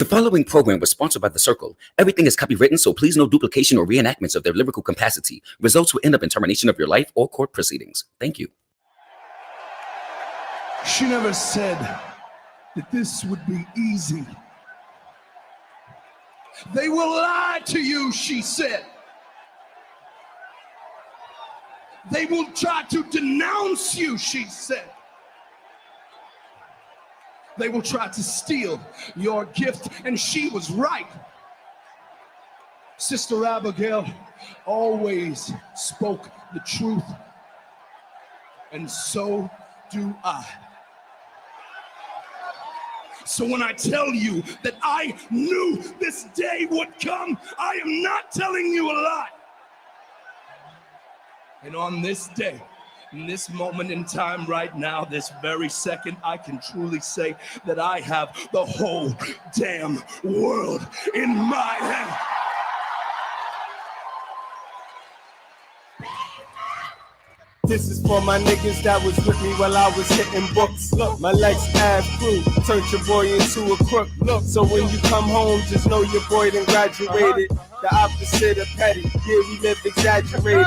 The following program was sponsored by The Circle. Everything is copywritten, so please no duplication or reenactments of their lyrical capacity. Results will end up in termination of your life or court proceedings. Thank you. She never said that this would be easy. They will lie to you, she said. They will try to denounce you, she said. They will try to steal your gift, and she was right. Sister Abigail always spoke the truth, and so do I. So when I tell you that I knew this day would come, I am not telling you a lie. And on this day, in this moment in time right now, this very second, I can truly say that I have the whole damn world in my hand. This is for my niggas that was with me while I was hitting books. Look, my legs have crew, turned your boy into a crook. Look, so when you come home, just know your boy done graduated. The opposite of petty, yeah, we live exaggerated.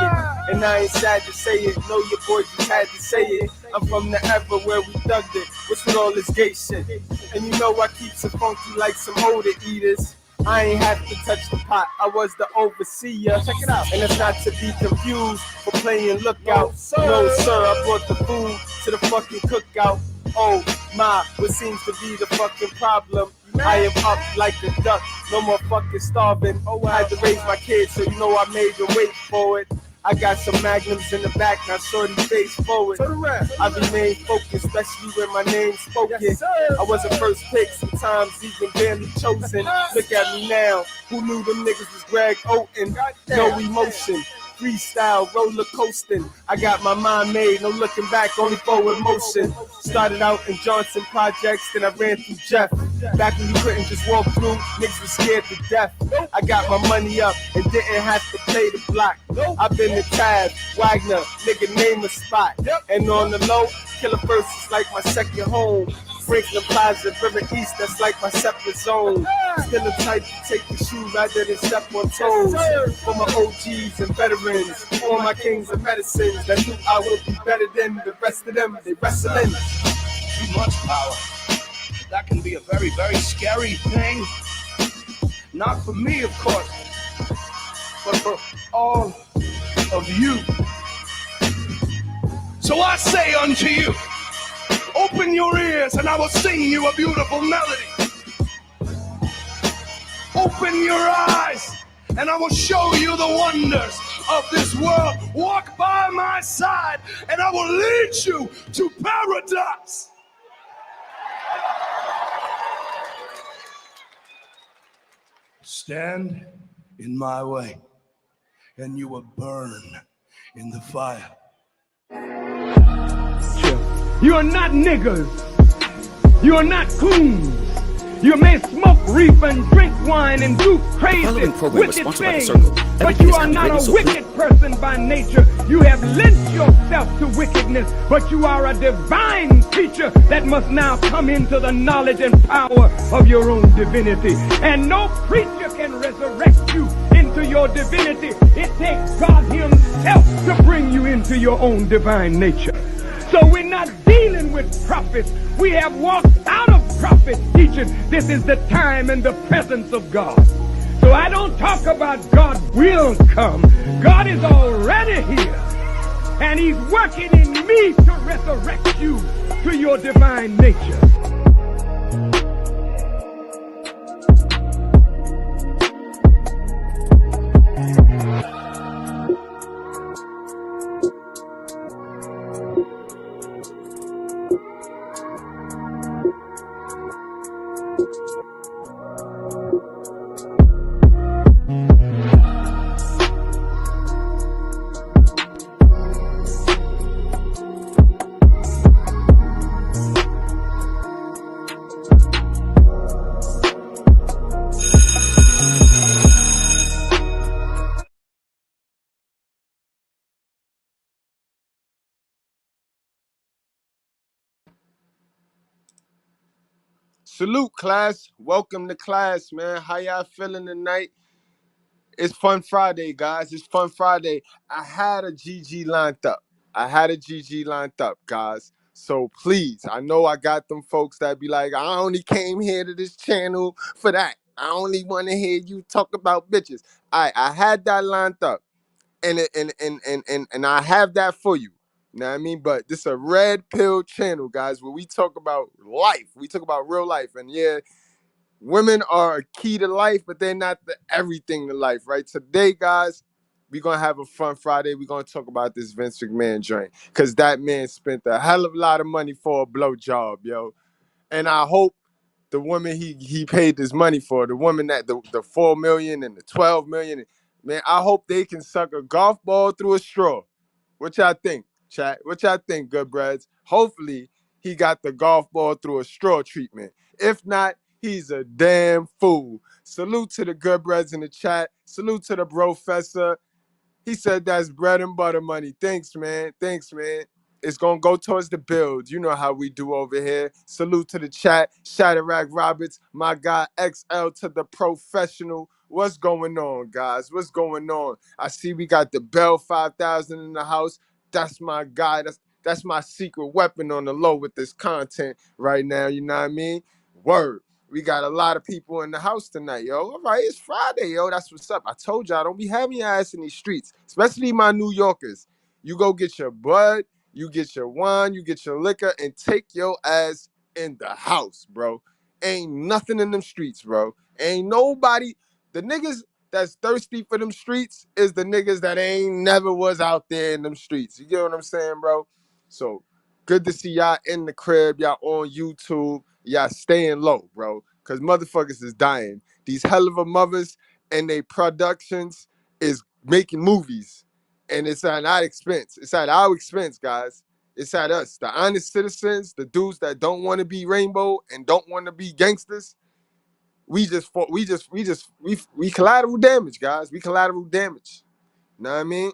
And I ain't sad to say it, know your boy just had to say it. I'm from the era where we thugged it, what's with all this gay shit? And you know I keeps it funky like some older eaters. I ain't have to touch the pot, I was the overseer. Check it out. And it's not to be confused for playing lookout. No sir, I brought the food to the fucking cookout. Oh my, what seems to be the fucking problem? I am up like a duck, no more fucking starving. I had to raise my kids, so you know I made them wait for it. I got some magnums in the back, now shorty face forward. I remain focused, especially when my name's spoken. I was a first pick, sometimes even barely chosen. Look at me now, who knew them niggas was Greg Oden? No emotion, freestyle, roller coasting. I got my mind made, no looking back, only forward motion. Started out in Johnson Projects, then I ran through Jeff. Back when you couldn't just walk through, niggas was scared to death. I got my money up and didn't have to play the block. I've been to Tab, Wagner, nigga name a spot. And on the low, Killer First is like my second home. Franklin Plaza, River East, that's like my separate zone. Still the type to take the shoe rather than step on toes. For my OGs and veterans, all my kings and medicines, that knew I would be better than the rest of them, they wrestling. Too much power. That can be a very, very scary thing. Not for me, of course, but for all of you. So I say unto you, open your ears and I will sing you a beautiful melody. Open your eyes and I will show you the wonders of this world. Walk by my side and I will lead you to paradise. Stand in my way and you will burn in the fire. You are not niggers. You are not coons. You may smoke reef and drink wine and do crazy, wicked things, but you are not a wicked person by nature. You have lent yourself to wickedness, but you are a divine creature that must now come into the knowledge and power of your own divinity. And no preacher can resurrect you into your divinity. It takes God himself to bring you into your own divine nature. So we're not dealing with prophets. We have walked out of prophet teaching. This is the time and the presence of God. So I don't talk about God will come. God is already here. And he's working in me to resurrect you to your divine nature. Salute, class. Welcome to class, man. How y'all feeling tonight? It's Fun Friday, guys. It's Fun Friday. I had a GG lined up. Guys. So please, I know I got them folks that be like, I only came here to this channel for that. I only want to hear you talk about bitches. I had that lined up. And I have that for you. You know what I mean? But this is a red pill channel, guys, where we talk about life. We talk about real life. And yeah, women are a key to life, but they're not the everything to life, right? Today, guys, we're going to have a fun Friday. We're going to talk about this Vince McMahon joint because that man spent a hell of a lot of money for a blowjob, yo. And I hope the woman he paid this money for, the woman that the 4 million and the 12 million, man, I hope they can suck a golf ball through a straw. What y'all think, chat? What y'all think, Goodbreads? Hopefully he got the golf ball through a straw treatment. If not, he's a damn fool. Salute to the Goodbreads in the chat. Salute to the Brofessor. He said that's bread and butter money. Thanks, man. It's going to go towards the build. You know how we do over here. Salute to the chat. Shadrack Roberts, my guy XL to the professional. What's going on, guys? What's going on? I see we got the Bell 5000 in the house. That's my guy. That's my secret weapon on the low with this content right now. You know what I mean? Word. We got a lot of people in the house tonight, yo. All right, it's Friday, yo. That's what's up. I told y'all, don't be having your ass in these streets, especially my New Yorkers. You go get your bud, you get your wine, you get your liquor, and take your ass in the house, bro. Ain't nothing in them streets, bro. Ain't nobody. The niggas that's thirsty for them streets is the niggas that ain't never was out there in them streets. You get what I'm saying, bro? So good to see y'all in the crib, y'all on YouTube. Y'all staying low, bro, because motherfuckers is dying. These hell of a mothers and they productions is making movies, and it's at our expense. It's at our expense, guys. It's at us, the honest citizens, the dudes that don't want to be rainbow and don't want to be gangsters. We collateral damage, guys. We collateral damage. You know what I mean?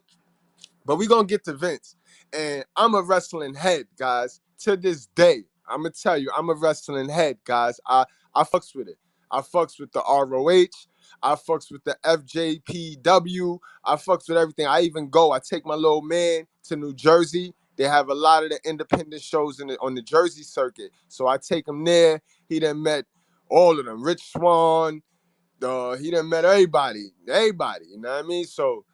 But we gonna get to Vince. And I'm a wrestling head, guys. To this day, I'm gonna tell you, I'm a wrestling head, guys. I fucks with it. I fucks with the ROH. I fucks with the FJPW. I fucks with everything. I take my little man to New Jersey. They have a lot of the independent shows on the Jersey circuit. So I take him there. He done met all of them. Rich Swann. He done met everybody. Everybody. You know what I mean? So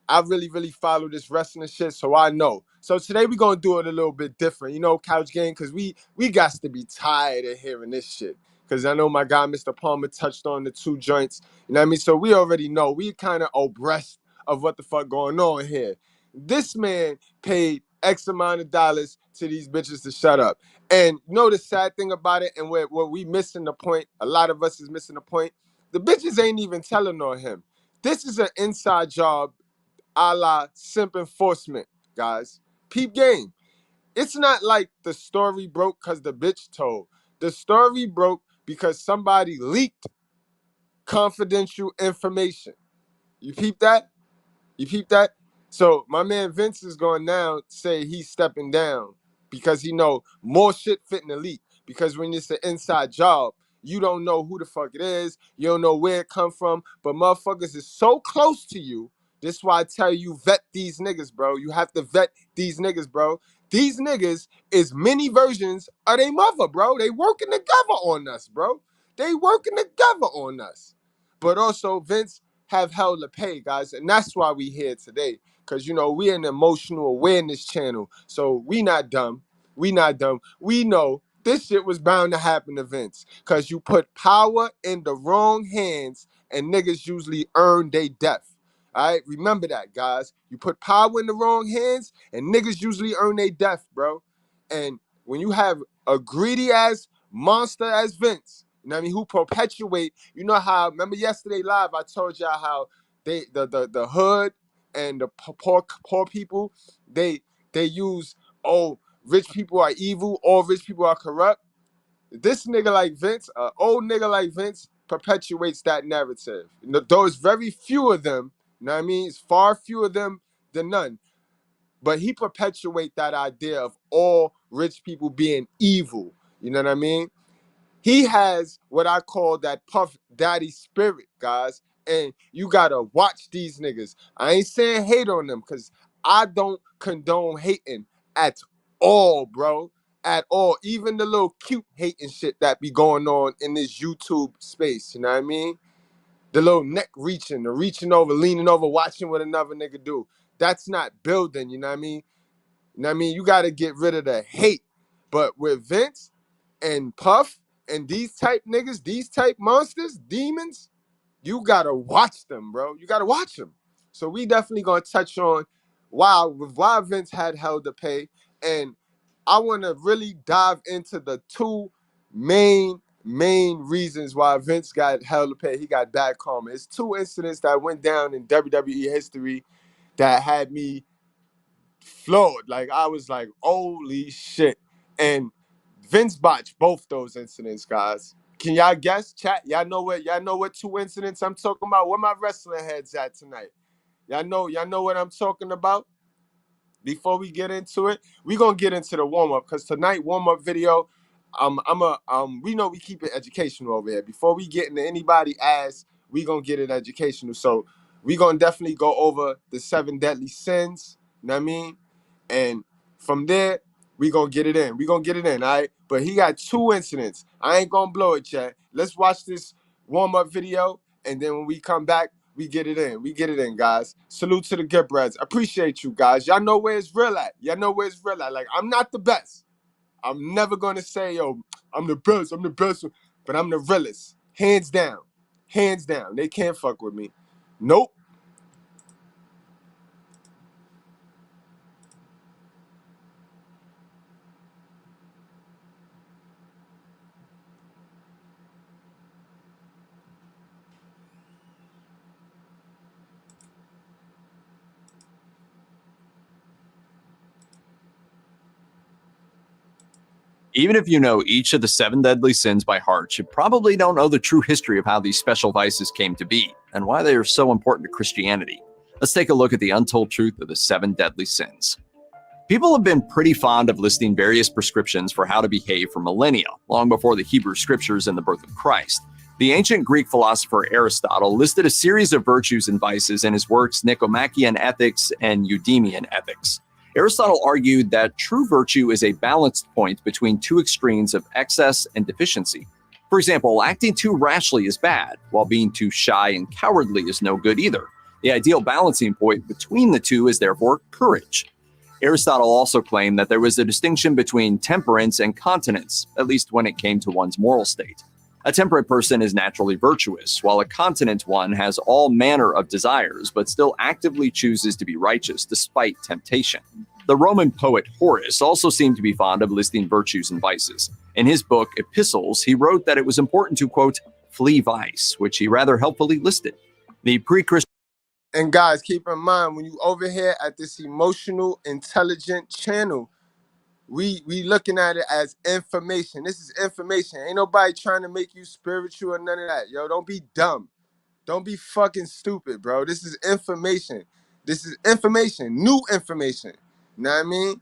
I really follow this wrestling shit, so I know. So today we gonna do it a little bit different, you know, Couch Gang, because we got to be tired of hearing this shit. Because I know my guy Mr. Palmer touched on the 2 joints, you know what I mean? So we already know. We kind of abreast of what the fuck going on here. This man paid X amount of dollars to these bitches to shut up. And you know the sad thing about it, and where we missing the point, a lot of us is missing the point, the bitches ain't even telling on him. This is an inside job a la simp enforcement, guys. Peep game. It's not like the story broke because the bitch told. The story broke because somebody leaked confidential information. You peep that? You peep that? So my man Vince is going now say he's stepping down because he know more shit fitting the leak. Because when it's an inside job, you don't know who the fuck it is. You don't know where it come from. But motherfuckers is so close to you. This is why I tell you, vet these niggas, bro. You have to vet these niggas, bro. These niggas is many versions of their mother, bro. They working together on us, bro. They working together on us. But also, Vince have hell to pay, guys. And that's why we here today. Because, you know, we an emotional awareness channel. So we not dumb. We not dumb. We know this shit was bound to happen to Vince. Because you put power in the wrong hands and niggas usually earn their death. All right? Remember that, guys. You put power in the wrong hands and niggas usually earn their death, bro. And when you have a greedy ass monster as Vince, you know what I mean, who perpetuate, you know how, remember yesterday live, I told y'all how they the hood and the poor people, they use, oh, rich people are evil, all rich people are corrupt. This nigga like Vince, old nigga like Vince, perpetuates that narrative. You know, though it's very few of them, you know what I mean? It's far fewer of them than none. But he perpetuate that idea of all rich people being evil. You know what I mean? He has what I call that Puff Daddy spirit, guys. And you gotta watch these niggas. I ain't saying hate on them because I don't condone hating at all, bro. At all. Even the little cute hating shit that be going on in this YouTube space. You know what I mean? The little neck reaching, the reaching over, leaning over, watching what another nigga do. That's not building, you know what I mean? You know what I mean? You gotta get rid of the hate. But with Vince and Puff and these type niggas, these type monsters, demons, you gotta watch them, bro. You gotta watch them. So we definitely gonna touch on why Vince had hell to pay, and I want to really dive into the two main reasons why Vince got hell to pay. He got bad karma. It's two incidents that went down in WWE history that had me floored. Like I was like, holy shit. And Vince botched both those incidents, guys. Can y'all guess? Chat. Y'all know what two incidents I'm talking about? Where my wrestling heads at tonight? Y'all know what I'm talking about? Before we get into it, we gonna get into the warm-up because tonight warm-up video, we know we keep it educational over here. Before we get into anybody ass, we gonna get it educational. So we gonna definitely go over the 7 deadly sins, you know what I mean? And from there, we gonna get it in. We gonna get it in, all right? But he got two incidents. I ain't gonna blow it yet. Let's watch this warm-up video, and then when we come back, we get it in. We get it in, guys. Salute to the Goodbreads. Appreciate you, guys. Y'all know where it's real at. Y'all know where it's real at. Like, I'm not the best. I'm never going to say, yo, I'm the best. I'm the best. But I'm the realest. Hands down. Hands down. They can't fuck with me. Nope. Even if you know each of the 7 deadly sins by heart, you probably don't know the true history of how these special vices came to be and why they are so important to Christianity. Let's take a look at the untold truth of the 7 deadly sins. People have been pretty fond of listing various prescriptions for how to behave for millennia, long before the Hebrew scriptures and the birth of Christ. The ancient Greek philosopher Aristotle listed a series of virtues and vices in his works Nicomachean Ethics and Eudemian Ethics. Aristotle argued that true virtue is a balanced point between two extremes of excess and deficiency. For example, acting too rashly is bad, while being too shy and cowardly is no good either. The ideal balancing point between the two is therefore courage. Aristotle also claimed that there was a distinction between temperance and continence, at least when it came to one's moral state. A temperate person is naturally virtuous, while a continent one has all manner of desires, but still actively chooses to be righteous despite temptation. The Roman poet Horace also seemed to be fond of listing virtues and vices. In his book, Epistles, he wrote that it was important to, quote, flee vice, which he rather helpfully listed. The pre-Christian. And guys, keep in mind, when you over here at this emotional, intelligent channel, we looking at it as information. This is information. Ain't nobody trying to make you spiritual or none of that. Yo, don't be dumb. Don't be fucking stupid, bro. This is information. This is information. New information. You know what I mean?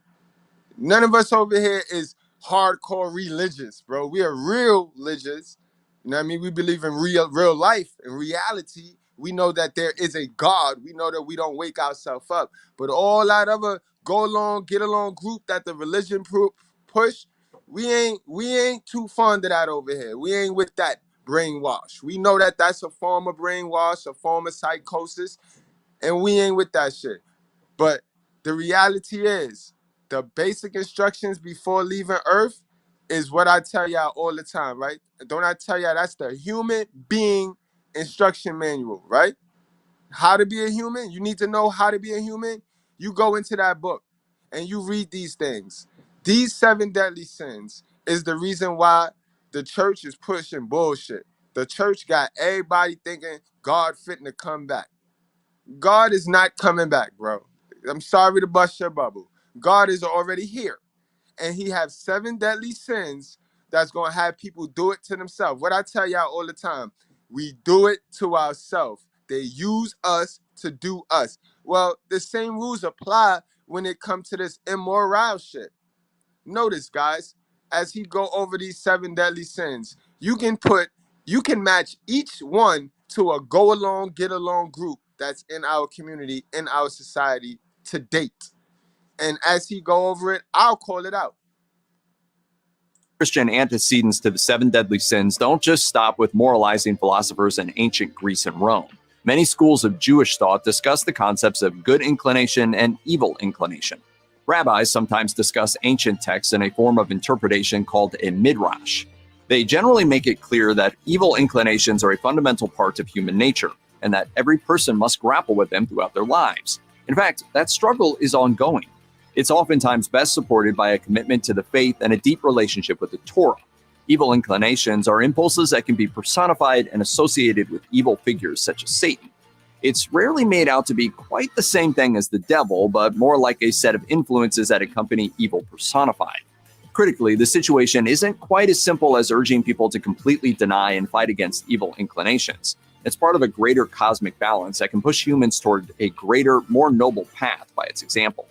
None of us over here is hardcore religious, bro. We are real religious. You know what I mean? We believe in real life and reality. We know that there is a God. We know that we don't wake ourselves up. But all that other go along, get along group that the religion push, we ain't too fond of that over here. We ain't with that brainwash. We know that that's a form of brainwash, a form of psychosis, and we ain't with that shit. But the reality is, the basic instructions before leaving Earth is what I tell y'all all the time, right? Don't I tell y'all that's the human being instruction manual, right? How to be a human. You need to know how to be a human. You go into that book and you read these things. These 7 deadly sins is the reason why the church is pushing bullshit. The church got everybody thinking God fitting to come back. God is not coming back, bro. I'm sorry to bust your bubble. God is already here. And he has 7 deadly sins that's going to have people do it to themselves. What I tell y'all all the time, we do it to ourselves. They use us to do us. Well, the same rules apply when it comes to this immoral shit. Notice, guys, as he go over these 7 deadly sins, You can match each one to a go along, get along group that's in our community, in our society to date. And as he go over it, I'll call it out. Christian antecedents to the 7 deadly sins don't just stop with moralizing philosophers in ancient Greece and Rome. Many schools of Jewish thought discuss the concepts of good inclination and evil inclination. Rabbis sometimes discuss ancient texts in a form of interpretation called a midrash. They generally make it clear that evil inclinations are a fundamental part of human nature, and that every person must grapple with them throughout their lives. In fact, that struggle is ongoing. It's oftentimes best supported by a commitment to the faith and a deep relationship with the Torah. Evil inclinations are impulses that can be personified and associated with evil figures such as Satan. It's rarely made out to be quite the same thing as the devil, but more like a set of influences that accompany evil personified. Critically, the situation isn't quite as simple as urging people to completely deny and fight against evil inclinations. It's part of a greater cosmic balance that can push humans toward a greater, more noble path by its example.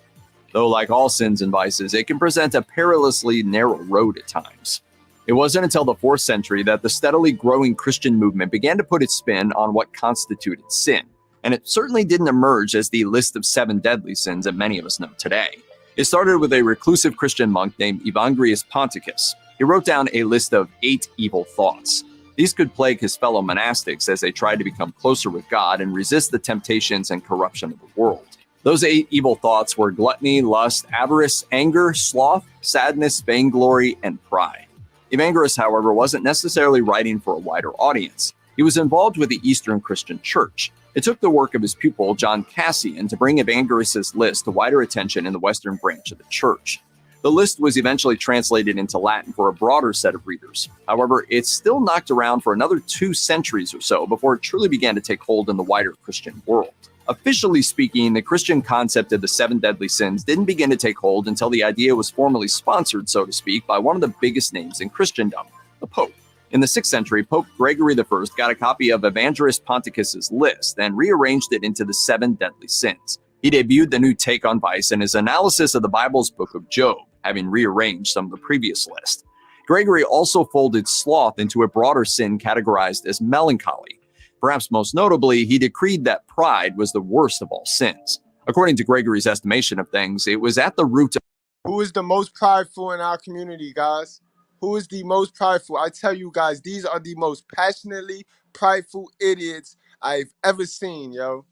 Though, like all sins and vices, it can present a perilously narrow road at times. It wasn't until the 4th century that the steadily growing Christian movement began to put its spin on what constituted sin, and it certainly didn't emerge as the list of 7 deadly sins that many of us know today. It started with a reclusive Christian monk named Evagrius Ponticus. He wrote down a list of 8 evil thoughts. These could plague his fellow monastics as they tried to become closer with God and resist the temptations and corruption of the world. Those 8 evil thoughts were gluttony, lust, avarice, anger, sloth, sadness, vainglory, and pride. Evagrius, however, wasn't necessarily writing for a wider audience. He was involved with the Eastern Christian Church. It took the work of his pupil, John Cassian, to bring Evagrius' list to wider attention in the Western branch of the Church. The list was eventually translated into Latin for a broader set of readers. However, it still knocked around for another 2 centuries or so before it truly began to take hold in the wider Christian world. Officially speaking, the Christian concept of the 7 deadly sins didn't begin to take hold until the idea was formally sponsored, so to speak, by one of the biggest names in Christendom, the Pope. In the 6th century, Pope Gregory I got a copy of Evagrius Ponticus' list and rearranged it into the 7 deadly sins. He debuted the new take on vice in his analysis of the Bible's book of Job, having rearranged some of the previous list. Gregory also folded sloth into a broader sin categorized as melancholy. Perhaps most notably, he decreed that pride was the worst of all sins. According to Gregory's estimation of things, it was at the root of... Who is the most prideful in our community, guys? Who is the most prideful? I tell you guys, these are the most passionately prideful idiots I've ever seen, yo.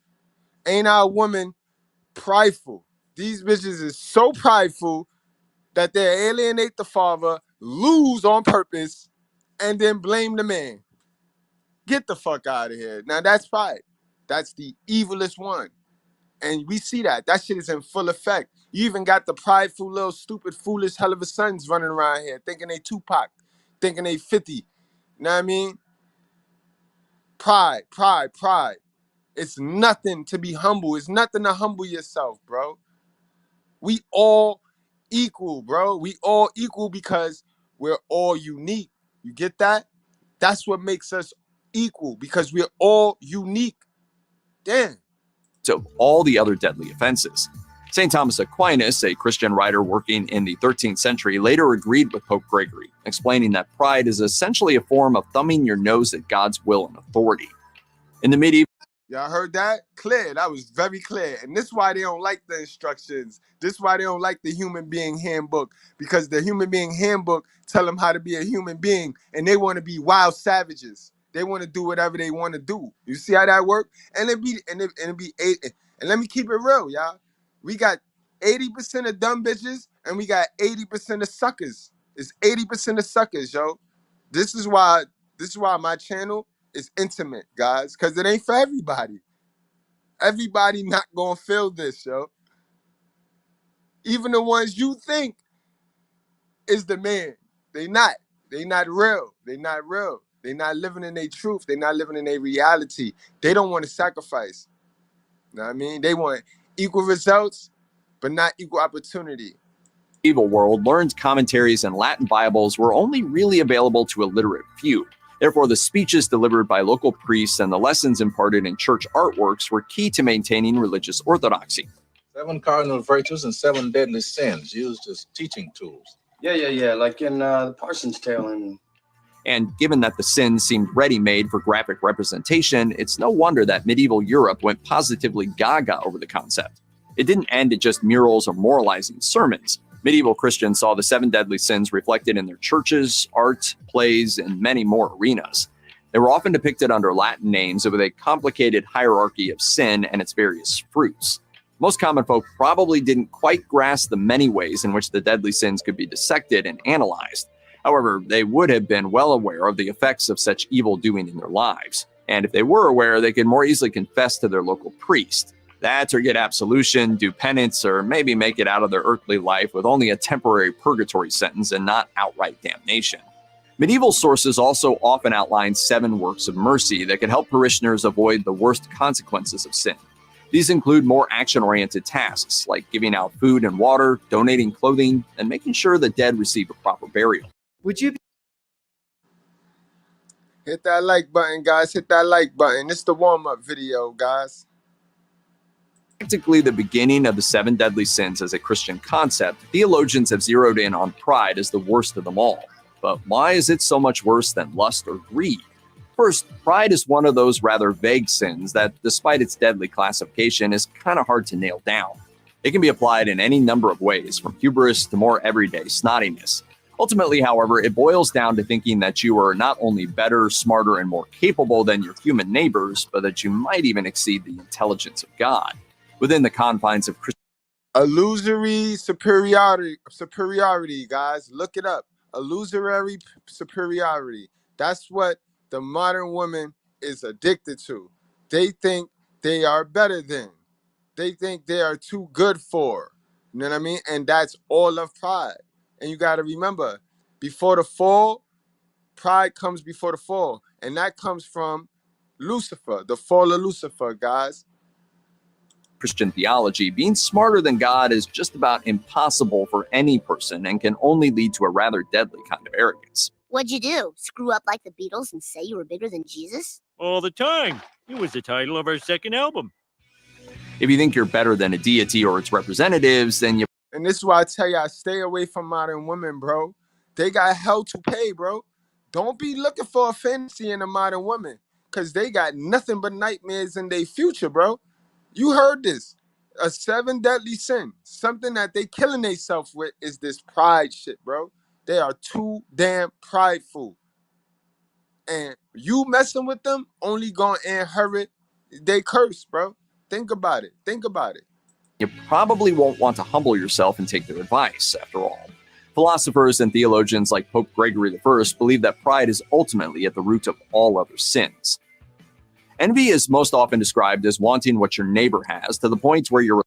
Ain't our woman prideful? These bitches is so prideful that they alienate the father, lose on purpose, and then blame the man. Get the fuck out of here. Now that's pride. That's the evilest one. And we see that. That shit is in full effect. You even got the prideful little stupid foolish hell of a sons running around here thinking they Tupac, thinking they 50. You know what I mean? Pride, pride, pride. It's nothing to be humble. It's nothing to humble yourself, bro. We all equal, bro. We all equal because we're all unique. You get that? That's what makes us equal, because we're all unique. Damn. Of all the other deadly offenses. St. Thomas Aquinas, a Christian writer working in the 13th century, later agreed with Pope Gregory, explaining that pride is essentially a form of thumbing your nose at God's will and authority. In the medieval... Y'all heard that? Clear. That was very clear. And this is why they don't like the instructions. This is why they don't like the human being handbook, because the human being handbook tell them how to be a human being, and they want to be wild savages. They want to do whatever they want to do. You see how that work? And it be eight. And let me keep it real, y'all. We got 80% of dumb bitches, and we got 80% of suckers. It's 80% of suckers, yo. This is why my channel is intimate, guys, because it ain't for everybody. Everybody not gonna feel this, yo. Even the ones you think is the man, they not. They not real. They not real. They not living in their truth. They not living in their reality. They don't want to sacrifice. You know what I mean? They want equal results, but not equal opportunity. Evil world, learned commentaries and Latin Bibles were only really available to a literate few. Therefore, the speeches delivered by local priests and the lessons imparted in church artworks were key to maintaining religious orthodoxy. 7 cardinal virtues and 7 deadly sins used as teaching tools. Yeah. Like in the Parsons Tale. And And given that the sins seemed ready-made for graphic representation, it's no wonder that medieval Europe went positively gaga over the concept. It didn't end at just murals or moralizing sermons. Medieval Christians saw the 7 deadly sins reflected in their churches, art, plays, and many more arenas. They were often depicted under Latin names with a complicated hierarchy of sin and its various fruits. Most common folk probably didn't quite grasp the many ways in which the deadly sins could be dissected and analyzed. However, they would have been well aware of the effects of such evil doing in their lives. And if they were aware, they could more easily confess to their local priest. That or get absolution, do penance, or maybe make it out of their earthly life with only a temporary purgatory sentence and not outright damnation. Medieval sources also often outline 7 works of mercy that could help parishioners avoid the worst consequences of sin. These include more action-oriented tasks, like giving out food and water, donating clothing, and making sure the dead receive a proper burial. Would you hit that like button, guys? Hit that like button. It's the warm-up video, guys. Practically the beginning of the 7 deadly sins as a Christian concept, theologians have zeroed in on pride as the worst of them all. But why is it so much worse than lust or greed? First, pride is one of those rather vague sins that, despite its deadly classification, is kind of hard to nail down. It can be applied in any number of ways, from hubris to more everyday snottiness. Ultimately, however, it boils down to thinking that you are not only better, smarter, and more capable than your human neighbors, but that you might even exceed the intelligence of God. Within the confines of Christianity. Illusory superiority, guys. Look it up. Illusory superiority. That's what the modern woman is addicted to. They think they are better than. They think they are too good for. You know what I mean? And that's all of pride. And you got to remember, before the fall, pride comes before the fall. And that comes from Lucifer, the fall of Lucifer, guys. Christian theology, being smarter than God is just about impossible for any person and can only lead to a rather deadly kind of arrogance. What'd you do? Screw up like the Beatles and say you were bigger than Jesus? All the time. It was the title of our second album. If you think you're better than a deity or its representatives, then you... And this is why I tell y'all, stay away from modern women, bro. They got hell to pay, bro. Don't be looking for a fantasy in a modern woman, because they got nothing but nightmares in their future, bro. You heard this. A 7 deadly sin. Something that they killing themselves with is this pride shit, bro. They are too damn prideful. And you messing with them only gonna inherit they curse, bro. Think about it. Think about it. You probably won't want to humble yourself and take their advice, after all. Philosophers and theologians like Pope Gregory I believe that pride is ultimately at the root of all other sins. Envy is most often described as wanting what your neighbor has to the point where you're...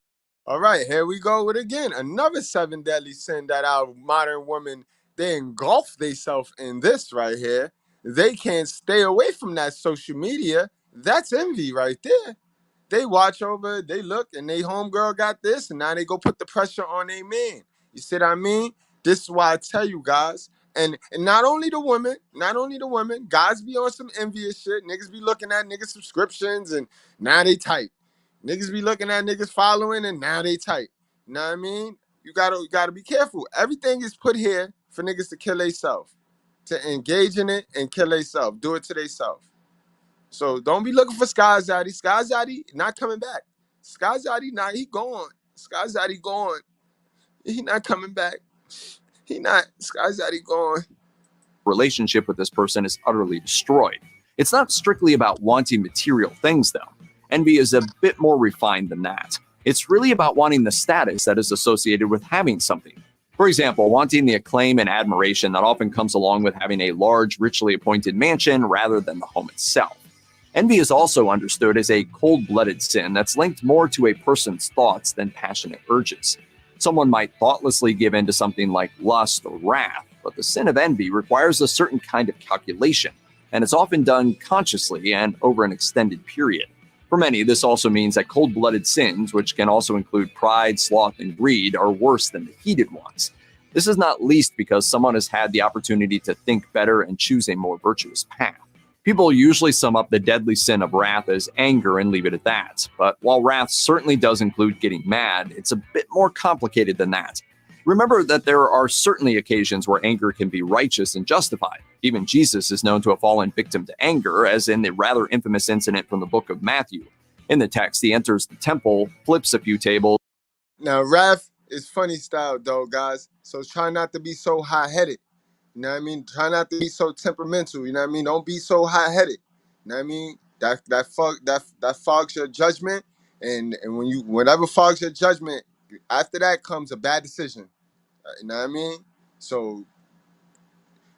All right, here we go with again. Another 7 deadly sin that our modern women, they engulf themselves in this right here. They can't stay away from that social media. That's envy right there. They watch over, they look, and they homegirl got this, and now they go put the pressure on their man. You see what I mean? This is why I tell you guys. And not only the women, guys be on some envious shit. Niggas be looking at niggas subscriptions and now they tight. Niggas be looking at niggas following and now they tight. You know what I mean? You gotta be careful. Everything is put here for niggas to kill themselves, to engage in it and kill themselves. Do it to themselves. So don't be looking for Sky Zaddy. Sky Zaddy not coming back. Sky Zaddy, nah, he gone. Sky Zaddy gone. He not coming back. He not. Sky Zaddy gone. Relationship with this person is utterly destroyed. It's not strictly about wanting material things, though. Envy is a bit more refined than that. It's really about wanting the status that is associated with having something. For example, wanting the acclaim and admiration that often comes along with having a large, richly appointed mansion rather than the home itself. Envy is also understood as a cold-blooded sin that's linked more to a person's thoughts than passionate urges. Someone might thoughtlessly give in to something like lust or wrath, but the sin of envy requires a certain kind of calculation, and it's often done consciously and over an extended period. For many, this also means that cold-blooded sins, which can also include pride, sloth, and greed, are worse than the heated ones. This is not least because someone has had the opportunity to think better and choose a more virtuous path. People usually sum up the deadly sin of wrath as anger and leave it at that. But while wrath certainly does include getting mad, it's a bit more complicated than that. Remember that there are certainly occasions where anger can be righteous and justified. Even Jesus is known to have fallen victim to anger, as in the rather infamous incident from the book of Matthew. In the text, he enters the temple, flips a few tables. Now, wrath is funny style, though, guys. So try not to be so high-headed. You know what I mean? Try not to be so temperamental. You know what I mean? Don't be so high-headed. You know what I mean? That fogs your judgment, and whenever fogs your judgment, after that comes a bad decision. You know what I mean? So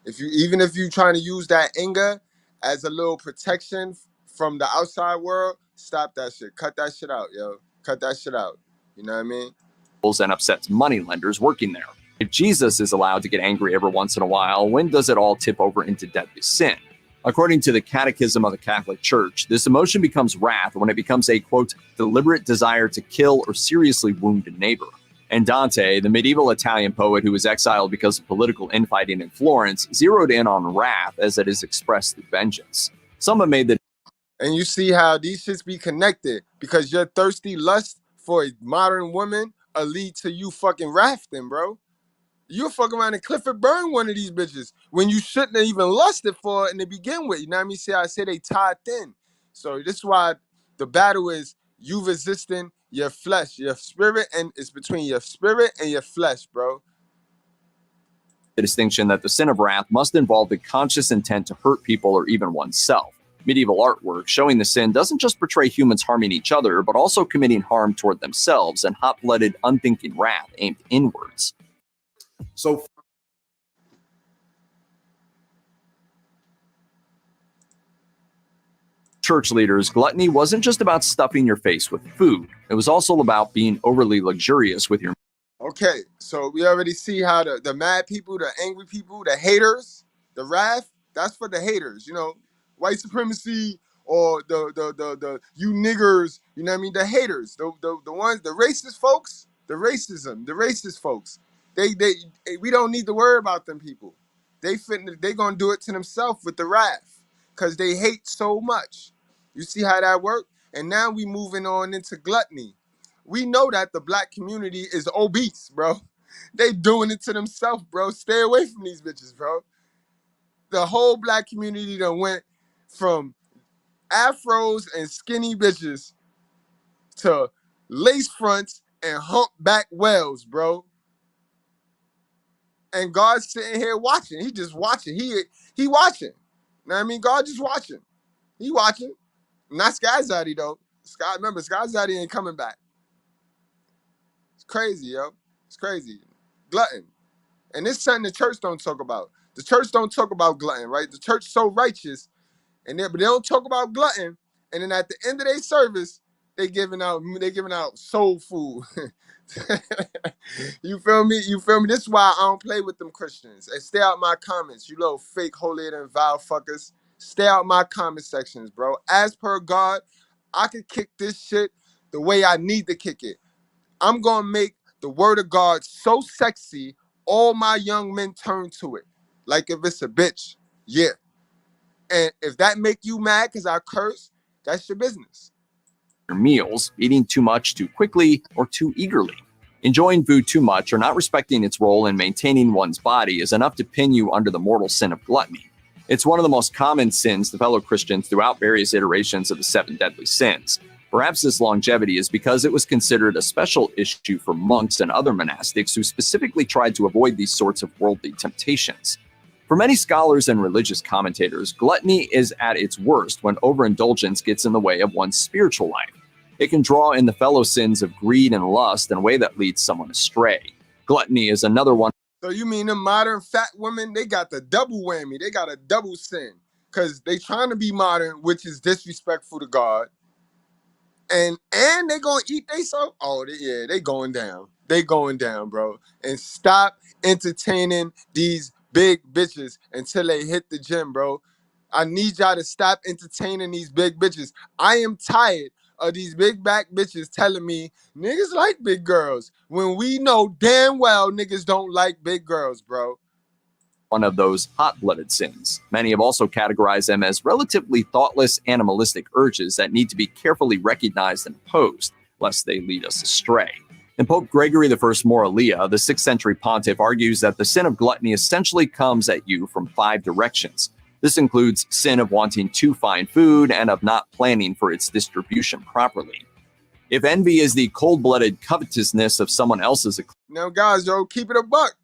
if you trying to use that anger as a little protection from the outside world, stop that shit. Cut that shit out, yo. Cut that shit out. You know what I mean? And upsets moneylenders working there. If Jesus is allowed to get angry every once in a while, when does it all tip over into deadly sin? According to the Catechism of the Catholic Church, this emotion becomes wrath when it becomes a, quote, deliberate desire to kill or seriously wound a neighbor. And Dante, the medieval Italian poet who was exiled because of political infighting in Florence, zeroed in on wrath as it is expressed through vengeance. Some have made the... And you see how these shits be connected, because your thirsty lust for a modern woman will lead to you fucking rafting, bro. You'll fuck around and Clifford burn one of these bitches when you shouldn't have even lusted for it in the begin with. You know what I mean? See, I say they tied thin. So this is why the battle is you resisting your flesh, your spirit, and it's between your spirit and your flesh, bro. The distinction that the sin of wrath must involve the conscious intent to hurt people or even oneself. Medieval artwork showing the sin doesn't just portray humans harming each other, but also committing harm toward themselves and hot-blooded, unthinking wrath aimed inwards. So church leaders, gluttony wasn't just about stuffing your face with food. It was also about being overly luxurious with your... Okay, so we already see how the mad people, the angry people, the haters, the wrath, that's for the haters, you know, white supremacy or the you niggers, you know what I mean, the haters, the ones, the racist folks, the racist folks. We don't need to worry about them people. They gonna do it to themselves with the wrath, because they hate so much. You see how that work? And now we moving on into gluttony. We know that the black community is obese, bro. They doing it to themselves, bro. Stay away from these bitches, bro. The whole black community done went from afros and skinny bitches to lace fronts and humpback whales, bro. And God's sitting here watching. He just watching. He watching. You know what I mean? God just watching. He watching. Not Sky Zaddy, though. Remember, Sky Zaddy ain't coming back. It's crazy, yo. It's crazy. Glutton. And this something the church don't talk about. The church don't talk about glutton, right? The church so righteous, but they don't talk about glutton. And then at the end of their service, they giving out soul food. You feel me? This is why I don't play with them Christians. And stay out my comments, you little fake holier than vile fuckers. Stay out my comment sections, bro. As per God, I could kick this shit the way I need to kick it. I'm gonna make the word of God so sexy, all my young men turn to it. Like if it's a bitch, yeah. And if that make you mad because I curse, that's your business. Meals, eating too much too quickly or too eagerly. Enjoying food too much or not respecting its role in maintaining one's body is enough to pin you under the mortal sin of gluttony. It's one of the most common sins to fellow Christians throughout various iterations of the 7 deadly sins. Perhaps this longevity is because it was considered a special issue for monks and other monastics who specifically tried to avoid these sorts of worldly temptations. For many scholars and religious commentators, gluttony is at its worst when overindulgence gets in the way of one's spiritual life. It can draw in the fellow sins of greed and lust in a way that leads someone astray. Gluttony is another one. So you mean the modern fat women, they got the double whammy. They got a double sin. Because they trying to be modern, which is disrespectful to God. And they going to eat themselves? Oh, they going down. They going down, bro. And stop entertaining these big bitches until they hit the gym, bro. I need y'all to stop entertaining these big bitches. I am tired of these big back bitches telling me niggas like big girls when we know damn well niggas don't like big girls, bro. One of those hot-blooded sins. Many have also categorized them as relatively thoughtless, animalistic urges that need to be carefully recognized and opposed, lest they lead us astray. And Pope Gregory I Moralia, the 6th century pontiff, argues that the sin of gluttony essentially comes at you from 5 directions. This includes sin of wanting too fine food and of not planning for its distribution properly. If envy is the cold-blooded covetousness of someone else's... Now, guys, yo, keep it a buck.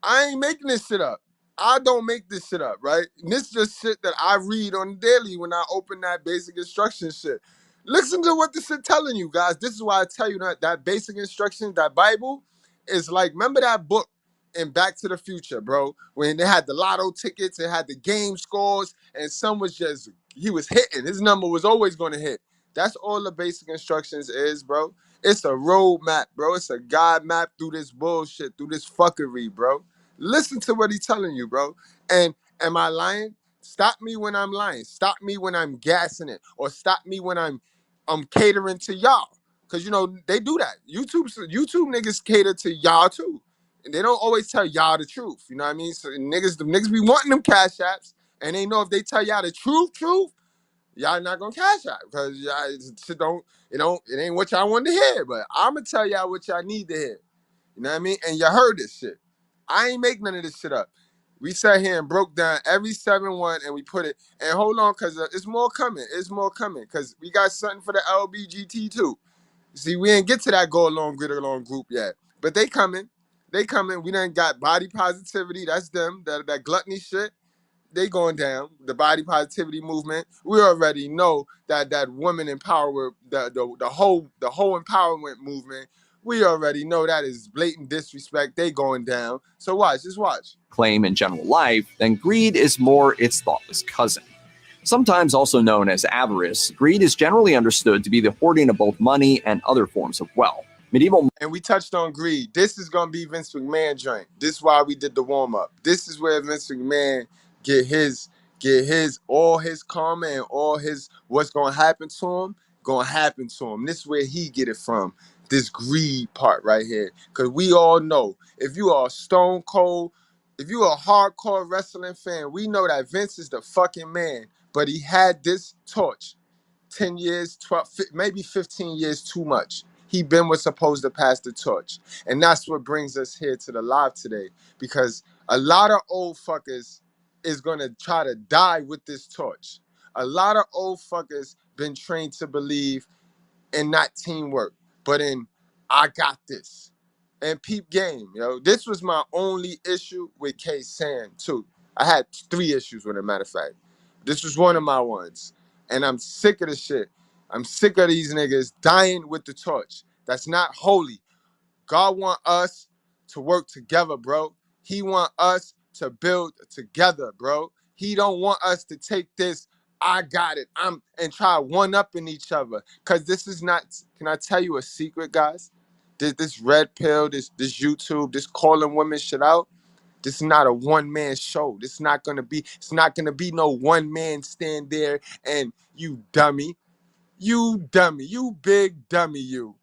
I ain't making this shit up. I don't make this shit up, right? And this is just shit that I read on the daily when I open that basic instruction shit. Listen to what this is telling you, guys. This is why I tell you that basic instruction, that Bible, is like, remember that book in Back to the Future, bro? When they had the lotto tickets, it had the game scores, and some was just, he was hitting. His number was always going to hit. That's all the basic instructions is, bro. It's a roadmap, bro. It's a guide map through this bullshit, through this fuckery, bro. Listen to what he's telling you, bro. And am I lying? Stop me when I'm lying. Stop me when I'm gassing it. Or stop me when I'm catering to y'all. Because, you know, they do that. YouTube niggas cater to y'all, too. And they don't always tell y'all the truth. You know what I mean? So the niggas be wanting them cash apps. And they know if they tell y'all the truth, y'all not gonna cash out. Because y'all it ain't what y'all want to hear. But I'm going to tell y'all what y'all need to hear. You know what I mean? And you heard this shit. I ain't make none of this shit up. We sat here and broke down every 7-1 and we put it. And hold on, because it's more coming. It's more coming. Because we got something for the LBGT too. See, we ain't get to that go along, get along group yet. But they coming. They coming. We done got body positivity. That's them. That gluttony shit. They going down. The body positivity movement. We already know that woman empowerment, the whole empowerment movement. We already know that is blatant disrespect. They going down. So watch, just watch. Claim in general life, then greed is more its thoughtless cousin. Sometimes also known as avarice, greed is generally understood to be the hoarding of both money and other forms of wealth. Medieval... And we touched on greed. This is going to be Vince McMahon joint. This is why we did the warm-up. This is where Vince McMahon get his all his karma and all his what's going to happen to him, This is where he get it from. This greed part right here. Because we all know, if you are stone cold, if you are a hardcore wrestling fan, we know that Vince is the fucking man. But he had this torch 10 years, 12, maybe 15 years too much. He was supposed to pass the torch. And that's what brings us here to the live today. Because a lot of old fuckers is going to try to die with this torch. A lot of old fuckers been trained to believe in not teamwork, but in I got this. And peep game, yo. This was my only issue with K-San, too. I had 3 issues with it, matter of fact. This was one of my ones. And I'm sick of the shit. I'm sick of these niggas dying with the torch. That's not holy. God want us to work together, bro. He want us to build together, bro. He don't want us to take this, I got it, and try one-upping each other. Because this is not, can I tell you a secret, guys? This red pill, this YouTube, this calling women shit out, this is not a one-man show. It's not gonna be no one man stand there and you dummy, you big dummy, you.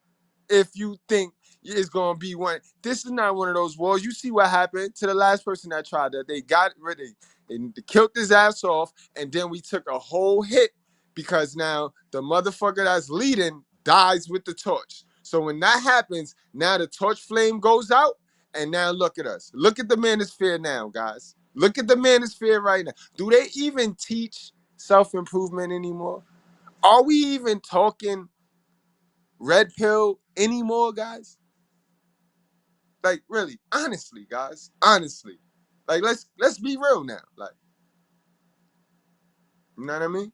If you think it's gonna be one, this is not one of those wars. You see what happened to the last person that tried that. They got rid of, they killed his ass off, and then we took a whole hit because now the motherfucker that's leading dies with the torch. So when that happens, now the torch flame goes out, and now look at us. Look at the manosphere now, guys. Look at the manosphere right now. Do they even teach self-improvement anymore? Are we even talking red pill anymore, guys? Like, really, honestly, guys, honestly. Like, let's be real now. Like, you know what I mean?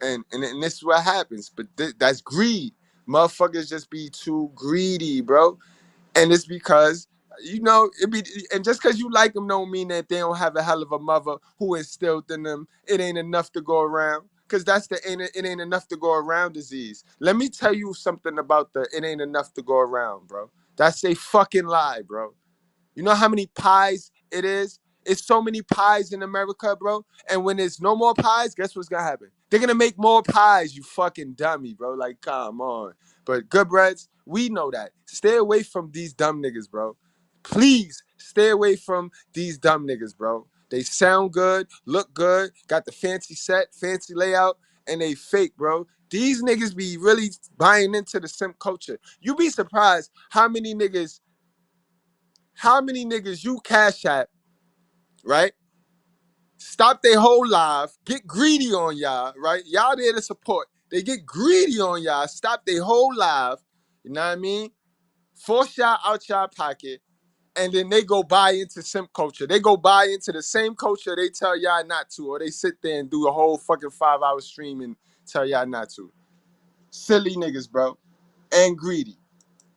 And this is what happens. But that's greed. Motherfuckers just be too greedy, bro. And it's because, you know, and just because you like them don't mean that they don't have a hell of a mother who instilled in them. It ain't enough to go around. Because that's it ain't enough to go around disease. Let me tell you something about it ain't enough to go around, bro. That's a fucking lie, bro. You know how many pies it is? It's so many pies in America, bro. And when there's no more pies, guess what's gonna happen? They're gonna make more pies, you fucking dummy, bro. Like, come on. But Goodbreads, we know that. Stay away from these dumb niggas, bro. Please stay away from these dumb niggas, bro. They sound good, look good, got the fancy set, fancy layout, and they fake, bro. These niggas be really buying into the simp culture. You be surprised how many niggas you cash at, right? Stop their whole life, get greedy on y'all, right? Y'all there to support. They get greedy on y'all, stop their whole life, you know what I mean? Force y'all out y'all pocket, and then they go buy into simp culture. They go buy into the same culture they tell y'all not to, or they sit there and do a whole fucking 5-hour stream and tell y'all not to. Silly niggas, bro, and greedy.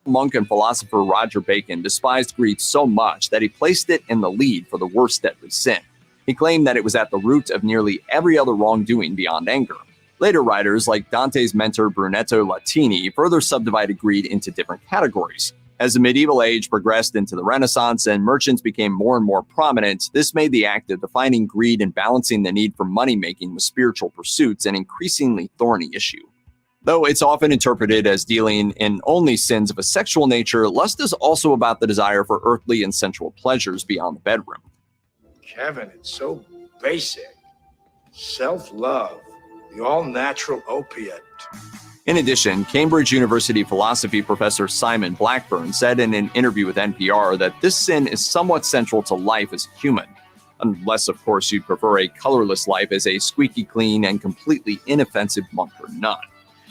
Monk and philosopher Roger Bacon despised greed so much that he placed it in the lead for the worst deadly sin. He claimed that it was at the root of nearly every other wrongdoing beyond anger. Later writers, like Dante's mentor Brunetto Latini, further subdivided greed into different categories. As the medieval age progressed into the Renaissance and merchants became more and more prominent, this made the act of defining greed and balancing the need for money-making with spiritual pursuits an increasingly thorny issue. Though it's often interpreted as dealing in only sins of a sexual nature, lust is also about the desire for earthly and sensual pleasures beyond the bedroom. Kevin, it's so basic. Self-love, the all-natural opiate. In addition, Cambridge University philosophy professor Simon Blackburn said in an interview with NPR that this sin is somewhat central to life as a human. Unless, of course, you'd prefer a colorless life as a squeaky clean and completely inoffensive monk or nun.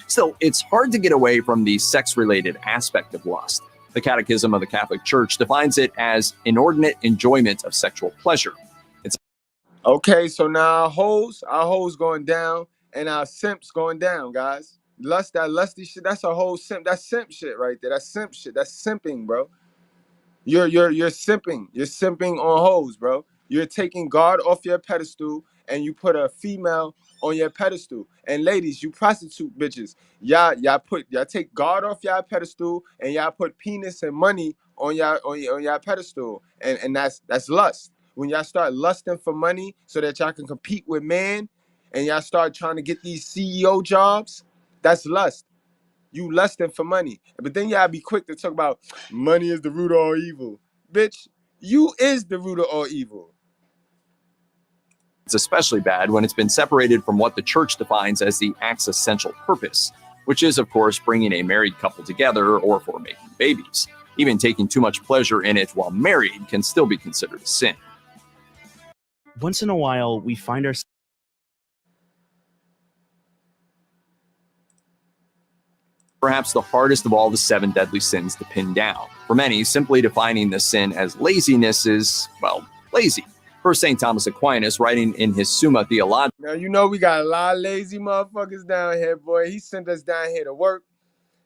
Still, it's hard to get away from the sex-related aspect of lust. The Catechism of the Catholic Church defines it as inordinate enjoyment of sexual pleasure. Okay, so now our hoes going down, and our simps going down, guys. That lusty shit, that's a whole simp. That's simp shit right there. That's simp shit. That's simping, bro. You're simping. You're simping on hoes, bro. You're taking God off your pedestal and you put a female on your pedestal. And ladies, you prostitute bitches. Y'all take God off y'all pedestal and y'all put penis and money on y'all pedestal. And that's lust. When y'all start lusting for money so that y'all can compete with men and y'all start trying to get these CEO jobs, that's lust. You lusting for money. But then y'all be quick to talk about money is the root of all evil. Bitch, you is the root of all evil. It's especially bad when it's been separated from what the church defines as the act's essential purpose, which is, of course, bringing a married couple together or for making babies. Even taking too much pleasure in it while married can still be considered a sin. Once in a while, we find ourselves perhaps the hardest of all the 7 deadly sins to pin down. For many, simply defining the sin as laziness is, well, lazy. First, St. Thomas Aquinas, writing in his Summa Theologica. Now, you know we got a lot of lazy motherfuckers down here, boy. He sent us down here to work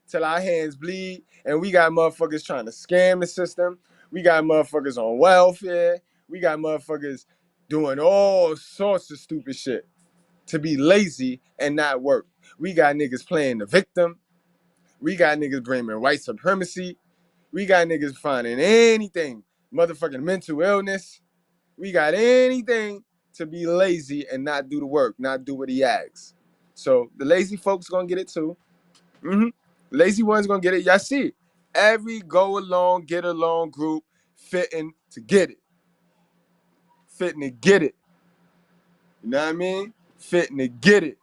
till our hands bleed, and we got motherfuckers trying to scam the system. We got motherfuckers on welfare. We got motherfuckers doing all sorts of stupid shit to be lazy and not work. We got niggas playing the victim. We got niggas blaming white supremacy. We got niggas finding anything, motherfucking mental illness. We got anything to be lazy and not do the work, not do what he asks. So the lazy folks gonna get it too. Lazy ones gonna get it. Y'all see it. Every go along, get along group fitting to get it. Fitting to get it. You know what I mean? Fitting to get it.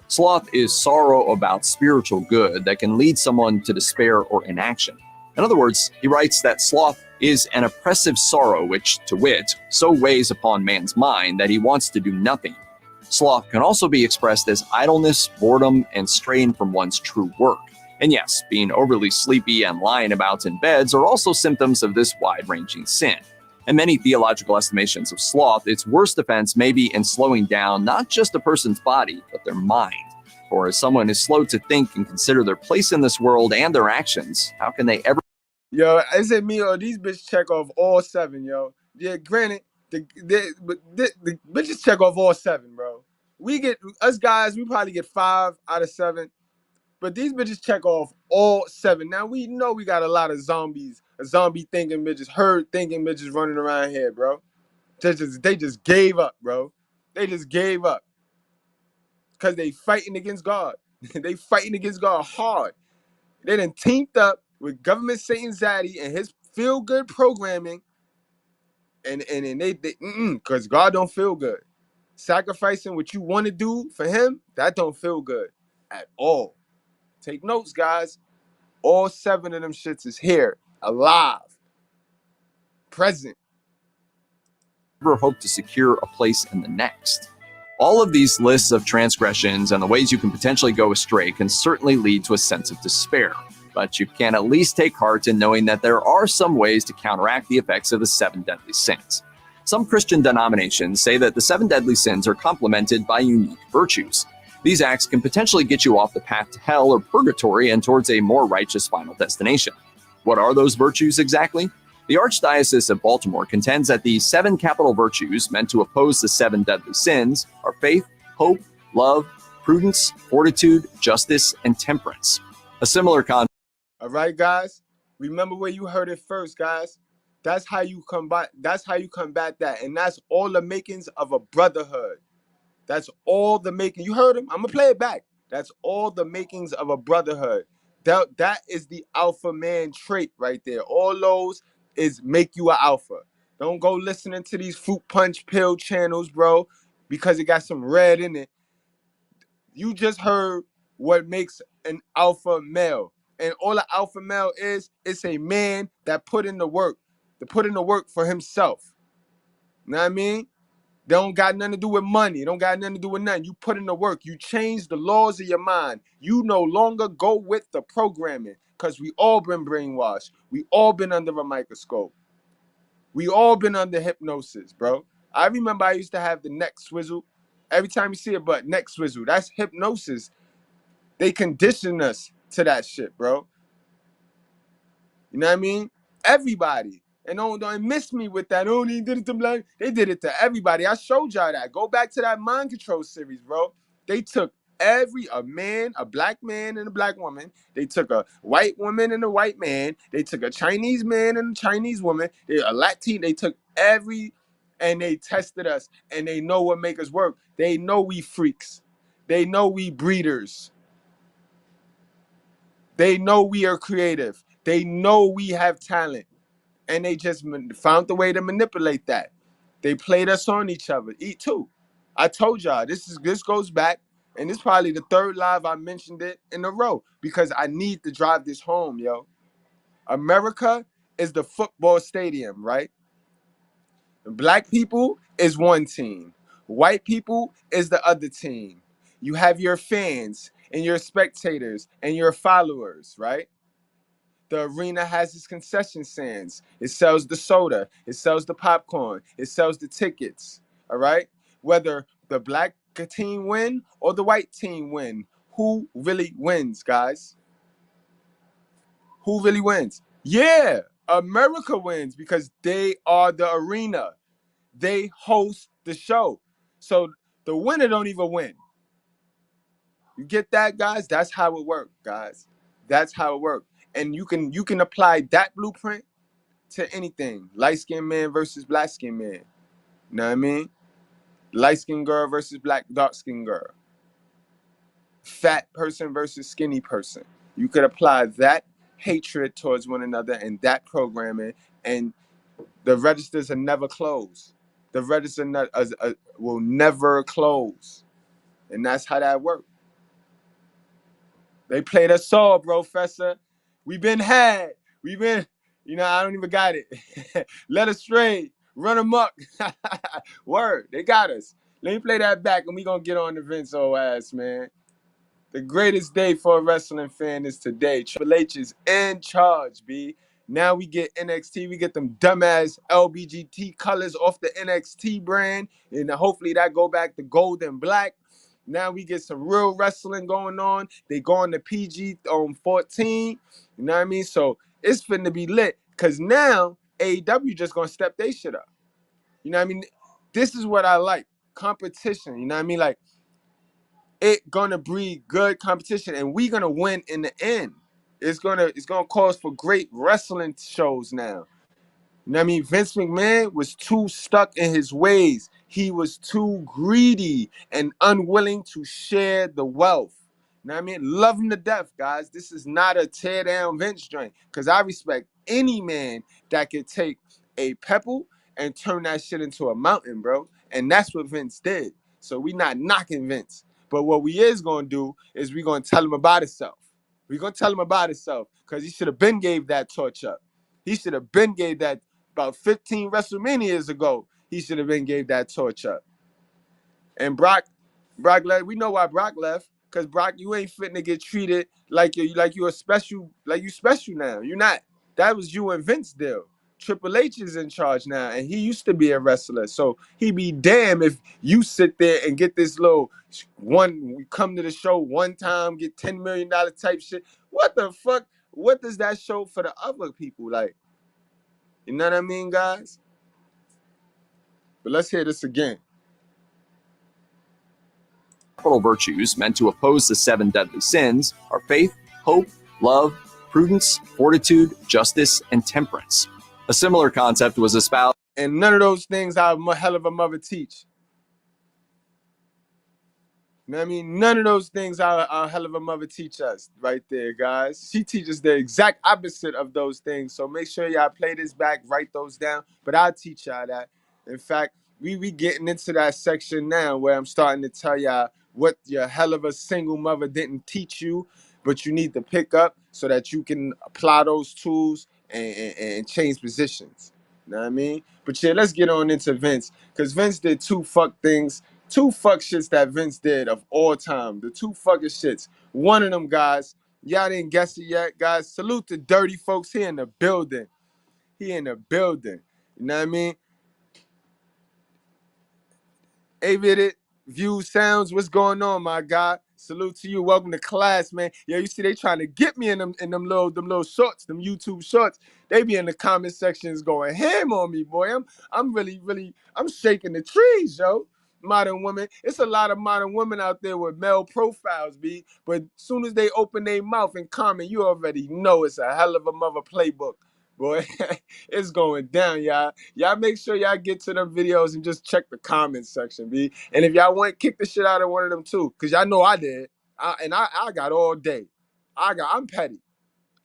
Sloth is sorrow about spiritual good that can lead someone to despair or inaction. In other words, he writes that sloth is an oppressive sorrow which, to wit, so weighs upon man's mind that he wants to do nothing. Sloth can also be expressed as idleness, boredom, and strain from one's true work. And yes, being overly sleepy and lying about in beds are also symptoms of this wide-ranging sin. In many theological estimations of sloth, its worst offense may be in slowing down not just a person's body, but their mind. For as someone is slow to think and consider their place in this world and their actions, how can they ever... Yo, is it me or these bitches check off all 7, yo? Yeah, granted, the bitches check off all 7, bro. Us guys, we probably get 5 out of 7. But these bitches check off all 7. Now, we know we got a lot of zombies, zombie thinking bitches, herd thinking bitches running around here, bro. They just gave up, bro. They just gave up. Because they fighting against God. They fighting against God hard. They done teamed up with government Satan Zaddy and his feel-good programming. And they because God don't feel good. Sacrificing what you want to do for him, that don't feel good at all. Take notes, guys. All 7 of them shits is here, alive, present. Never hope to secure a place in the next. All of these lists of transgressions and the ways you can potentially go astray can certainly lead to a sense of despair. But you can at least take heart in knowing that there are some ways to counteract the effects of the 7 deadly sins. Some Christian denominations say that the 7 deadly sins are complemented by unique virtues. These acts can potentially get you off the path to hell or purgatory and towards a more righteous final destination. What are those virtues exactly? The Archdiocese of Baltimore contends that the 7 capital virtues meant to oppose the 7 deadly sins are faith, hope, love, prudence, fortitude, justice, and temperance. A similar concept. All right, guys. Remember where you heard it first, guys. That's how you combat. That's how you combat that, and that's all the makings of a brotherhood. That's all the making. You heard him. I'm gonna play it back. That's all the makings of a brotherhood. That is the alpha man trait right there. All those is make you an alpha. Don't go listening to these fruit punch pill channels, bro, because it got some red in it. You just heard what makes an alpha male. And all an alpha male is, it's a man that put in the work. To put in the work for himself. You know what I mean? They don't got nothing to do with money. It don't got nothing to do with nothing. You put in the work. You change the laws of your mind. You no longer go with the programming, because we all been brainwashed. We all been under a microscope. We all been under hypnosis, bro. I remember I used to have the neck swizzle. Every time you see it, but neck swizzle. That's hypnosis. They condition us to that shit, bro. You know what I mean? Everybody. And don't miss me with that. Oh, they did it to black. They did it to everybody. I showed y'all that. Go back to that mind control series, bro. They took a man, a black man and a black woman. They took a white woman and a white man. They took a Chinese man and a Chinese woman. A Latin. They took and they tested us. And they know what make us work. They know we freaks. They know we breeders. They know we are creative. They know we have talent. And they just found the way to manipulate that. They played us on each other. Eat too. I told y'all, this goes back, and this is probably the 3rd live I mentioned it in a row, because I need to drive this home, yo. America is the football stadium, right? Black people is one team. White people is the other team. You have your fans and your spectators and your followers, right? The arena has its concession stands. It sells the soda. It sells the popcorn. It sells the tickets. All right? Whether the black team win or the white team win, who really wins, guys? Who really wins? Yeah, America wins, because they are the arena. They host the show. So the winner don't even win. You get that, guys? That's how it works, guys. That's how it works. And you can apply that blueprint to anything. Light-skinned man versus black-skinned man. You know what I mean? Light-skinned girl versus dark-skinned girl. Fat person versus skinny person. You could apply that hatred towards one another and that programming, and the registers are never closed. The register will never close. And that's how that works. They played us all, Professor. We been had. We been, I don't even got it. Let us stray. Run amok. Word. They got us. Let me play that back, and we gonna get on the Vince old ass, man. The greatest day for a wrestling fan is today. Triple H is in charge, B. Now we get NXT. We get them dumbass LBGT colors off the NXT brand. And hopefully that go back to gold and black. Now we get some real wrestling going on. They go on the PG 14. You know what I mean? So it's finna be lit. Because now AEW just going to step their shit up. You know what I mean? This is what I like. Competition. You know what I mean? Like, it gonna breed good competition, and we gonna win in the end. It's gonna cause for great wrestling shows now. You know what I mean? Vince McMahon was too stuck in his ways. He was too greedy and unwilling to share the wealth. You know what I mean? Love him to death, guys. This is not a tear down Vince joint, because I respect any man that could take a pebble and turn that shit into a mountain, bro. And that's what Vince did. So we not knocking Vince. But what we is gonna do is we gonna tell him about himself. We gonna tell him about himself because he should have been gave that torch up. He should have been gave that about 15 WrestleManias ago. He should have been gave that torch up. And Brock left. We know why Brock left. Cause Brock, you ain't fitting to get treated like you a special, like you special now. You're not. That was you and Vince deal. Triple H is in charge now, and he used to be a wrestler. So he be damn if you sit there and get this little one, come to the show one time, get $10 million type shit. What the fuck? What does that show for the other people? Like, you know what I mean, guys? But let's hear this again. Capital virtues meant to oppose the 7 deadly sins are faith, hope, love, prudence, fortitude, justice, and temperance. A similar concept was espoused. And none of those things our hell of a mother teach. You know what I mean? None of those things our hell of a mother teach us right there, guys. She teaches the exact opposite of those things. So make sure y'all play this back, write those down. But I'll teach y'all that. In fact, we getting into that section now where I'm starting to tell y'all what your hell of a single mother didn't teach you, but you need to pick up so that you can apply those tools and change positions. You know what I mean? But yeah, let's get on into Vince. Because Vince did two fuck shits that Vince did of all time. The two fucking shits. One of them, guys, y'all didn't guess it yet, guys. Salute the dirty folks. He in the building. He in the building. You know what I mean? Avid views, sounds. What's going on, my guy? Salute to you. Welcome to class, man. Yo, you see they trying to get me in them little shorts, them YouTube shorts. They be in the comment sections going ham on me, boy. I'm really I'm shaking the trees, yo. Modern women. It's a lot of modern women out there with male profiles, B. But as soon as they open their mouth and comment, you already know it's a hell of a mother playbook. Boy, it's going down, y'all. Y'all make sure y'all get to them videos and just check the comments section, B. And if y'all want, kick the shit out of one of them too, because y'all know I did. I got all day. I'm petty.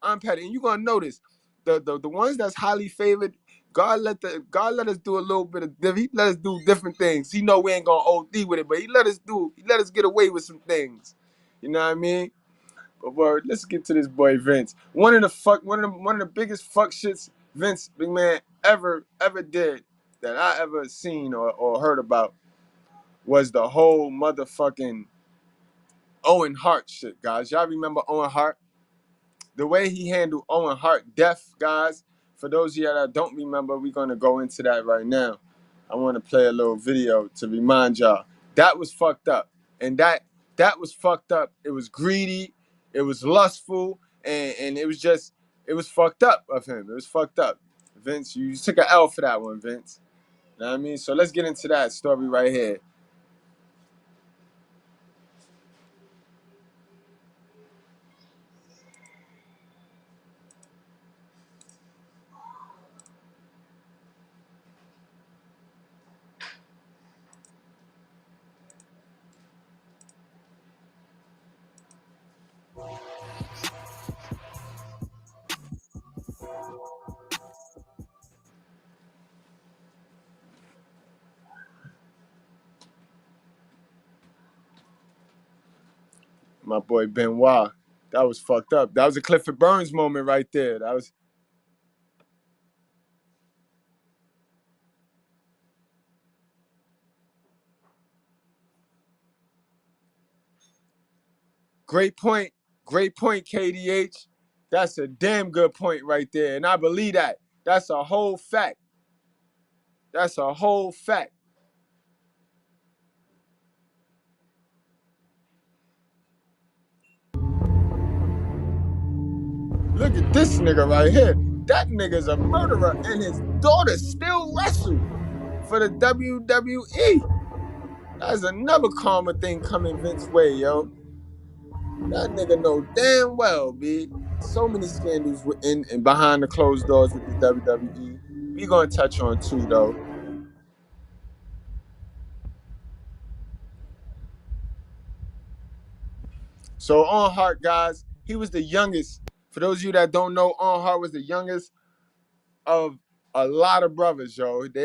I'm petty. And you're gonna notice the ones that's highly favored, God let us do a little bit of he let us do different things. He know we ain't gonna OD with it, but he let us get away with some things. You know what I mean? But word, let's get to this boy Vince. One of the biggest fuck shits Vince McMahon ever did that I ever seen or heard about was the whole motherfucking Owen Hart shit, guys. Y'all remember Owen Hart? The way he handled Owen Hart death, guys. For those of y'all that don't remember, we're gonna go into that right now. I want to play a little video to remind y'all. That was fucked up. And that was fucked up. It was greedy, it was lustful, and it was fucked up of him. It was fucked up. Vince, you took an L for that one, Vince. You know what I mean? So let's get into that story right here. My boy Benoit. That was fucked up. That was a Clifford Burns moment right there. That was great point. Great point, KDH. That's a damn good point right there. And I believe that. That's a whole fact. That's a whole fact. Look at this nigga right here. That nigga's a murderer and his daughter still wrestle for the WWE. That's another karma thing coming Vince's way, yo. That nigga know damn well, B. So many scandals in and behind the closed doors with the WWE. We gonna touch on two, though. So Owen Hart, guys, he was the youngest. For those of you that don't know, Owen Hart was the youngest of a lot of brothers, yo. They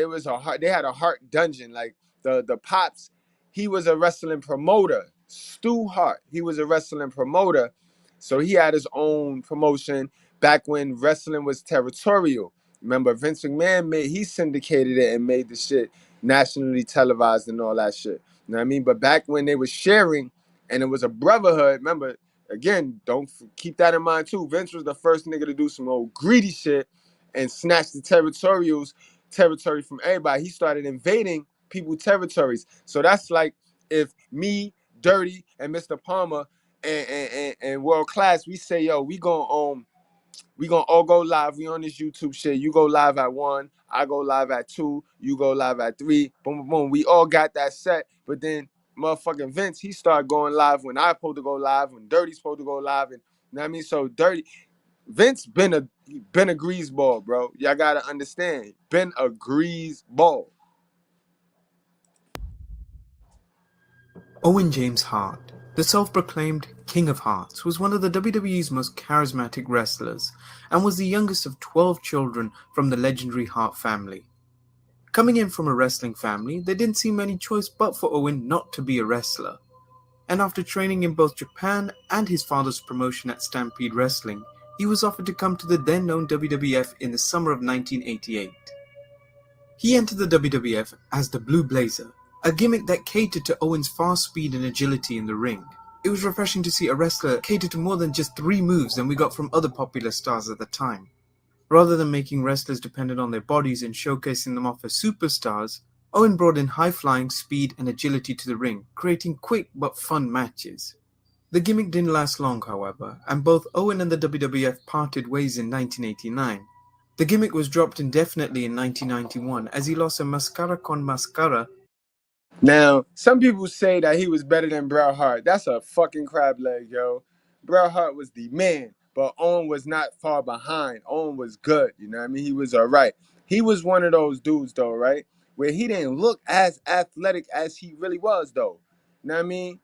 had a Hart dungeon. Like the pops, he was a wrestling promoter. Stu Hart, he was a wrestling promoter. So he had his own promotion back when wrestling was territorial. Remember, Vince McMahon he syndicated it and made the shit nationally televised and all that shit. You know what I mean? But back when they were sharing and it was a brotherhood, remember, again, don't keep that in mind too. Vince was the first nigga to do some old greedy shit and snatch the territory from everybody. He started invading people's territories. So that's like if me, Dirty, and Mr. Palmer and World Class, we say, yo, we gonna all go live. We on this YouTube shit. You go live at 1, I go live at 2, you go live at 3. Boom, boom, boom. We all got that set. But then motherfucking Vince, he started going live when I supposed to go live, when Dirty's supposed to go live. And you know what I mean? So Vince been a greaseball, bro. Y'all gotta understand. Been a greaseball. Owen James Hart, the self-proclaimed King of Hearts, was one of the WWE's most charismatic wrestlers and was the youngest of 12 children from the legendary Hart family. Coming in from a wrestling family, there didn't seem any choice but for Owen not to be a wrestler. And after training in both Japan and his father's promotion at Stampede Wrestling, he was offered to come to the then-known WWF in the summer of 1988. He entered the WWF as the Blue Blazer, a gimmick that catered to Owen's fast speed and agility in the ring. It was refreshing to see a wrestler cater to more than just 3 moves than we got from other popular stars at the time. Rather than making wrestlers dependent on their bodies and showcasing them off as superstars, Owen brought in high-flying speed and agility to the ring, creating quick but fun matches. The gimmick didn't last long, however, and both Owen and the WWF parted ways in 1989. The gimmick was dropped indefinitely in 1991 as he lost a Mascara con Mascara. Now, some people say that he was better than Bret Hart. That's a fucking crab leg, yo. Bret Hart was the man, but Owen was not far behind. Owen was good, you know what I mean? He was all right. He was one of those dudes, though, right? Where he didn't look as athletic as he really was, though. You know what I mean?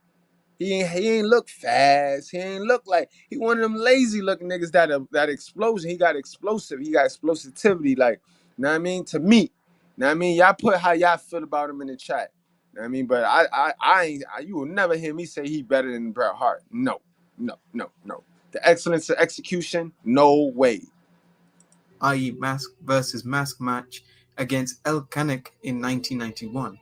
He ain't look fast. He ain't look like he one of them lazy looking niggas that explosion. He got explosive. He got explosivity. Like, you know what I mean? To me, you know what I mean? Y'all put how y'all feel about him in the chat. You know what I mean? But I ain't. You will never hear me say he better than Bret Hart. No. The excellence of execution, no way. i.e. mask versus mask match against El Canek in 1991.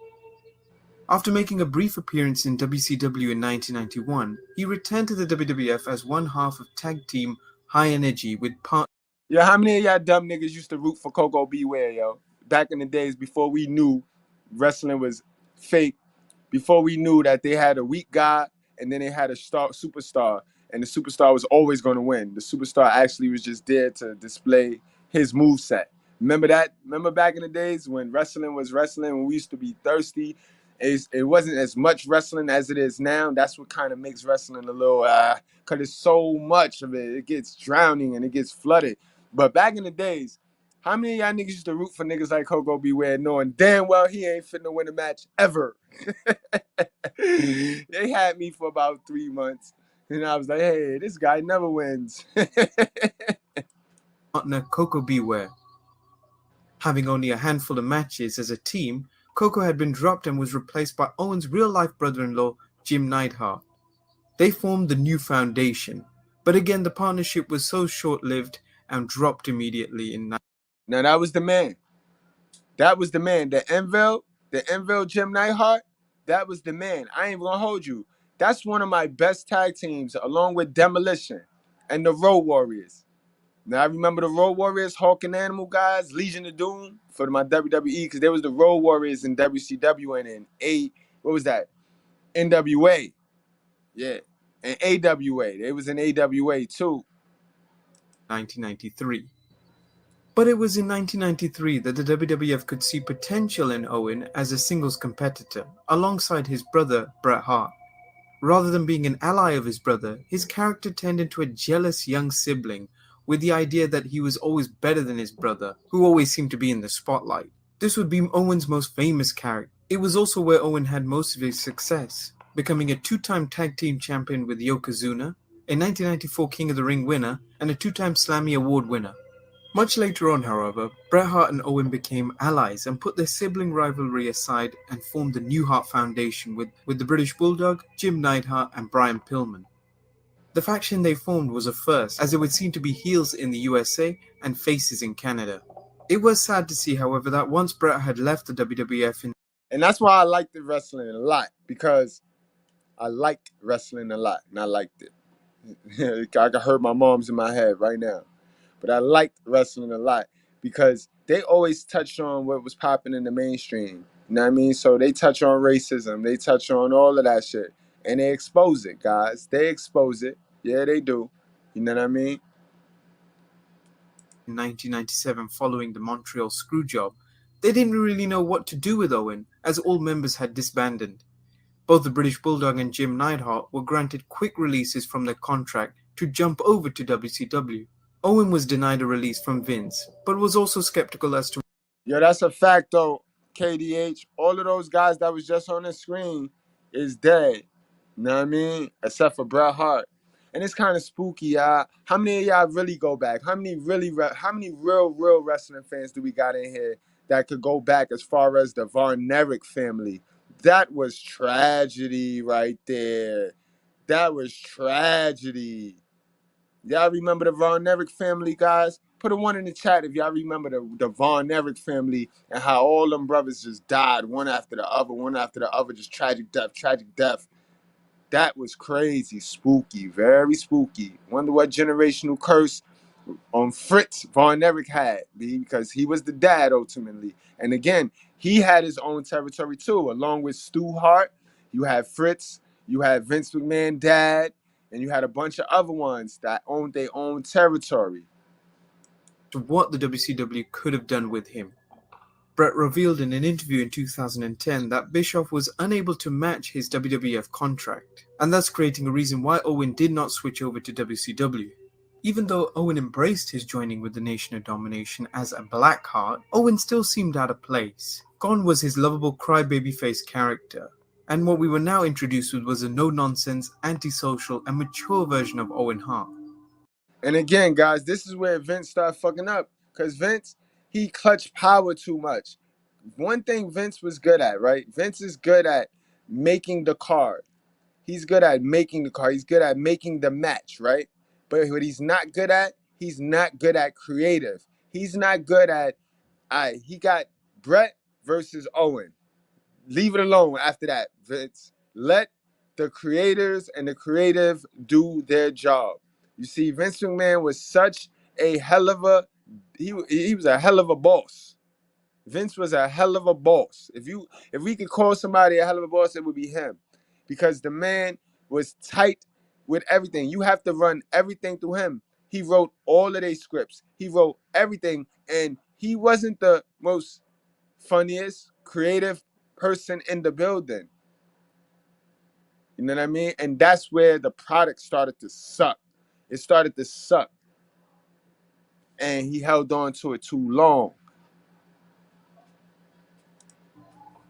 After making a brief appearance in WCW in 1991, he returned to the WWF as one half of tag team High Energy with part. Yeah, how many of y'all dumb niggas used to root for Coco Beware, yo? Back in the days before we knew wrestling was fake, before we knew that they had a weak guy and then they had a superstar, and the superstar was always going to win. The superstar actually was just there to display his moveset. Remember that? Remember back in the days when wrestling was wrestling, when we used to be thirsty? It wasn't as much wrestling as it is now. That's what kind of makes wrestling a little, because there's so much of it. It gets drowning and it gets flooded. But back in the days, how many of y'all niggas used to root for niggas like Coco Beware knowing damn well he ain't finna win a match ever? They had me for about 3 months. And I was like, hey, this guy never wins. Partner Coco Beware. Having only a handful of matches as a team, Coco had been dropped and was replaced by Owen's real-life brother-in-law, Jim Neidhart. They formed the new foundation, but again the partnership was so short-lived and dropped immediately in. Now that was the man. That was the man. The Enville Jim Neidhart, that was the man. I ain't gonna hold you. That's one of my best tag teams, along with Demolition and the Road Warriors. Now I remember the Road Warriors, Hulk and Animal guys, Legion of Doom for my WWE, because there was the Road Warriors in WCW and in what was that? NWA. Yeah. And AWA. They was in AWA too. 1993. But it was in 1993 that the WWF could see potential in Owen as a singles competitor, alongside his brother, Bret Hart. Rather than being an ally of his brother, his character turned into a jealous young sibling, with the idea that he was always better than his brother, who always seemed to be in the spotlight. This would be Owen's most famous character. It was also where Owen had most of his success, becoming a 2-time tag team champion with Yokozuna, a 1994 King of the Ring winner, and a 2-time Slammy Award winner. Much later on, however, Bret Hart and Owen became allies and put their sibling rivalry aside and formed the New Hart Foundation with the British Bulldog, Jim Neidhart, and Brian Pillman. The faction they formed was a first, as it would seem to be heels in the USA and faces in Canada. It was sad to see, however, that once Bret had left the WWF and that's why I liked the wrestling a lot, because I liked wrestling a lot, and I liked it. I can hear my mom's in my head right now. But I liked wrestling a lot because they always touched on what was popping in the mainstream. You know what I mean? So they touch on racism. They touch on all of that shit. And they expose it, guys. They expose it. Yeah, they do. You know what I mean? in 1997 following the Montreal Screwjob, they didn't really know what to do with Owen, as all members had disbanded. Both the British Bulldog and Jim Neidhart were granted quick releases from their contract to jump over to WCW. Owen was denied a release from Vince, but was also skeptical as to... Yo, that's a fact, though, KDH. All of those guys that was just on the screen is dead. You know what I mean? Except for Bret Hart. And it's kind of spooky, y'all. How many of y'all really go back? How many real wrestling fans do we got in here that could go back as far as the Von Erich family? That was tragedy right there. That was tragedy. Y'all remember the Von Erich family, guys? Put a one in the chat if y'all remember the Von Erich family and how all them brothers just died one after the other, just tragic death. That was crazy, spooky, very spooky. Wonder what generational curse Fritz Von Erich had, because he was the dad ultimately. And again, he had his own territory too, along with Stu Hart. You had Fritz, you had Vince McMahon dad, and you had a bunch of other ones that owned their own territory. What the WCW could have done with him. Bret revealed in an interview in 2010 that Bischoff was unable to match his WWF contract, and thus creating a reason why Owen did not switch over to WCW. Even though Owen embraced his joining with the Nation of Domination as a Black Heart, Owen still seemed out of place. Gone was his lovable crybaby face character, and what we were now introduced with was a no-nonsense, antisocial, and mature version of Owen Hart. And again, guys, this is where Vince started fucking up, because Vince, he clutched power too much. One thing Vince was good at, right? Vince is good at making the card. He's good at making the card. He's good at making the match, right? But what he's not good at creative. He's not good at, he got Bret versus Owen. Leave it alone after that, Vince. Let the creators and the creative do their job. You see, Vince McMahon was such a hell of a, he was a hell of a boss. Vince was a hell of a boss. If we could call somebody a hell of a boss, it would be him. Because the man was tight with everything. You have to run everything through him. He wrote all of their scripts. He wrote everything. And he wasn't the most funniest, creative person in the building. You know what I mean? And that's where the product started to suck. It started to suck. And he held on to it too long.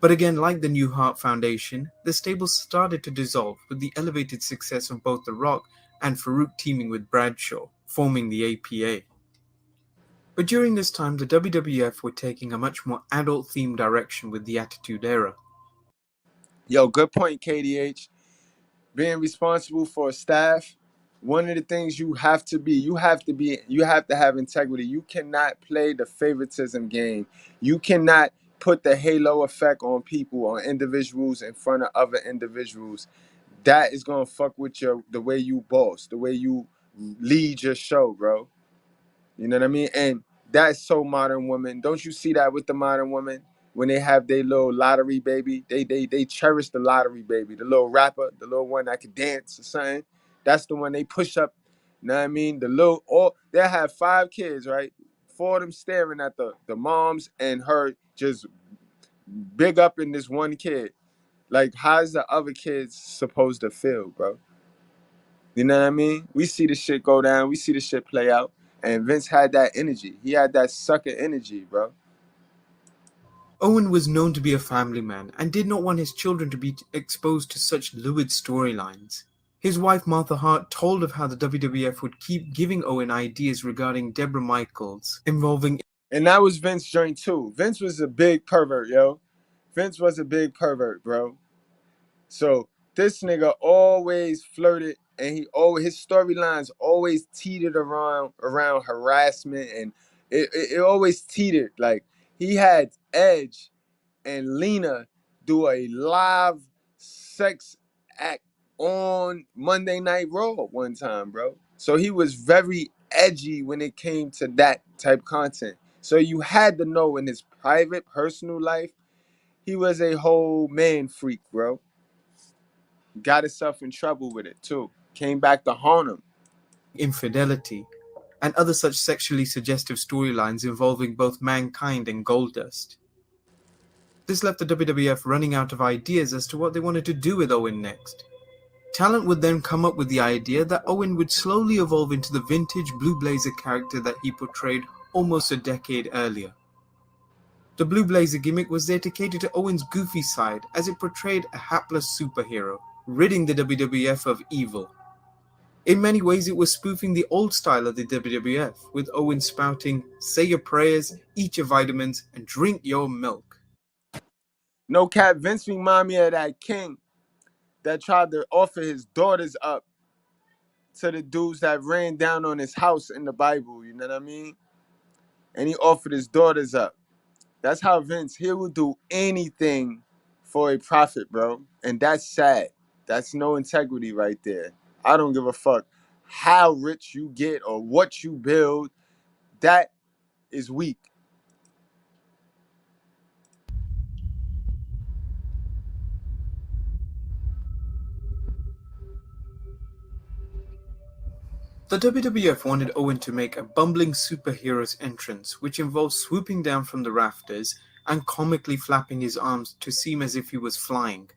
But again, like the New Hart Foundation, the stable started to dissolve with the elevated success of both The Rock and Farouk teaming with Bradshaw, forming the APA. But during this time, the WWF were taking a much more adult-themed direction with the Attitude Era. Yo, good point, KDH. Being responsible for a staff, one of the things you have to have integrity. You cannot play the favoritism game. You cannot put the halo effect on people, on individuals in front of other individuals. That is gonna fuck with the way you boss, the way you lead your show, bro. You know what I mean? And that's so modern woman. Don't you see that with the modern woman? When they have their little lottery baby, they cherish the lottery baby, the little rapper, the little one that could dance or something. That's the one they push up. You know what I mean? They'll have 5 kids, right? 4 of them staring at the moms and her just big up in this one kid. Like, how's the other kids supposed to feel, bro? You know what I mean? We see the shit go down. We see the shit play out. And Vince had that energy. He had that sucker energy, bro. Owen was known to be a family man and did not want his children to be exposed to such lurid storylines. His wife Martha Hart told of how the WWF would keep giving Owen ideas regarding Deborah Michaels involving. And that was Vince's joint too. Vince was a big pervert, yo. Vince was a big pervert, bro. So this nigga always flirted, and his storylines always teetered around harassment, and it always teetered. Like he had Edge and Lena do a live sex act on Monday Night Raw one time, bro. So he was very edgy when it came to that type content. So you had to know in his private, personal life, he was a whole man freak, bro. Got himself in trouble with it too. Came back to haunt him. Infidelity, and other such sexually suggestive storylines involving both Mankind and Goldust. This left the WWF running out of ideas as to what they wanted to do with Owen next. Talent would then come up with the idea that Owen would slowly evolve into the vintage Blue Blazer character that he portrayed almost a decade earlier. The Blue Blazer gimmick was there to cater to Owen's goofy side, as it portrayed a hapless superhero, ridding the WWF of evil. In many ways, it was spoofing the old style of the WWF, with Owen spouting, "Say your prayers, eat your vitamins, and drink your milk." No cap, Vince remind me of that king that tried to offer his daughters up to the dudes that ran down on his house in the Bible, you know what I mean? And he offered his daughters up. That's how Vince, he will do anything for a profit, bro. And that's sad. That's no integrity right there. I don't give a fuck how rich you get or what you build. That is weak. The WWF wanted Owen to make a bumbling superhero's entrance, which involved swooping down from the rafters and comically flapping his arms to seem as if he was flying.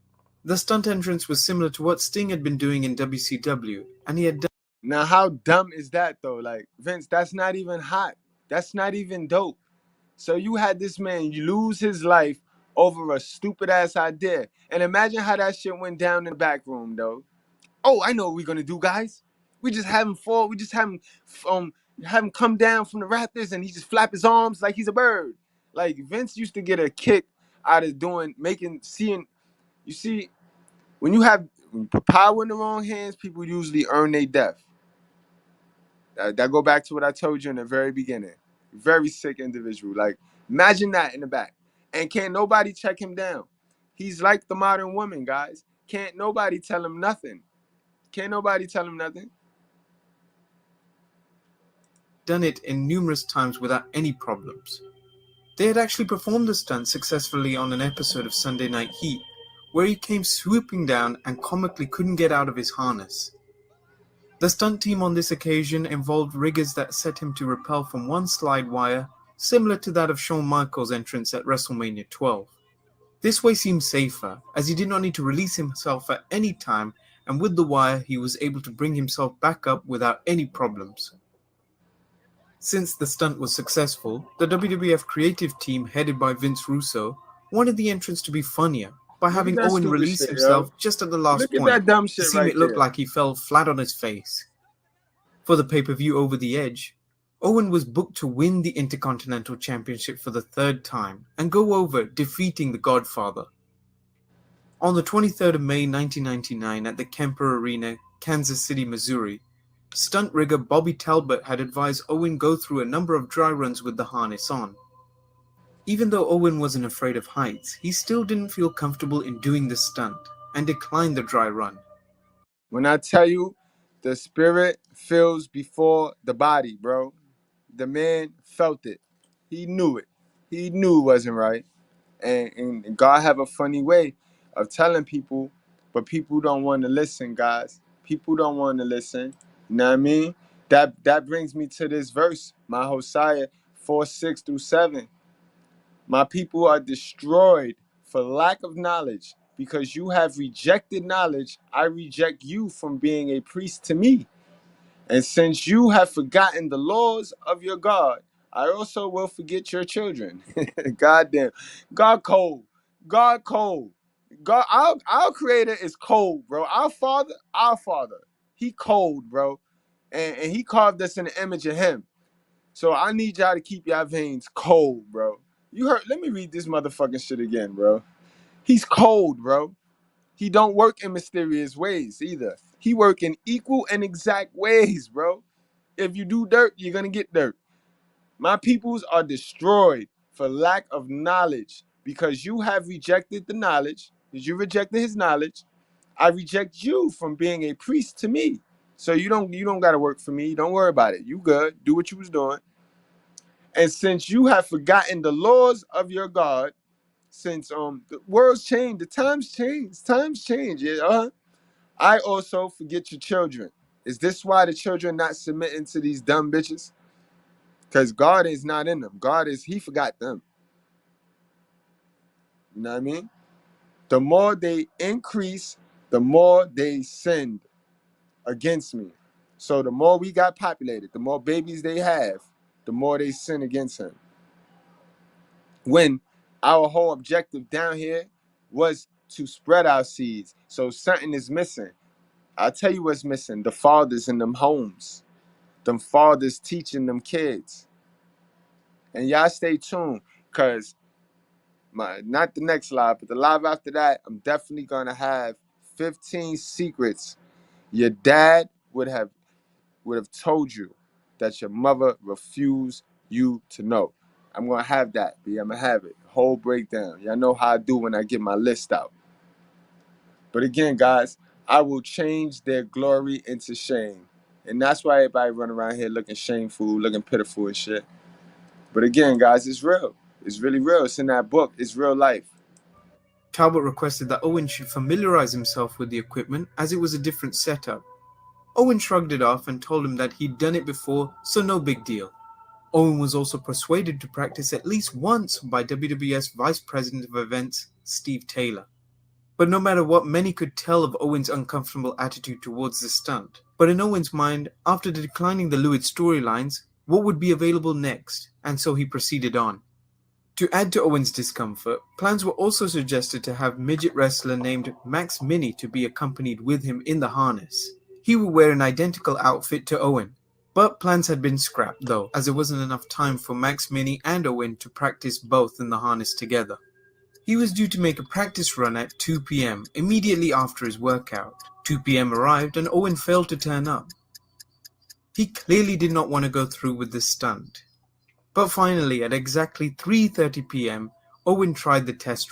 The stunt entrance was similar to what Sting had been doing in WCW, and he had done. Now, how dumb is that, though? Like, Vince, that's not even hot. That's not even dope. So you had this man lose his life over a stupid-ass idea. And imagine how that shit went down in the back room, though. Oh, I know what we're going to do, guys. We just have him fall. We just have him come down from the rafters, and he just flap his arms like he's a bird. Like, Vince used to get a kick out of seeing. You see, when you put power in the wrong hands, people usually earn their death. That go back to what I told you in the very beginning. Very sick individual. Like, imagine that in the back. And can't nobody check him down. He's like the modern woman, guys. Can't nobody tell him nothing. Can't nobody tell him nothing. Done it in numerous times without any problems. They had actually performed the stunt successfully on an episode of Sunday Night Heat, where he came swooping down and comically couldn't get out of his harness. The stunt team on this occasion involved riggers that set him to rappel from one slide wire, similar to that of Shawn Michaels' entrance at WrestleMania 12. This way seemed safer, as he did not need to release himself at any time, and with the wire he was able to bring himself back up without any problems. Since the stunt was successful, the WWF creative team headed by Vince Russo wanted the entrance to be funnier, by having Owen release himself just at the last point to see it look like he fell flat on his face. For the pay-per-view Over the Edge, Owen was booked to win the Intercontinental Championship for the third time and go over, defeating the Godfather. On the 23rd of May 1999 at the Kemper Arena, Kansas City, Missouri, stunt rigger Bobby Talbot had advised Owen go through a number of dry runs with the harness on. Even though Owen wasn't afraid of heights, he still didn't feel comfortable in doing the stunt and declined the dry run. When I tell you, the spirit feels before the body, bro. The man felt it. He knew it. He knew it wasn't right. And God have a funny way of telling people, but people don't want to listen, guys. People don't want to listen. You know what I mean? That brings me to this verse, my Hosea 4:6-7. My people are destroyed for lack of knowledge. Because you have rejected knowledge, I reject you from being a priest to me. And since you have forgotten the laws of your God, I also will forget your children. Goddamn. God cold. God cold. God, our creator is cold, bro. Our father, he cold, bro. And he carved us in the image of him. So I need y'all to keep y'all veins cold, bro. You heard, let me read this motherfucking shit again, bro. He's cold, bro. He don't work in mysterious ways either. He work in equal and exact ways, bro. If you do dirt, you're gonna get dirt. My peoples are destroyed for lack of knowledge because you have rejected the knowledge. Because you rejected his knowledge. I reject you from being a priest to me. So you don't gotta work for me. Don't worry about it. You good. Do what you was doing. And since you have forgotten the laws of your God, since the world's changed, the times change. Yeah, I also forget your children. Is this why the children not submitting to these dumb bitches? Because God is not in them. He forgot them. You know what I mean? The more they increase, the more they sinned against me. So the more we got populated, the more babies they have, the more they sin against him. When our whole objective down here was to spread our seeds. So something is missing. I'll tell you what's missing. The fathers in them homes. Them fathers teaching them kids. And y'all stay tuned, because not the next live, but the live after that, I'm definitely gonna have 15 secrets your dad would have told you that your mother refused you to know. I'm gonna have that, B. I'm gonna have it. Whole breakdown. Y'all know how I do when I get my list out. But again, guys, I will change their glory into shame. And that's why everybody run around here looking shameful, looking pitiful and shit. But again, guys, it's real. It's really real. It's in that book. It's real life. Talbot requested that Owen should familiarize himself with the equipment as it was a different setup. Owen shrugged it off and told him that he'd done it before, so no big deal. Owen was also persuaded to practice at least once by WWS Vice President of Events, Steve Taylor. But no matter what, many could tell of Owen's uncomfortable attitude towards the stunt. But in Owen's mind, after declining the Lewis storylines, what would be available next? And so he proceeded on. To add to Owen's discomfort, plans were also suggested to have midget wrestler named Max Mini to be accompanied with him in the harness. He would wear an identical outfit to Owen. But plans had been scrapped though, as there wasn't enough time for Max Mini and Owen to practice both in the harness together. He was due to make a practice run at 2 p.m. immediately after his workout. 2 p.m. arrived and Owen failed to turn up. He clearly did not want to go through with this stunt. But finally, at exactly 3:30 p.m., Owen tried the test.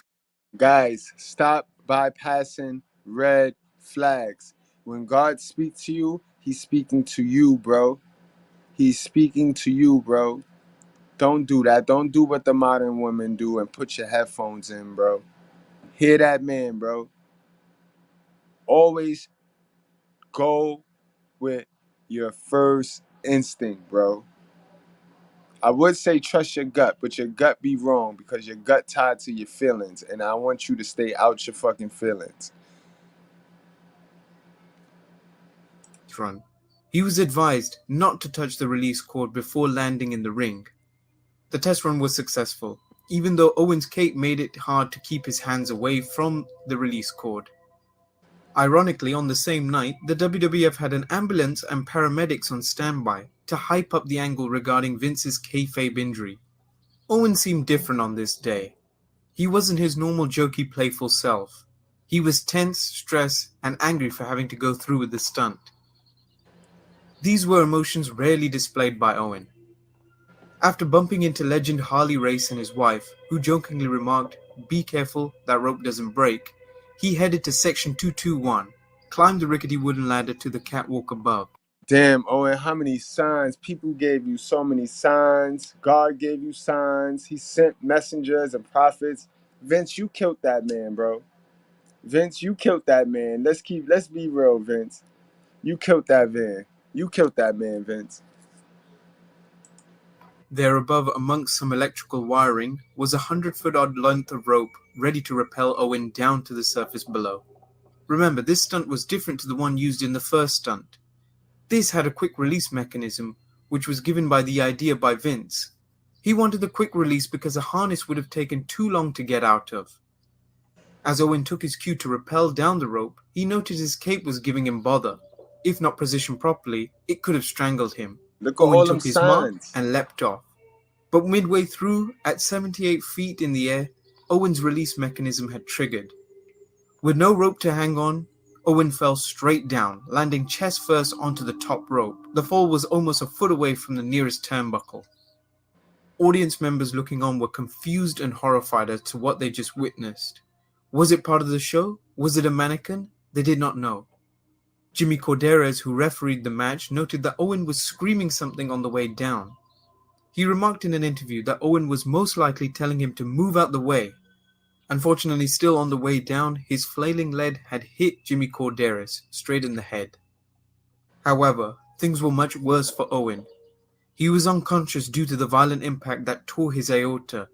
Guys, stop bypassing red flags. When God speaks to you, he's speaking to you, bro. He's speaking to you, bro. Don't do that. Don't do what the modern women do and put your headphones in, bro. Hear that man, bro. Always go with your first instinct, bro. I would say trust your gut, but your gut be wrong because your gut tied to your feelings, and I want you to stay out your fucking feelings. Run. He was advised not to touch the release cord before landing in the ring. The test run was successful, even though Owen's cape made it hard to keep his hands away from the release cord. Ironically, on the same night, the WWF had an ambulance and paramedics on standby to hype up the angle regarding Vince's kayfabe injury. Owen seemed different on this day. He wasn't his normal jokey, playful self. He was tense, stressed, and angry for having to go through with the stunt. These were emotions rarely displayed by Owen. After bumping into legend Harley Race and his wife, who jokingly remarked, "Be careful, that rope doesn't break," he headed to section 221, climbed the rickety wooden ladder to the catwalk above. Damn, Owen, how many signs? People gave you so many signs. God gave you signs. He sent messengers and prophets. Vince, you killed that man, bro. Vince, you killed that man. Let's be real, Vince. You killed that man. You killed that man, Vince. There above, amongst some electrical wiring, was a 100-foot-odd length of rope ready to rappel Owen down to the surface below. Remember, this stunt was different to the one used in the first stunt. This had a quick release mechanism, which was given by the idea by Vince. He wanted the quick release because a harness would have taken too long to get out of. As Owen took his cue to rappel down the rope, he noted his cape was giving him bother. If not positioned properly, it could have strangled him. Look at Owen all them took his mark signs. and leapt off. But midway through, at 78 feet in the air, Owen's release mechanism had triggered. With no rope to hang on, Owen fell straight down, landing chest first onto the top rope. The fall was almost a foot away from the nearest turnbuckle. Audience members looking on were confused and horrified as to what they just witnessed. Was it part of the show? Was it a mannequin? They did not know. Jimmy Corderas, who refereed the match, noted that Owen was screaming something on the way down. He remarked in an interview that Owen was most likely telling him to move out the way. Unfortunately, still on the way down, his flailing lead had hit Jimmy Corderas straight in the head. However, things were much worse for Owen. He was unconscious due to the violent impact that tore his aorta.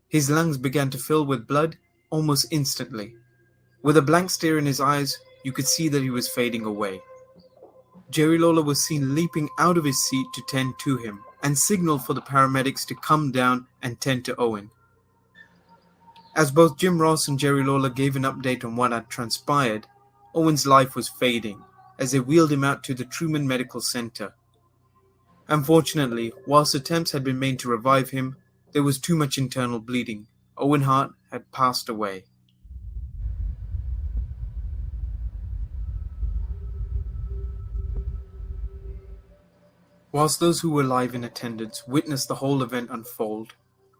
His lungs began to fill with blood almost instantly. With a blank stare in his eyes, you could see that he was fading away. Jerry Lawler was seen leaping out of his seat to tend to him and signaled for the paramedics to come down and tend to Owen. As both Jim Ross and Jerry Lawler gave an update on what had transpired, Owen's life was fading as they wheeled him out to the Truman Medical Center. Unfortunately, whilst attempts had been made to revive him, there was too much internal bleeding. Owen Hart had passed away. Whilst those who were live in attendance witnessed the whole event unfold,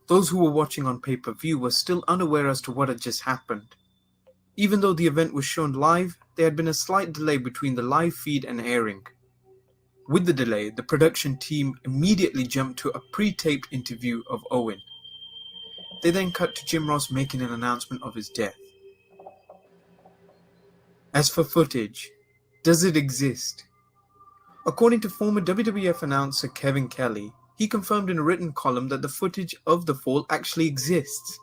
those who were watching on pay-per-view were still unaware as to what had just happened. Even though the event was shown live, there had been a slight delay between the live feed and airing. With the delay, the production team immediately jumped to a pre-taped interview of Owen. They then cut to Jim Ross making an announcement of his death. As for footage, does it exist? According to former WWF announcer Kevin Kelly, he confirmed in a written column that the footage of the fall actually exists.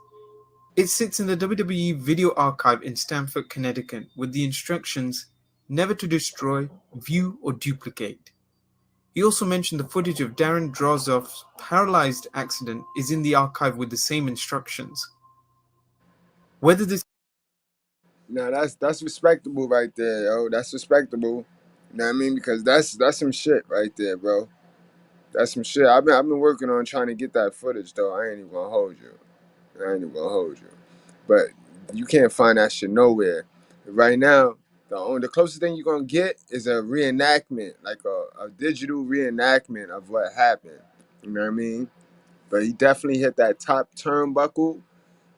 It sits in the WWE video archive in Stamford, Connecticut, with the instructions never to destroy, view, or duplicate. He also mentioned the footage of Darren Drozdov's paralyzed accident is in the archive with the same instructions. Whether this Now that's respectable right there, yo. That's respectable. You know what I mean? Because that's some shit right there, bro. That's some shit. I've been working on trying to get that footage though. I ain't even gonna hold you. But you can't find that shit nowhere. Right now, the closest thing you're gonna get is a reenactment, like a digital reenactment of what happened. You know what I mean? But he definitely hit that top turnbuckle,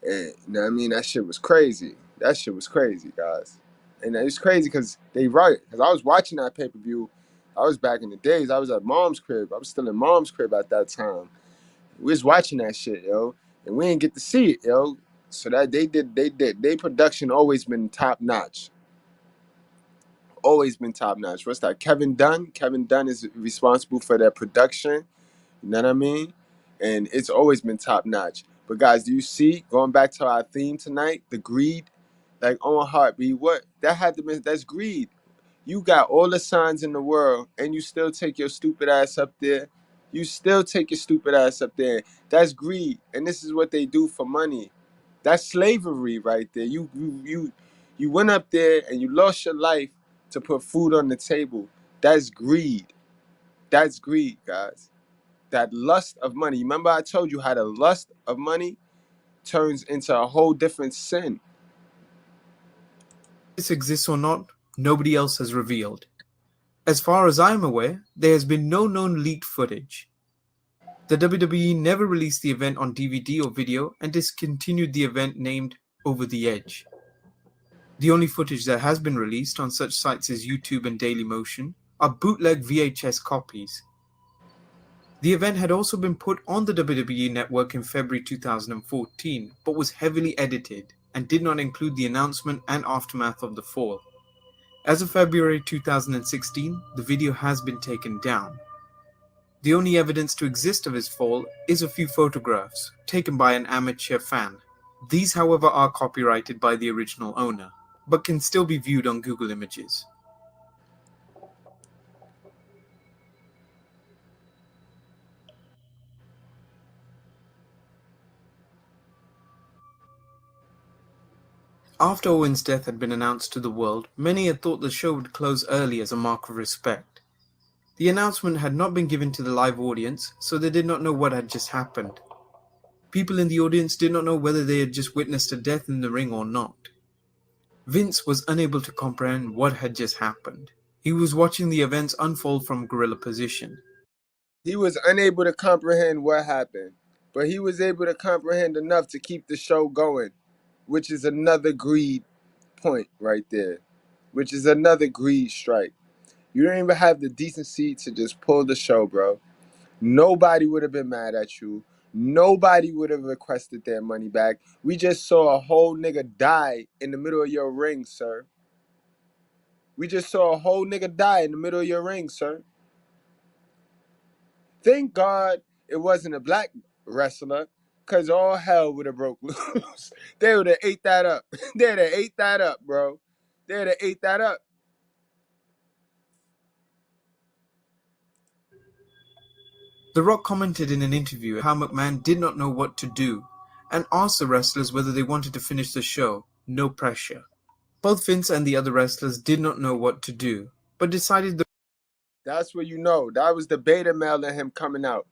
and you know what I mean? That shit was crazy. That shit was crazy, guys. And it's crazy because they right. Because I was watching that pay-per-view. I was back in the days. I was at mom's crib. I was still in mom's crib at that time. We was watching that shit, yo, and we didn't get to see it, yo. So that they production always been top notch. Always been top notch. What's that? Kevin Dunn. Kevin Dunn is responsible for their production. You know what I mean? And it's always been top notch. But guys, do you see, going back to our theme tonight, the greed? Like Owen Hart, be what? That had to be, that's greed. You got all the signs in the world and you still take your stupid ass up there. You still take your stupid ass up there. That's greed. And this is what they do for money. That's slavery right there. You went up there and you lost your life to put food on the table. That's greed. That's greed, guys. That lust of money. Remember I told you how the lust of money turns into a whole different sin. this exists or not, nobody else has revealed. As far as I am aware, there has been no known leaked footage. The WWE never released the event on DVD or video and discontinued the event named Over the Edge. The only footage that has been released on such sites as YouTube and Dailymotion are bootleg VHS copies. The event had also been put on the WWE Network in February 2014, but was heavily edited and did not include the announcement and aftermath of the fall. As of February 2016, the video has been taken down. The only evidence to exist of his fall is a few photographs taken by an amateur fan. These, however, are copyrighted by the original owner, but can still be viewed on Google Images. After Owen's death had been announced to the world, many had thought the show would close early as a mark of respect. The announcement had not been given to the live audience, so they did not know what had just happened. People in the audience did not know whether they had just witnessed a death in the ring or not. Vince was unable to comprehend what had just happened. He was watching the events unfold from gorilla position. He was unable to comprehend what happened, but he was able to comprehend enough to keep the show going, which is another greed point right there, which is another greed strike. You don't even have the decency to just pull the show, bro. Nobody would have been mad at you. Nobody would have requested their money back. We just saw a whole nigga die in the middle of your ring, sir. We just saw a whole nigga die in the middle of your ring, sir. Thank God it wasn't a black wrestler, because all hell would have broke loose. They would have ate that up. They would have ate that up, bro. They would have ate that up. The Rock commented in an interview how McMahon did not know what to do and asked the wrestlers whether they wanted to finish the show. No pressure. Both Vince and the other wrestlers did not know what to do, but decided That's what you know. That was the beta male in him coming out.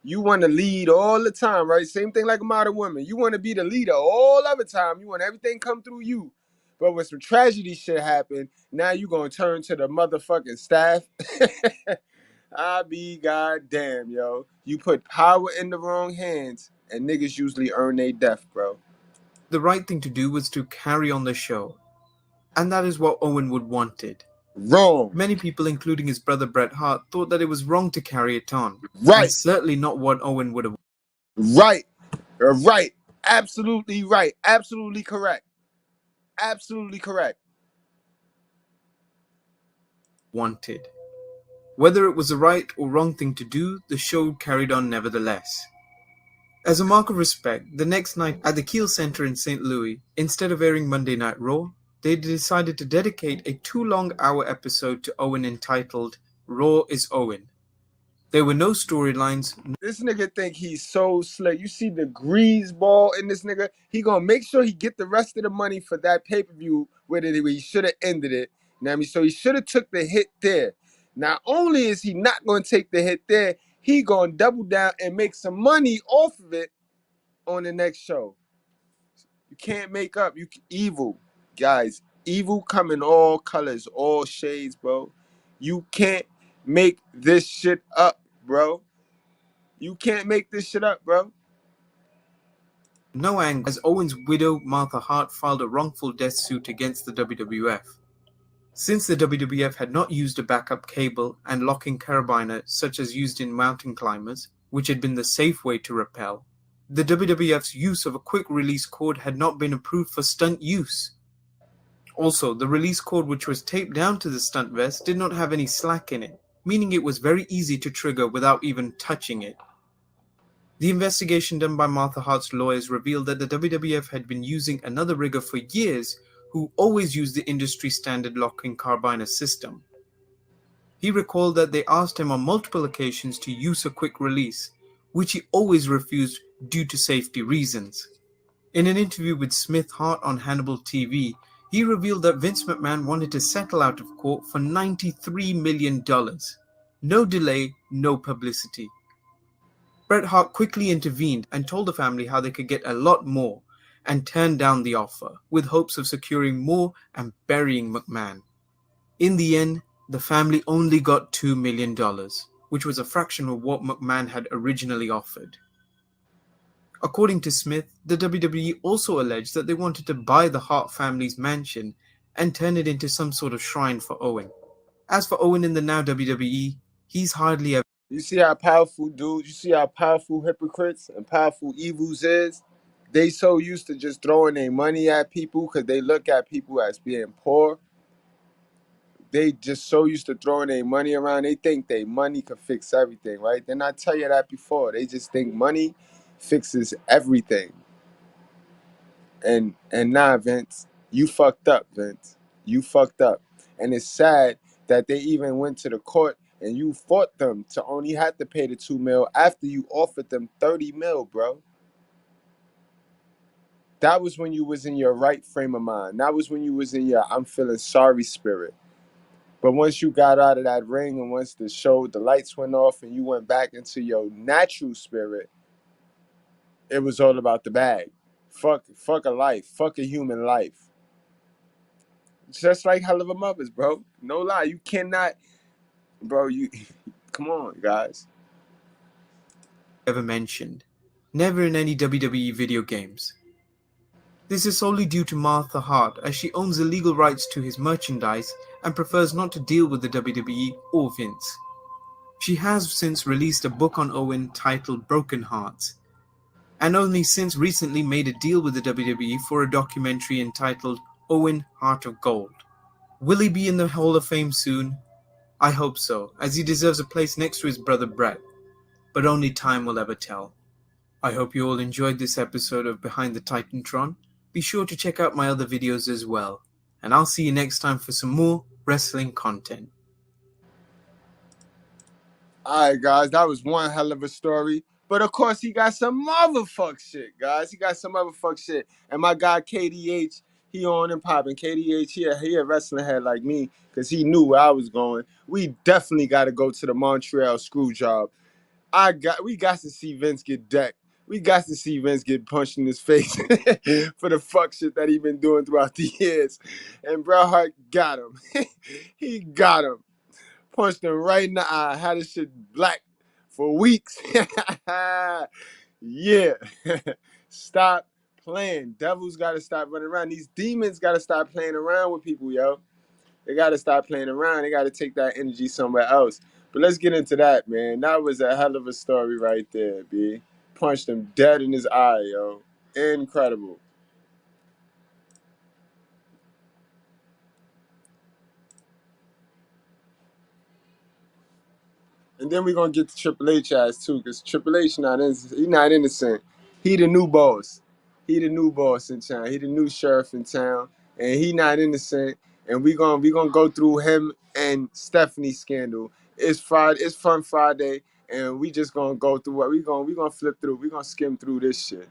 You want to lead all the time, right? Same thing like a modern woman. You want to be the leader all of the time. You want everything come through you. But when some tragedy shit happen, now you going to turn to the motherfucking staff. I be goddamn, yo. You put power in the wrong hands, and niggas usually earn their death, bro. the right thing to do was to carry on the show. And that is what Owen Wood wanted. Wrong. Many people, including his brother Bret Hart, thought that it was wrong to carry it on. Right. And certainly not what Owen would have Right. Right. Absolutely right. Absolutely correct. Absolutely correct. wanted. Whether it was the right or wrong thing to do, the show carried on nevertheless. As a mark of respect, the next night at the Kiel Center in St. Louis, instead of airing Monday Night Raw, they decided to dedicate a 2-hour episode to Owen entitled Raw is Owen. There were no storylines. This nigga think he's so slick. You see the grease ball in this nigga? He gonna make sure he get the rest of the money for that pay-per-view where he should have ended it. You know what I mean? So he should have took the hit there. Not only is he not gonna take the hit there, he gonna double down and make some money off of it on the next show. You can't make up. You evil, guys. Evil come in all colors, all shades, bro. You can't make this shit up, bro. You can't make this shit up, bro. No anger, as Owen's widow Martha Hart filed a wrongful death suit against the WWF. Since the WWF had not used a backup cable and locking carabiner such as used in mountain climbers, which had been the safe way to rappel, the WWF's use of a quick release cord had not been approved for stunt use. Also, the release cord which was taped down to the stunt vest did not have any slack in it, meaning it was very easy to trigger without even touching it. The investigation done by Martha Hart's lawyers revealed that the WWF had been using another rigger for years who always used the industry-standard locking carbiner system. He recalled that they asked him on multiple occasions to use a quick release, which he always refused due to safety reasons. In an interview with Smith Hart on Hannibal TV, he revealed that Vince McMahon wanted to settle out of court for $93 million. No delay, no publicity. Bret Hart quickly intervened and told the family how they could get a lot more, and turned down the offer, with hopes of securing more and burying McMahon. In the end, the family only got $2 million, which was a fraction of what McMahon had originally offered. According to Smith, the WWE also alleged that they wanted to buy the Hart family's mansion and turn it into some sort of shrine for Owen. As for Owen in the now WWE, he's hardly ever. You see how powerful dudes, you see how powerful hypocrites and powerful evils is? They so used to just throwing their money at people because they look at people as being poor. They just so used to throwing their money around. They think their money could fix everything, right? Didn't I tell you that before? They just think money fixes everything. And nah, Vince, you fucked up, Vince. You fucked up. And it's sad that they even went to the court and you fought them to only have to pay the $2 million after you offered them $30 million, bro. That was when you was in your right frame of mind. That was when you was in your I'm feeling sorry spirit. But once you got out of that ring and once the lights went off and you went back into your natural spirit, it was all about the bag. Fuck a life. Fuck a human life. Just like Hell of a Mothers, bro. No lie. You cannot, bro, come on, guys. Ever mentioned. Never in any WWE video games. This is solely due to Martha Hart, as she owns the legal rights to his merchandise and prefers not to deal with the WWE or Vince. She has since released a book on Owen titled Broken Hearts, and only since recently made a deal with the WWE for a documentary entitled Owen Heart of Gold. Will he be in the Hall of Fame soon? I hope so, as he deserves a place next to his brother Brett, but only time will ever tell. I hope you all enjoyed this episode of Behind the Titantron. Be sure to check out my other videos as well, and I'll see you next time for some more wrestling content. Alright, guys, that was one hell of a story. But of course, he got some motherfuck shit, guys. He got some motherfuck shit. And my guy KDH, he on and popping. KDH, he a wrestling head like me, because he knew where I was going. We definitely got to go to the Montreal screw job. We got to see Vince get decked. We got to see Vince get punched in his face for the fuck shit that he been doing throughout the years. And Bret Hart got him. He got him. Punched him right in the eye. Had his shit black for weeks. Yeah. Stop playing. Devils got to stop running around. These demons got to stop playing around with people, yo. They got to stop playing around. They got to take that energy somewhere else. But let's get into that, man. That was a hell of a story right there, B. Punched him dead in his eye, yo. Incredible. And then we're going to get to Triple H ass, too, because Triple H, he not innocent. He the new boss. He the new boss in town. He the new sheriff in town. And he not innocent. And we gonna go through him and Stephanie's scandal. It's Friday. It's Fun Friday. And we just gonna go through what we gonna flip through. We gonna skim through this shit.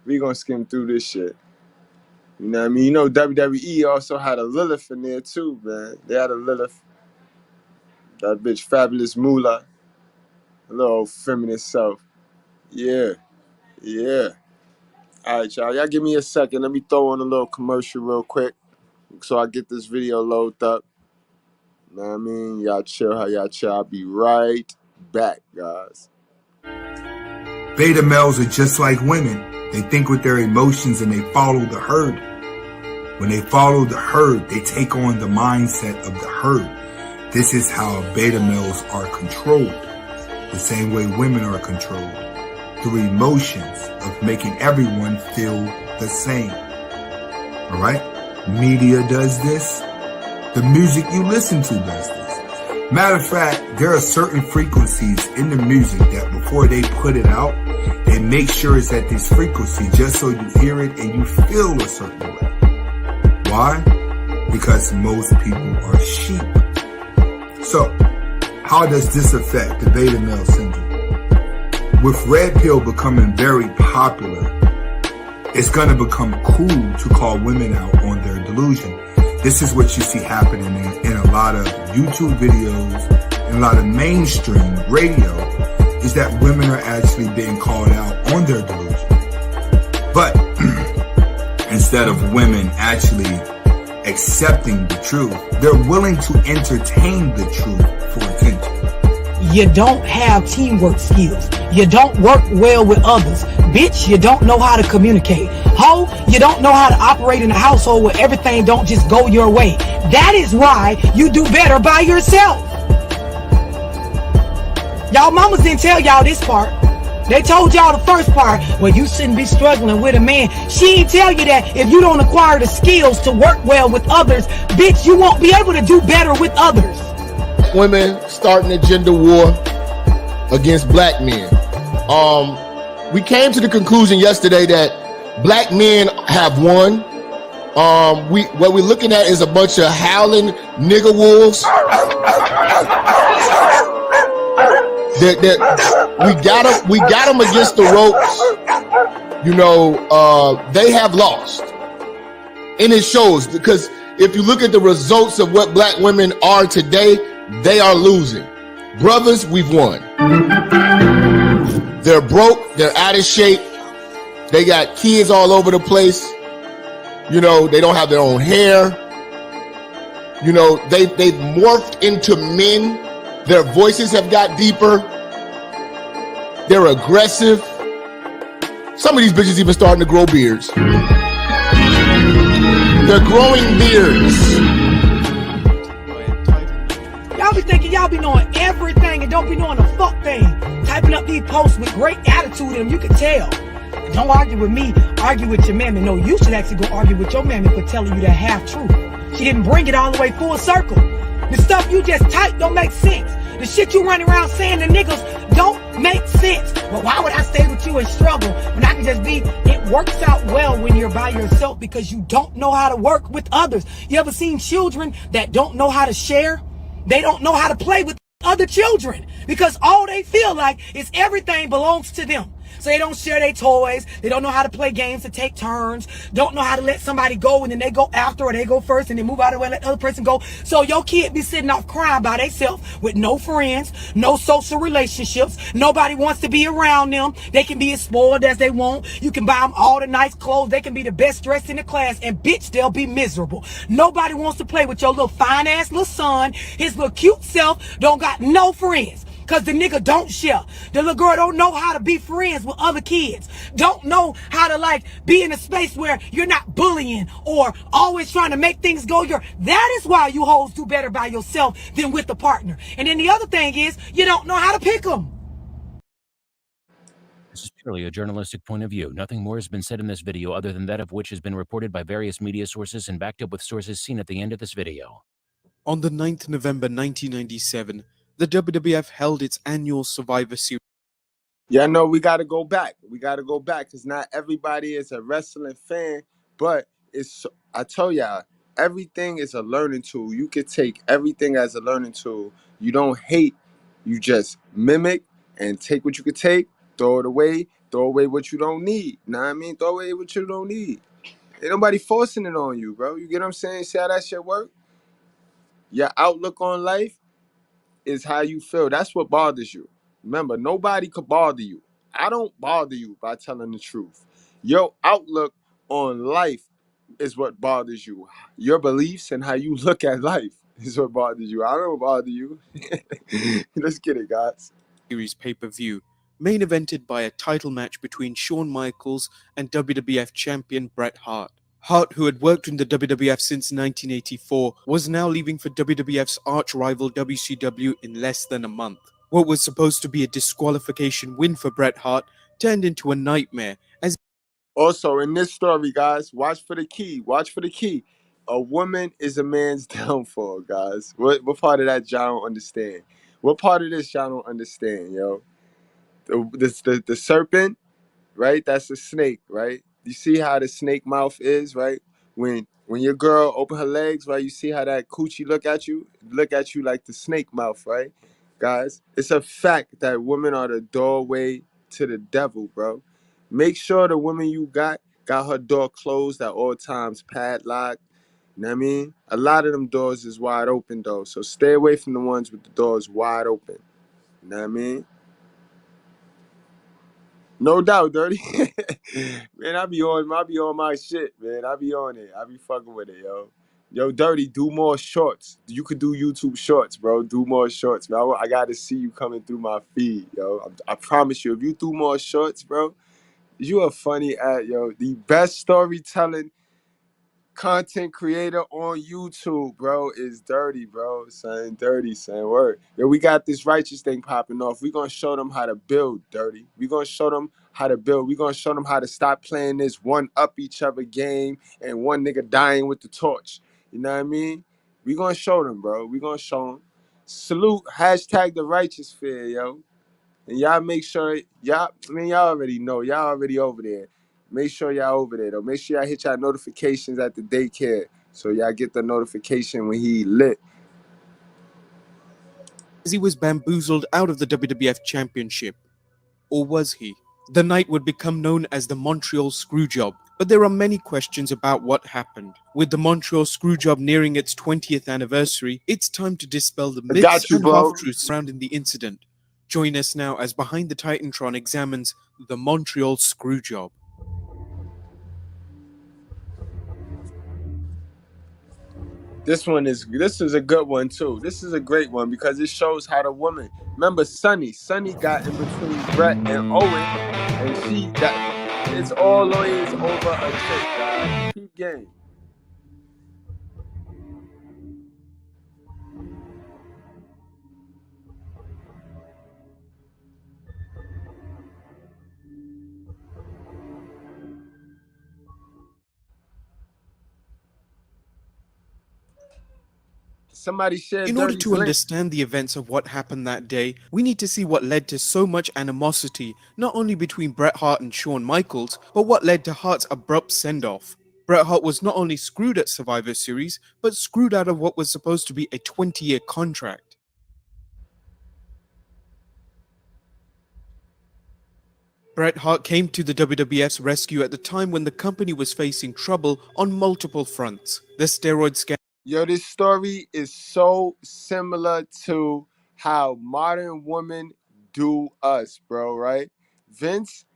We gonna skim through this shit. You know what I mean? You know, WWE also had a Lilith in there too, man. They had a Lilith. That bitch Fabulous Moolah. A little feminist self. Yeah. Yeah. All right, y'all. Y'all give me a second. Let me throw on a little commercial real quick so I get this video loaded up. You know what I mean? Y'all chill how y'all chill. I'll be right back, guys. Beta males are just like women. They think with their emotions and they follow the herd. When they follow the herd, they take on the mindset of the herd. This is how beta males are controlled. The same way women are controlled. Through emotions of making everyone feel the same. Alright? Media does this. The music you listen to does this. Matter of fact, there are certain frequencies in the music that before they put it out, they make sure it's at this frequency just so you hear it and you feel a certain way. Why? Because most people are sheep. So, how does this affect the beta male syndrome? With Red Pill becoming very popular, it's going to become cool to call women out on their delusion. This is what you see happening in a lot of YouTube videos and a lot of mainstream radio, is that women are actually being called out on their delusion. But instead of women actually accepting the truth, they're willing to entertain the truth for attention. You don't have teamwork skills. You don't work well with others. Bitch, you don't know how to communicate. Ho, you don't know how to operate in a household where everything don't just go your way. That is why you do better by yourself. Y'all mamas didn't tell y'all this part. They told y'all the first part, well, you shouldn't be struggling with a man. She didn't tell you that if you don't acquire the skills to work well with others, bitch, you won't be able to do better with others. Women starting a gender war against black men. We came to the conclusion yesterday that black men have won. What we're looking at is a bunch of howling nigger wolves. We got them against the ropes. they have lost. And it shows, because if you look at the results of what black women are today, they are losing. Brothers, we've won. They're broke, they're out of shape, they got kids all over the place, they don't have their own hair, they've morphed into men, their voices have got deeper, they're aggressive. Some of these bitches even starting to grow beards. They're growing beards. Y'all be thinking y'all be knowing everything and don't be knowing a fuck thing. Typing up these posts with great attitude in them, you can tell. Don't argue with me, argue with your mammy. No, you should actually go argue with your mammy for telling you that half truth. She didn't bring it all the way full circle. The stuff you just type don't make sense. The shit you running around saying to niggas don't make sense. But why would I stay with you and struggle when I can just be? It works out well when you're by yourself because you don't know how to work with others. You ever seen children that don't know how to share? They don't know how to play with other children because all they feel like is everything belongs to them. So they don't share their toys. They don't know how to play games to take turns. Don't know how to let somebody go and then they go after or they go first and then move out of the way and let the other person go. So your kid be sitting off crying by themselves with no friends, no social relationships. Nobody wants to be around them. They can be as spoiled as they want. You can buy them all the nice clothes. They can be the best dressed in the class and bitch, they'll be miserable. Nobody wants to play with your little fine ass little son. His little cute self don't got no friends. Cause the nigga don't share. The little girl don't know how to be friends with other kids. Don't know how to be in a space where you're not bullying or always trying to make things go that is why you hoes do better by yourself than with a partner. And then the other thing is you don't know how to pick them. This is purely a journalistic point of view. Nothing more has been said in this video other than that of which has been reported by various media sources and backed up with sources seen at the end of this video. On the 9th November 1997, the WWF held its annual Survivor Series. Yeah, no, we got to go back. We got to go back because not everybody is a wrestling fan, but I tell y'all, everything is a learning tool. You could take everything as a learning tool. You don't hate, you just mimic and take what you could take, throw away what you don't need. Know what I mean? Throw away what you don't need. Ain't nobody forcing it on you, bro. You get what I'm saying? See how that shit work? Your outlook on life is how you feel. That's what bothers you. Remember, nobody could bother you. I don't bother you by telling the truth. Your outlook on life is what bothers you. Your beliefs and how you look at life is what bothers you. I don't bother you. Let's get it, guys. Series pay-per-view, main evented by a title match between Shawn Michaels and WWF champion Bret Hart. Hart, who had worked in the WWF since 1984, was now leaving for WWF's arch-rival WCW in less than a month. What was supposed to be a disqualification win for Bret Hart turned into a nightmare. Also, in this story, guys, watch for the key. Watch for the key. A woman is a man's downfall, guys. What part of that y'all don't understand? What part of this y'all don't understand, yo? The serpent, right? That's a snake, right? You see how the snake mouth is, right? When your girl open her legs, right? You see how that coochie look at you like the snake mouth, right? Guys, it's a fact that women are the doorway to the devil, bro. Make sure the woman you got her door closed at all times, padlocked. You know what I mean? A lot of them doors is wide open, though. So stay away from the ones with the doors wide open. You know what I mean? No doubt, Dirty. Man, I be on my shit, man. I be on it. I be fucking with it, yo. Yo, Dirty, do more shorts. You could do YouTube shorts, bro. Do more shorts, man. I got to see you coming through my feed, yo. I promise you, if you do more shorts, bro, you a funny yo. The best storytelling content creator on YouTube, bro, is Dirty, bro. Son, Dirty, son, word. Yo, we got this righteous thing popping off. We gonna show them how to build, Dirty. We gonna show them how to build. We gonna show them how to stop playing this one up each other game and one nigga dying with the torch. You know what I mean? We gonna show them, bro. We gonna show them. Salute, hashtag the righteous fear, yo. And y'all make sure, y'all already know. Y'all already over there. Make sure y'all over there, though. Make sure y'all hit y'all notifications at the daycare so y'all get the notification when he lit. As he was bamboozled out of the WWF Championship. Or was he? The night would become known as the Montreal Screwjob, but there are many questions about what happened. With the Montreal Screwjob nearing its 20th anniversary, it's time to dispel the I myths got you, and bro. half-truths surrounding the incident. Join us now as Behind the Titantron examines the Montreal Screwjob. This is a good one too. This is a great one because it shows how the woman. Remember, Sunny got in between Brett and Owen, and it's always over a chick, guys. Keep game. Somebody shared In order Dirty's to link. understand the events of what happened that day, we need to see what led to so much animosity, not only between Bret Hart and Shawn Michaels, but what led to Hart's abrupt send-off. Bret Hart was not only screwed at Survivor Series, but screwed out of what was supposed to be a 20-year contract. Bret Hart came to the WWF's rescue at the time when the company was facing trouble on multiple fronts. The steroid scandal. Yo, this story is so similar to how modern women do us, bro, right? Vince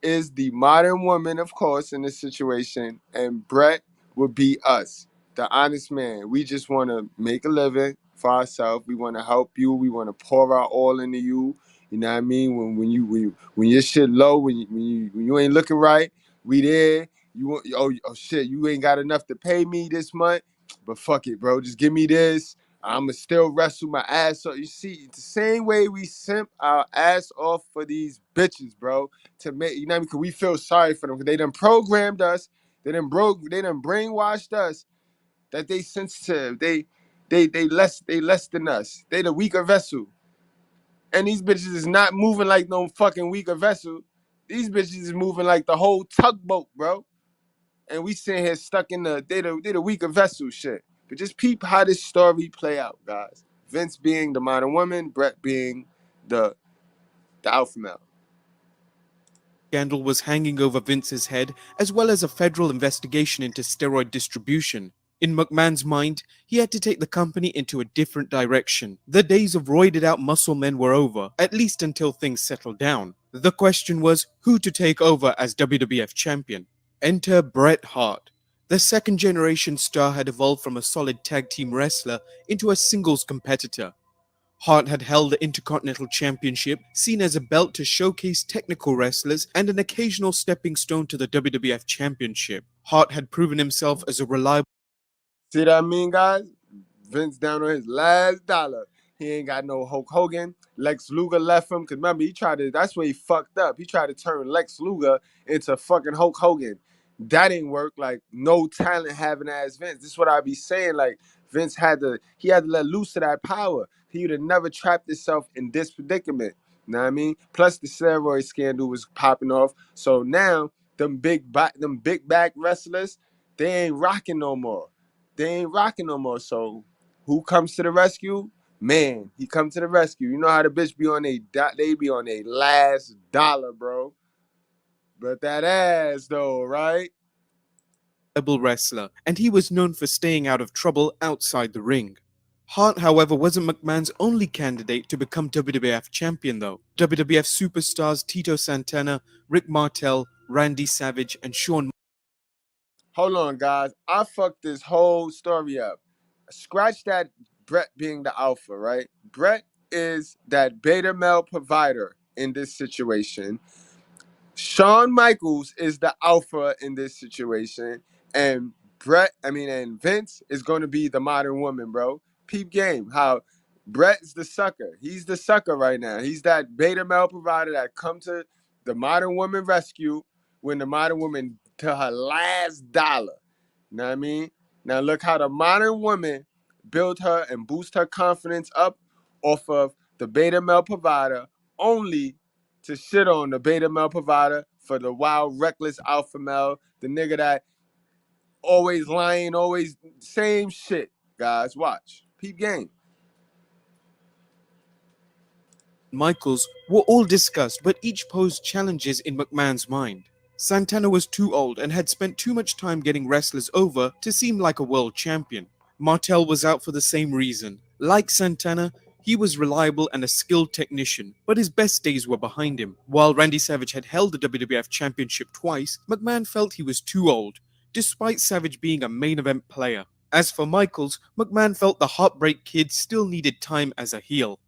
is the modern woman, of course, in this situation, and Brett would be us, the honest man. We just want to make a living for ourselves. We want to help you. We want to pour our all into you. You know what I mean? When your shit low, when you ain't looking right, we there. You want oh shit, you ain't got enough to pay me this month, but fuck it, bro. Just give me this. I'ma still wrestle my ass off. You see, it's the same way we simp our ass off for these bitches, bro. To make, you know what I mean? Because we feel sorry for them. Because they done programmed us. They done brainwashed us that they sensitive. They less than us. They the weaker vessel. And these bitches is not moving like no fucking weaker vessel. These bitches is moving like the whole tugboat, bro. And we sitting here stuck in they the weaker vessel shit. But just peep how this story play out, guys. Vince being the modern woman, Brett being the alpha male. Scandal was hanging over Vince's head, as well as a federal investigation into steroid distribution. In McMahon's mind, he had to take the company into a different direction. The days of roided out muscle men were over, at least until things settled down. The question was who to take over as WWF champion. Enter Bret Hart. The second generation star had evolved from a solid tag team wrestler into a singles competitor. Hart had held the Intercontinental Championship, seen as a belt to showcase technical wrestlers and an occasional stepping stone to the WWF Championship. Hart had proven himself as a reliable. See what I mean, guys? Vince down on his last dollar. He ain't got no Hulk Hogan. Lex Luger left him. Because remember, that's where he fucked up. He tried to turn Lex Luger into fucking Hulk Hogan. That didn't work. Like, no talent having ass Vince. This is what I be saying. Like, Vince had to let loose of that power. He would have never trapped himself in this predicament. You know what I mean? Plus, the steroid scandal was popping off. So now, them big back wrestlers, they ain't rocking no more. So who comes to the rescue? Man, he come to the rescue. You know how the bitch be on they be on their last dollar, bro. But that ass though, right? Wrestler, and he was known for staying out of trouble outside the ring. Hart, however, wasn't McMahon's only candidate to become WWF champion, though. WWF superstars Tito Santana, Rick Martel, Randy Savage, and Shawn. Hold on, guys. I fucked this whole story up. Scratch that Brett being the alpha, right? Brett is that beta male provider in this situation. Shawn Michaels is the alpha in this situation, and Vince is going to be the modern woman, bro. Peep game. How Brett's the sucker. He's the sucker right now. He's that beta male provider that come to the modern woman rescue when the modern woman to her last dollar. You know what I mean? Now look how the modern woman build her and boost her confidence up off of the beta male provider only to shit on the beta male provider for the wild, reckless alpha male, the nigga that always lying, always same shit. Guys, watch. Peep game. Michaels were all discussed, but each posed challenges in McMahon's mind. Santana was too old and had spent too much time getting wrestlers over to seem like a world champion. Martel was out for the same reason. Like Santana, he was reliable and a skilled technician, but his best days were behind him. While Randy Savage had held the WWF Championship twice, McMahon felt he was too old, despite Savage being a main event player. As for Michaels, McMahon felt the Heartbreak Kid still needed time as a heel.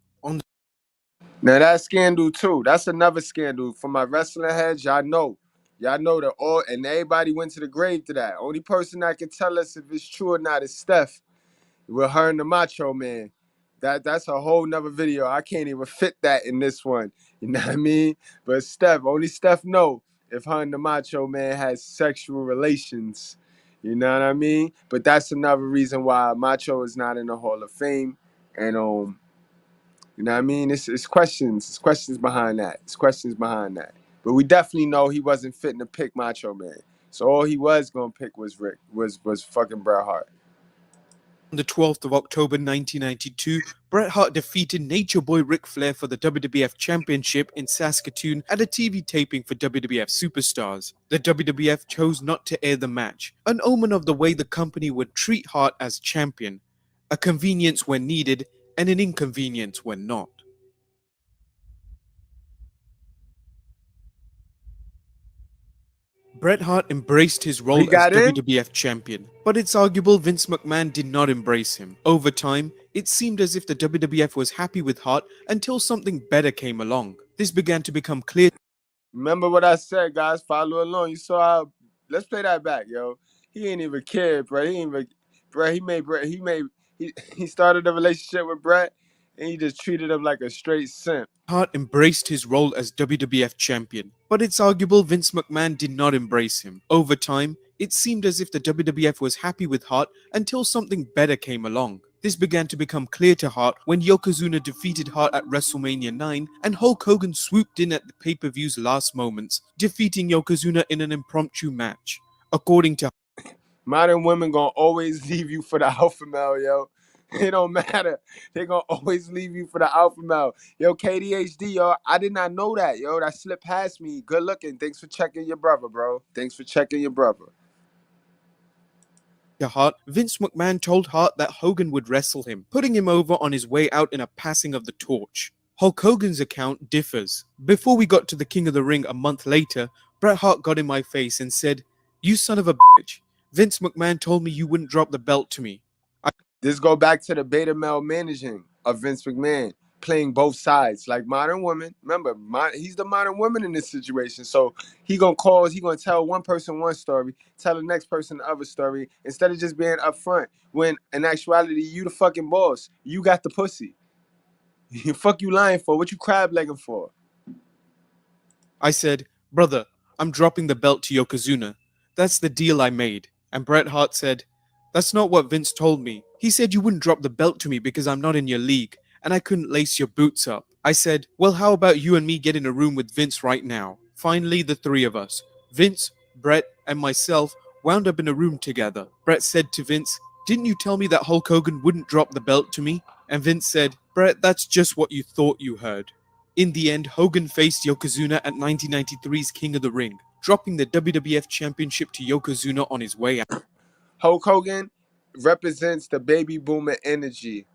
Now that's scandal too. That's another scandal. For my wrestling heads, y'all know that all and everybody went to the grave to that. Only person that can tell us if it's true or not is Steph. With her and the Macho Man. That's a whole nother video. I can't even fit that in this one. You know what I mean? But only Steph know if her and the Macho Man has sexual relations. You know what I mean? But that's another reason why Macho is not in the Hall of Fame. And you know what I mean? It's questions. It's questions behind that. It's questions behind that. But we definitely know he wasn't fitting to pick Macho Man. So all he was gonna pick was fucking Bret Hart. On the 12th of October 1992, Bret Hart defeated Nature Boy Ric Flair for the WWF Championship in Saskatoon at a TV taping for WWF Superstars. The WWF chose not to air the match, an omen of the way the company would treat Hart as champion, a convenience when needed and an inconvenience when not. Bret Hart embraced his role as WWF champion, but it's arguable Vince McMahon did not embrace him. Over time, it seemed as if the WWF was happy with Hart until something better came along. This began to become clear. Remember what I said, guys. Follow along. You saw how. Let's play that back, yo. He ain't even cared, bro. He started a relationship with Bret, and he just treated him like a straight simp. Hart embraced his role as WWF champion, but it's arguable Vince McMahon did not embrace him. Over time, it seemed as if the WWF was happy with Hart until something better came along. This began to become clear to Hart when Yokozuna defeated Hart at WrestleMania 9 and Hulk Hogan swooped in at the pay-per-view's last moments, defeating Yokozuna in an impromptu match. According to modern women gonna always leave you for the alpha male, yo. It don't matter. They gonna always leave you for the alpha male. Yo, KDHD, yo, I did not know that, yo. That slipped past me. Good looking. Thanks for checking your brother, bro. Thanks for checking your brother. Hart, Vince McMahon told Hart that Hogan would wrestle him, putting him over on his way out in a passing of the torch. Hulk Hogan's account differs. Before we got to the King of the Ring a month later, Bret Hart got in my face and said, "You son of a bitch. Vince McMahon told me you wouldn't drop the belt to me." This go back to the beta male managing of Vince McMahon, playing both sides. Like modern woman, remember, he's the modern woman in this situation. So he gonna tell one person one story, tell the next person the other story, instead of just being upfront. When in actuality, you the fucking boss. You got the pussy. Fuck you lying for? What you crab legging for? I said, "Brother, I'm dropping the belt to Yokozuna. That's the deal I made." And Bret Hart said, "That's not what Vince told me. He said you wouldn't drop the belt to me because I'm not in your league, and I couldn't lace your boots up." I said, "Well, how about you and me get in a room with Vince right now?" Finally, the three of us, Vince, Bret, and myself, wound up in a room together. Bret said to Vince, "Didn't you tell me that Hulk Hogan wouldn't drop the belt to me?" And Vince said, "Bret, that's just what you thought you heard." In the end, Hogan faced Yokozuna at 1993's King of the Ring, dropping the WWF Championship to Yokozuna on his way out. Hulk Hogan represents the baby boomer energy.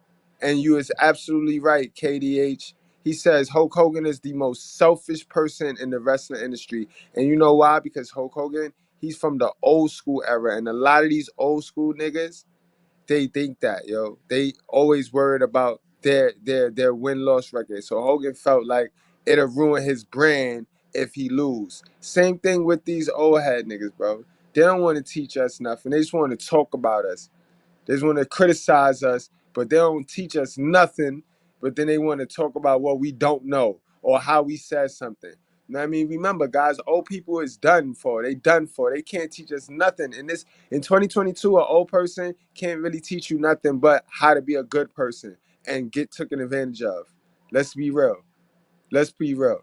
And you is absolutely right, KDH. He says Hulk Hogan is the most selfish person in the wrestling industry. And you know why? Because Hulk Hogan, he's from the old school era. And a lot of these old school niggas, they think that, yo. They always worried about their win-loss record. So Hogan felt like it'll ruin his brand if he lose. Same thing with these old head niggas, bro. They don't want to teach us nothing. They just want to talk about us. They just want to criticize us, but they don't teach us nothing. But then they want to talk about what we don't know or how we said something. You know what I mean? Remember, guys, old people is done for. They done for. They can't teach us nothing. In 2022, an old person can't really teach you nothing but how to be a good person and get taken advantage of. Let's be real. Let's be real.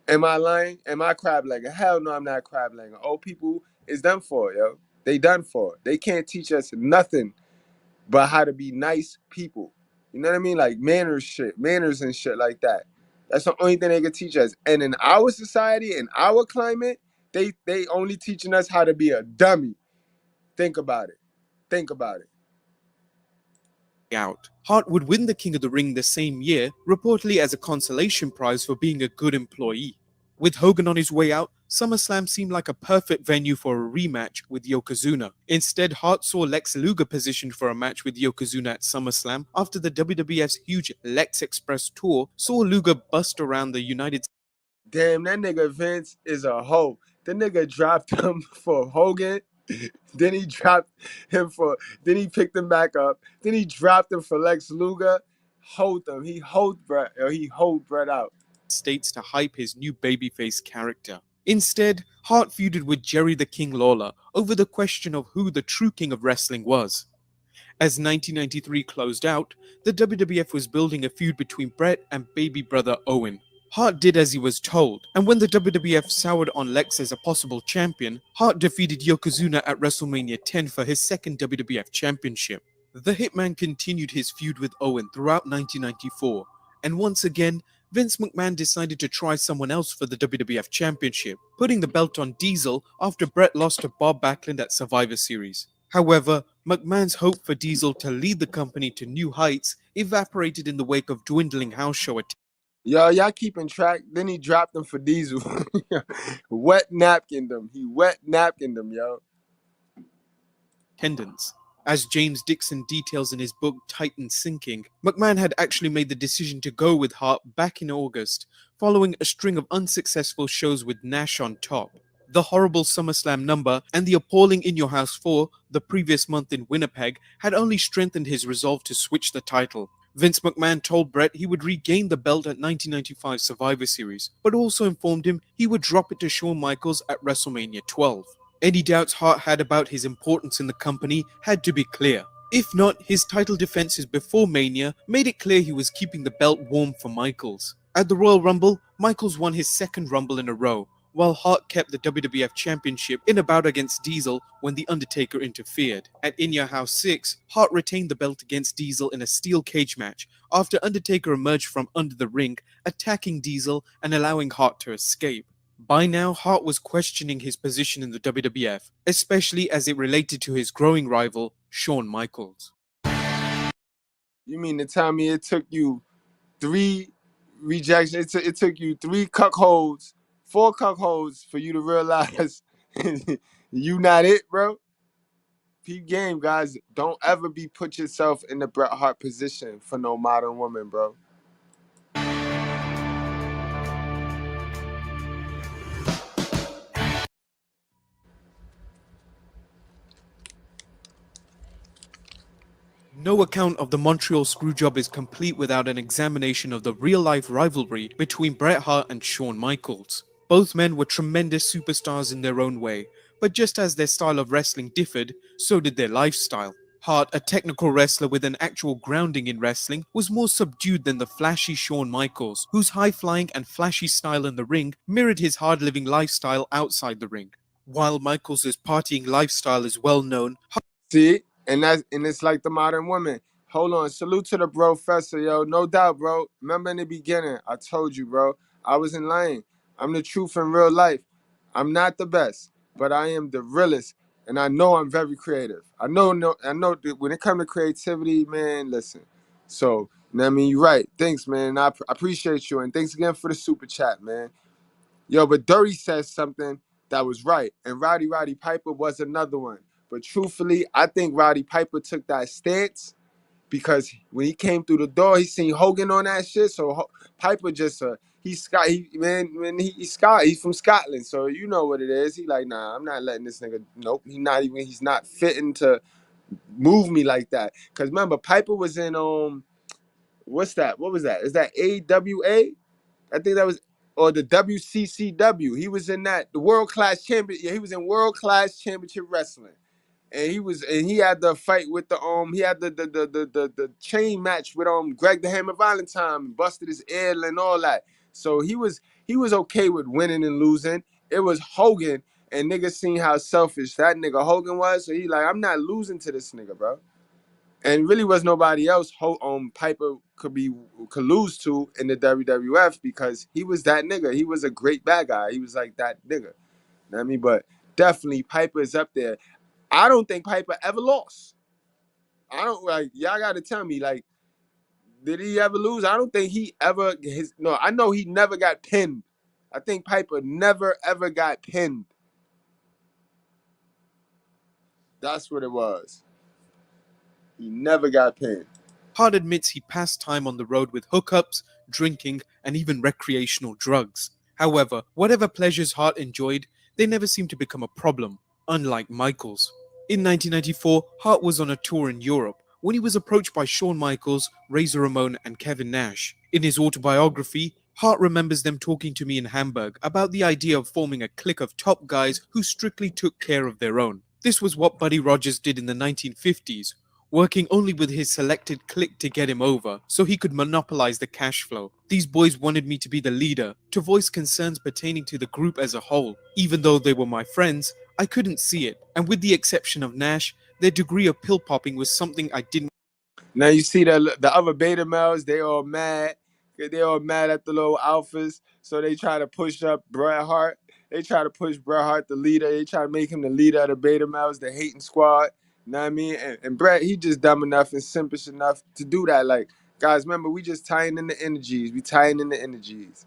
Am I lying? Am I crab legging? Hell no, I'm not crab legging. Old people is done for, yo. They done for. They can't teach us nothing but how to be nice people. You know what I mean? Like manners and shit like that. That's the only thing they can teach us. And in our society, in our climate, they only teaching us how to be a dummy. Think about it. Think about it. Out. Hart would win the King of the Ring the same year, reportedly as a consolation prize for being a good employee. With Hogan on his way out, SummerSlam seemed like a perfect venue for a rematch with Yokozuna. Instead, Hart saw Lex Luger positioned for a match with Yokozuna at SummerSlam after the WWF's huge Lex Express tour saw Luger bust around the United States. Damn, that nigga Vince is a hoe. The nigga dropped him for Hogan. Then he picked him back up. Then he dropped him for Lex Luger. Hold him. He hold Brett out. States to hype his new babyface character. Instead, Hart feuded with Jerry the King Lawler over the question of who the true king of wrestling was. As 1993 closed out, the WWF was building a feud between Bret and baby brother Owen. Hart did as he was told, and when the WWF soured on Lex as a possible champion, Hart defeated Yokozuna at WrestleMania 10 for his second WWF championship. The Hitman continued his feud with Owen throughout 1994, and once again, Vince McMahon decided to try someone else for the WWF Championship, putting the belt on Diesel after Bret lost to Bob Backlund at Survivor Series. However, McMahon's hope for Diesel to lead the company to new heights evaporated in the wake of dwindling house show attendance. Y'all keeping track? Then he dropped him for Diesel. Wet napkined him. He wet napkined him, yo. As James Dixon details in his book Titan Sinking, McMahon had actually made the decision to go with Hart back in August, following a string of unsuccessful shows with Nash on top. The horrible SummerSlam number and the appalling In Your House 4 the previous month in Winnipeg had only strengthened his resolve to switch the title. Vince McMahon told Bret he would regain the belt at 1995 Survivor Series, but also informed him he would drop it to Shawn Michaels at WrestleMania 12. Any doubts Hart had about his importance in the company had to be clear. If not, his title defenses before Mania made it clear he was keeping the belt warm for Michaels. At the Royal Rumble, Michaels won his second Rumble in a row, while Hart kept the WWF Championship in a bout against Diesel when The Undertaker interfered. At In Your House 6, Hart retained the belt against Diesel in a steel cage match after Undertaker emerged from under the ring, attacking Diesel and allowing Hart to escape. By now, Hart was questioning his position in the WWF, especially as it related to his growing rival, Shawn Michaels. You mean to tell me it took you 3 rejections? It took you 3 cuckolds, 4 cuckolds for you to realize you not it, bro? Peep game, guys. Don't ever put yourself in the Bret Hart position for no modern woman, bro. No account of the Montreal Screwjob is complete without an examination of the real-life rivalry between Bret Hart and Shawn Michaels. Both men were tremendous superstars in their own way, but just as their style of wrestling differed, so did their lifestyle. Hart, a technical wrestler with an actual grounding in wrestling, was more subdued than the flashy Shawn Michaels, whose high-flying and flashy style in the ring mirrored his hard-living lifestyle outside the ring. While Michaels' partying lifestyle is well known, See? And it's like the modern woman. Hold on. Salute to the professor, yo. No doubt, bro. Remember in the beginning, I told you, bro, I wasn't lying. I'm the truth in real life. I'm not the best, but I am the realest. And I know I'm very creative. I know that when it comes to creativity, man, listen. So, you know what I mean? You're right. Thanks, man. I appreciate you. And thanks again for the super chat, man. Yo, but Dirty says something that was right. And Roddy Piper was another one. But truthfully, I think Roddy Piper took that stance because when he came through the door, he seen Hogan on that shit. So Piper just he's from Scotland, so you know what it is. He like, nah, I'm not letting this nigga. Nope, he's not fitting to move me like that. Cause remember, Piper was in what's that? What was that? Is that AWA? I think that was, or the WCCW. He was in that, the World Class Champion. Yeah, he was in World Class Championship Wrestling. And he had the fight with he had the chain match with Greg the Hammer Valentine and busted his ear and all that. So he was okay with winning and losing. It was Hogan, and niggas seen how selfish that nigga Hogan was. So he like, I'm not losing to this nigga, bro. and really was nobody else Piper could lose to in the WWF, because he was that nigga. He was a great bad guy. He was like that nigga. You know what I mean? But definitely Piper is up there. I don't think Piper ever lost. I don't, like, y'all gotta tell me, like, did he ever lose? I don't think he ever no, I know he never got pinned. I think Piper never ever got pinned. That's what it was. He never got pinned. Hart admits he passed time on the road with hookups, drinking, and even recreational drugs. However, whatever pleasures Hart enjoyed, they never seemed to become a problem, unlike Michaels. In 1994, Hart was on a tour in Europe when he was approached by Shawn Michaels, Razor Ramon, and Kevin Nash. In his autobiography, Hart remembers them talking to me in Hamburg about the idea of forming a clique of top guys who strictly took care of their own. This was what Buddy Rogers did in the 1950s, working only with his selected clique to get him over, so he could monopolize the cash flow. These boys wanted me to be the leader, to voice concerns pertaining to the group as a whole. Even though they were my friends, I couldn't see it, and with the exception of Nash, their degree of pill popping was something I didn't. Now you see the other beta males, they all mad. They all mad at the little alphas, so they try to push up Bret Hart. They try to push Bret Hart, the leader. They try to make him the leader of the beta males, the hating squad. You know what I mean? And Bret, he just dumb enough and simpish enough to do that. Like, guys, remember, we just tying in the energies. We tying in the energies.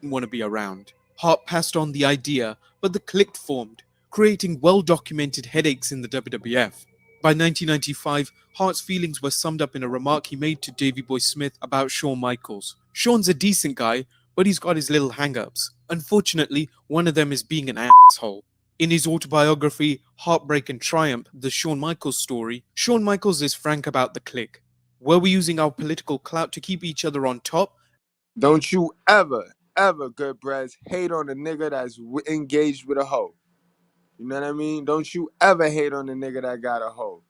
Want to be around. Hart passed on the idea, but the clique formed, creating well-documented headaches in the WWF. By 1995, Hart's feelings were summed up in a remark he made to Davey Boy Smith about Shawn Michaels. Shawn's a decent guy, but he's got his little hang-ups. Unfortunately, one of them is being an asshole. In his autobiography, Heartbreak and Triumph, the Shawn Michaels story, Shawn Michaels is frank about the clique. Were we using our political clout to keep each other on top? Don't you ever, Goodbreads, hate on a nigga that's engaged with a hoe. You know what I mean? Don't you ever hate on a nigga that got a hoe.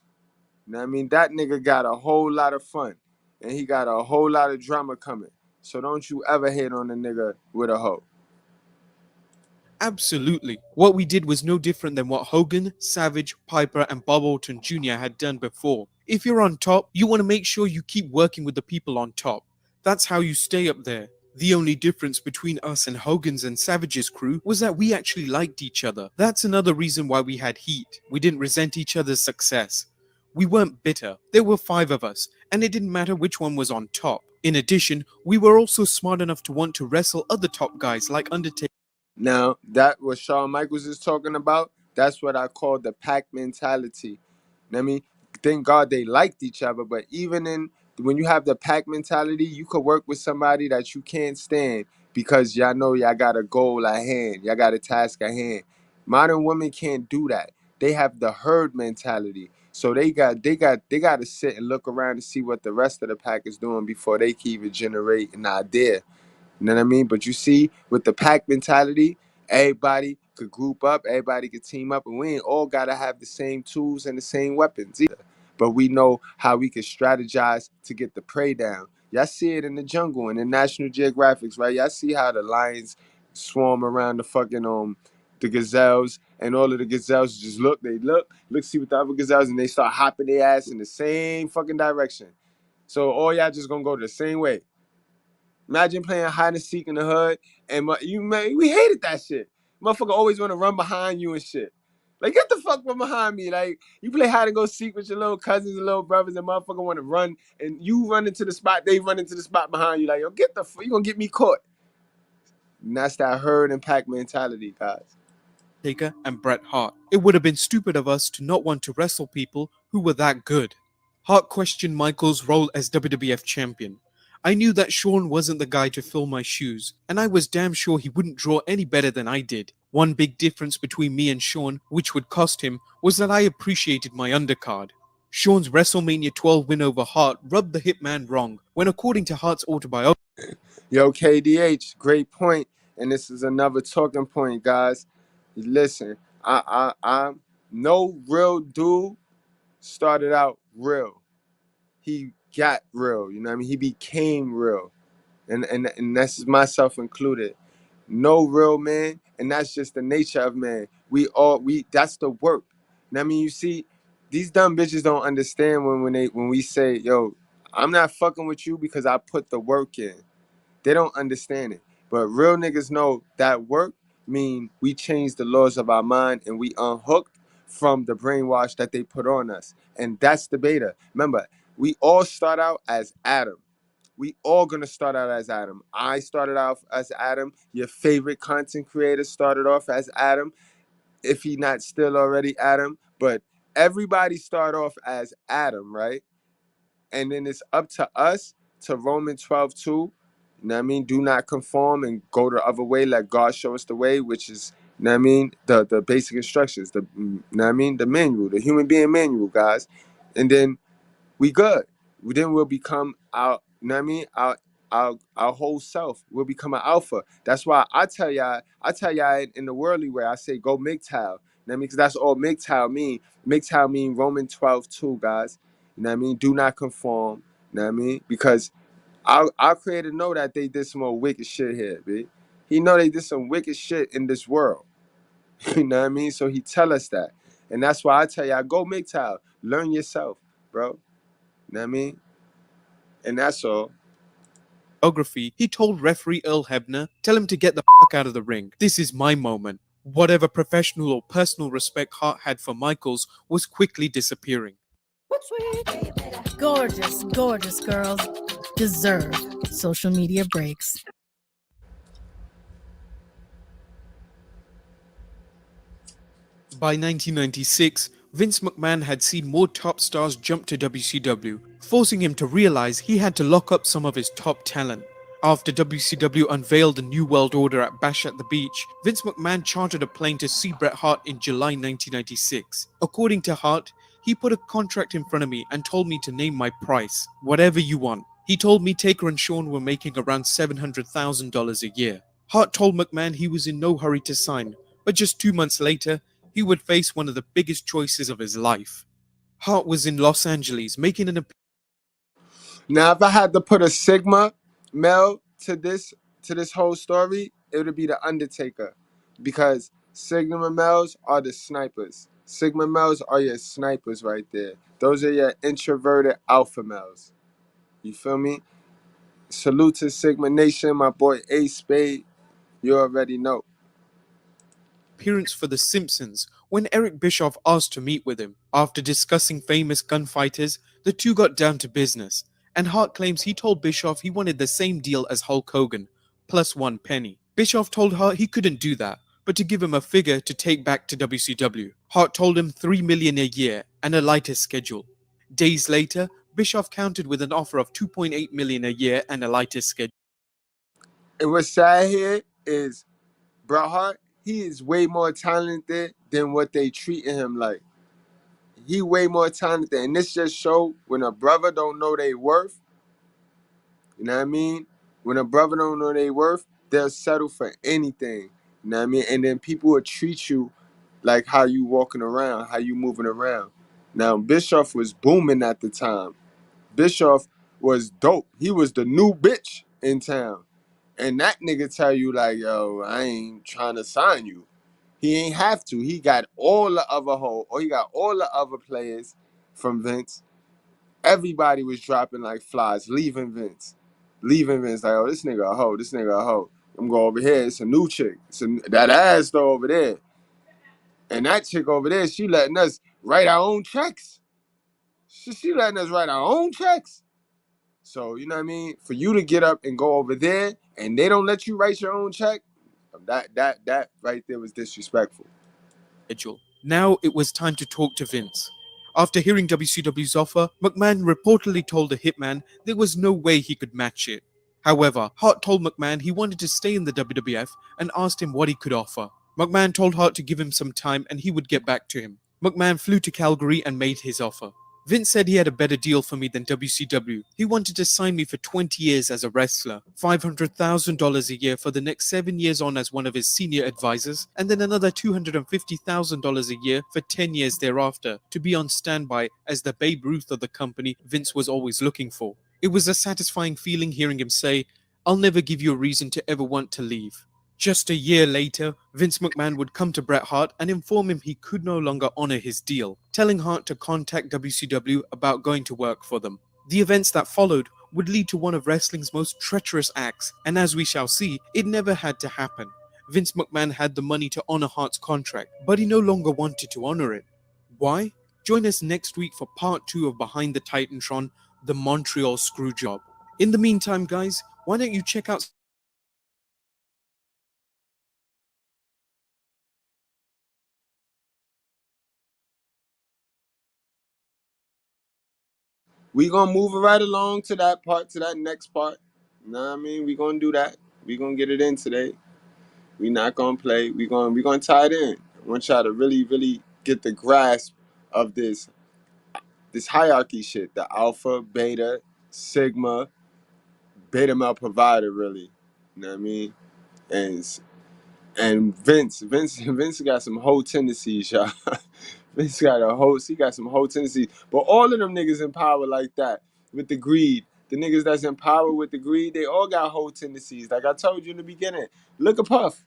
You know what I mean? That nigga got a whole lot of fun, and he got a whole lot of drama coming. So don't you ever hate on a nigga with a hoe. Absolutely. What we did was no different than what Hogan, Savage, Piper, and Bob Orton Jr. had done before. If you're on top, you want to make sure you keep working with the people on top. That's how you stay up there. The only difference between us and Hogan's and Savage's crew was that we actually liked each other. That's another reason why we had heat. We didn't resent each other's success. We weren't bitter. There were 5 of us, and it didn't matter which one was on top. In addition, we were also smart enough to want to wrestle other top guys like Undertaker. Now, that what Shawn Michaels is talking about, that's what I call the pack mentality. You know what I mean? Thank God they liked each other, but even when you have the pack mentality, you could work with somebody that you can't stand because y'all know y'all got a goal at hand. Y'all got a task at hand. Modern women can't do that. They have the herd mentality. So they got to sit and look around to see what the rest of the pack is doing before they can even generate an idea. You know what I mean? But you see, with the pack mentality, everybody could group up, everybody could team up, and we ain't all gotta have the same tools and the same weapons either. But we know how we can strategize to get the prey down. Y'all see it in the jungle and in National Geographics, right? Y'all see how the lions swarm around the fucking the gazelles, and all of the gazelles just look, see what the other gazelles, and they start hopping their ass in the same fucking direction. So all y'all just gonna go the same way. Imagine playing hide and seek in the hood, and we hated that shit. Motherfucker always want to run behind you and shit. Like, get the fuck from behind me. Like, you play hide and go seek with your little cousins and little brothers, and motherfucker want to run, and you run into the spot, they run into the spot behind you. Like, yo, get the fuck, you gonna get me caught. And that's that herd and pack mentality, guys. Taker and Bret Hart. It would have been stupid of us to not want to wrestle people who were that good. Hart questioned Michaels' role as WWF champion. I knew that Shawn wasn't the guy to fill my shoes, and I was damn sure he wouldn't draw any better than I did. One big difference between me and Shawn, which would cost him, was that I appreciated my undercard. Shawn's WrestleMania 12 win over Hart rubbed the Hitman wrong, when according to Hart's autobiography... Yo, KDH, great point, and this is another talking point, guys. Listen, I'm no real dude started out real. He got real, you know what I mean? He became real. And that's myself included. No real man, and that's just the nature of man. That's the work. You know what I mean? You see, these dumb bitches don't understand when we say, yo, I'm not fucking with you because I put the work in. They don't understand it. But real niggas know that work mean we change the laws of our mind and we unhooked from the brainwash that they put on us. And that's the beta. Remember, we all start out as Adam. We all gonna start out as Adam. I started out as Adam. Your favorite content creator started off as Adam, if he not still already Adam. But everybody start off as Adam, right? And then it's up to us to Romans 12:2. You know what I mean? Do not conform and go the other way. Let God show us the way, which is, you know what I mean, the basic instructions, you know what I mean, the manual, the human being manual, guys. And then we good. Then we'll become our, you know what I mean, our whole self. We'll become an alpha. That's why I tell y'all in the worldly way, I say go MGTOW. You know what I mean? Because that's all MGTOW mean. MGTOW mean Romans 12:2, guys. You know what I mean? Do not conform. You know what I mean? Because our creator know that they did some more wicked shit here, B. He know they did some wicked shit in this world. You know what I mean? So he tell us that. And that's why I tell y'all, go MGTOW. Learn yourself, bro. You know what I mean? And that's all. He told referee Earl Hebner, tell him to get the fuck out of the ring. This is my moment. Whatever professional or personal respect Hart had for Michaels was quickly disappearing. Gorgeous, gorgeous girls deserve social media breaks. By 1996, Vince McMahon had seen more top stars jump to WCW, forcing him to realize he had to lock up some of his top talent. After WCW unveiled the New World Order at Bash at the Beach, Vince McMahon chartered a plane to see Bret Hart in July 1996. According to Hart, he put a contract in front of me and told me to name my price, whatever you want. He told me Taker and Shawn were making around $700,000 a year. Hart told McMahon he was in no hurry to sign, but just 2 months later, he would face one of the biggest choices of his life. Hart was in Los Angeles making an appearance. Now, if I had to put a Sigma male to this whole story, it would be the Undertaker, because Sigma males are the snipers. Sigma males are your snipers right there. Those are your introverted alpha males. You feel me? Salute to Sigma Nation, my boy A Spade. You already know. Appearance for The Simpsons when Eric Bischoff asked to meet with him. After discussing famous gunfighters, the two got down to business, and Hart claims he told Bischoff he wanted the same deal as Hulk Hogan, plus 1 penny. Bischoff told Hart he couldn't do that, but to give him a figure to take back to WCW. Hart told him $3 million a year and a lighter schedule. Days later, Bischoff countered with an offer of $2.8 million a year and a lighter schedule. And what's sad here is Bret Hart, he is way more talented than what they treating him like. He way more talented. And this just show when a brother don't know their worth, you know what I mean? When a brother don't know their worth, they'll settle for anything. You know what I mean? And then people will treat you like how you walking around, how you moving around. Now, Bischoff was booming at the time. Bischoff was dope. He was the new bitch in town. And that nigga tell you like, yo, I ain't trying to sign you. He ain't have to. He got all the other he got all the other players from Vince. Everybody was dropping like flies, leaving Vince. Leaving Vince, like, oh, this nigga a hoe, this nigga a hoe. I'm going over here, it's a new chick. That ass though over there. And that chick over there, she letting us write our own checks. She letting us write our own checks. So, you know what I mean? For you to get up and go over there and they don't let you write your own check, that right there was disrespectful. Now it was time to talk to Vince. After hearing WCW's offer, McMahon reportedly told the Hitman there was no way he could match it. However, Hart told McMahon he wanted to stay in the WWF and asked him what he could offer. McMahon told Hart to give him some time and he would get back to him. McMahon flew to Calgary and made his offer. Vince said he had a better deal for me than WCW. He wanted to sign me for 20 years as a wrestler, $500,000 a year for the next 7 years on as one of his senior advisors, and then another $250,000 a year for 10 years thereafter to be on standby as the Babe Ruth of the company Vince was always looking for. It was a satisfying feeling hearing him say, "I'll never give you a reason to ever want to leave." Just a year later, Vince McMahon would come to Bret Hart and inform him he could no longer honor his deal, telling Hart to contact WCW about going to work for them. The events that followed would lead to one of wrestling's most treacherous acts, and as we shall see, it never had to happen. Vince McMahon had the money to honor Hart's contract, but he no longer wanted to honor it. Why? Join us next week for part 2 of Behind the Titantron, the Montreal Screwjob. In the meantime, guys, why don't you check out We gonna move it right along to that part, to that next part. You know what I mean? We gonna do that. We gonna get it in today. We not gonna play. We gonna tie it in. I want y'all to really, really get the grasp of this hierarchy shit. The alpha, beta, sigma, beta male provider, really. You know what I mean? And Vince got some whole tendencies, y'all. He got some whole tendencies. But all of them niggas in power like that, with the greed. The niggas that's in power with the greed, they all got whole tendencies. Like I told you in the beginning. Look at Puff.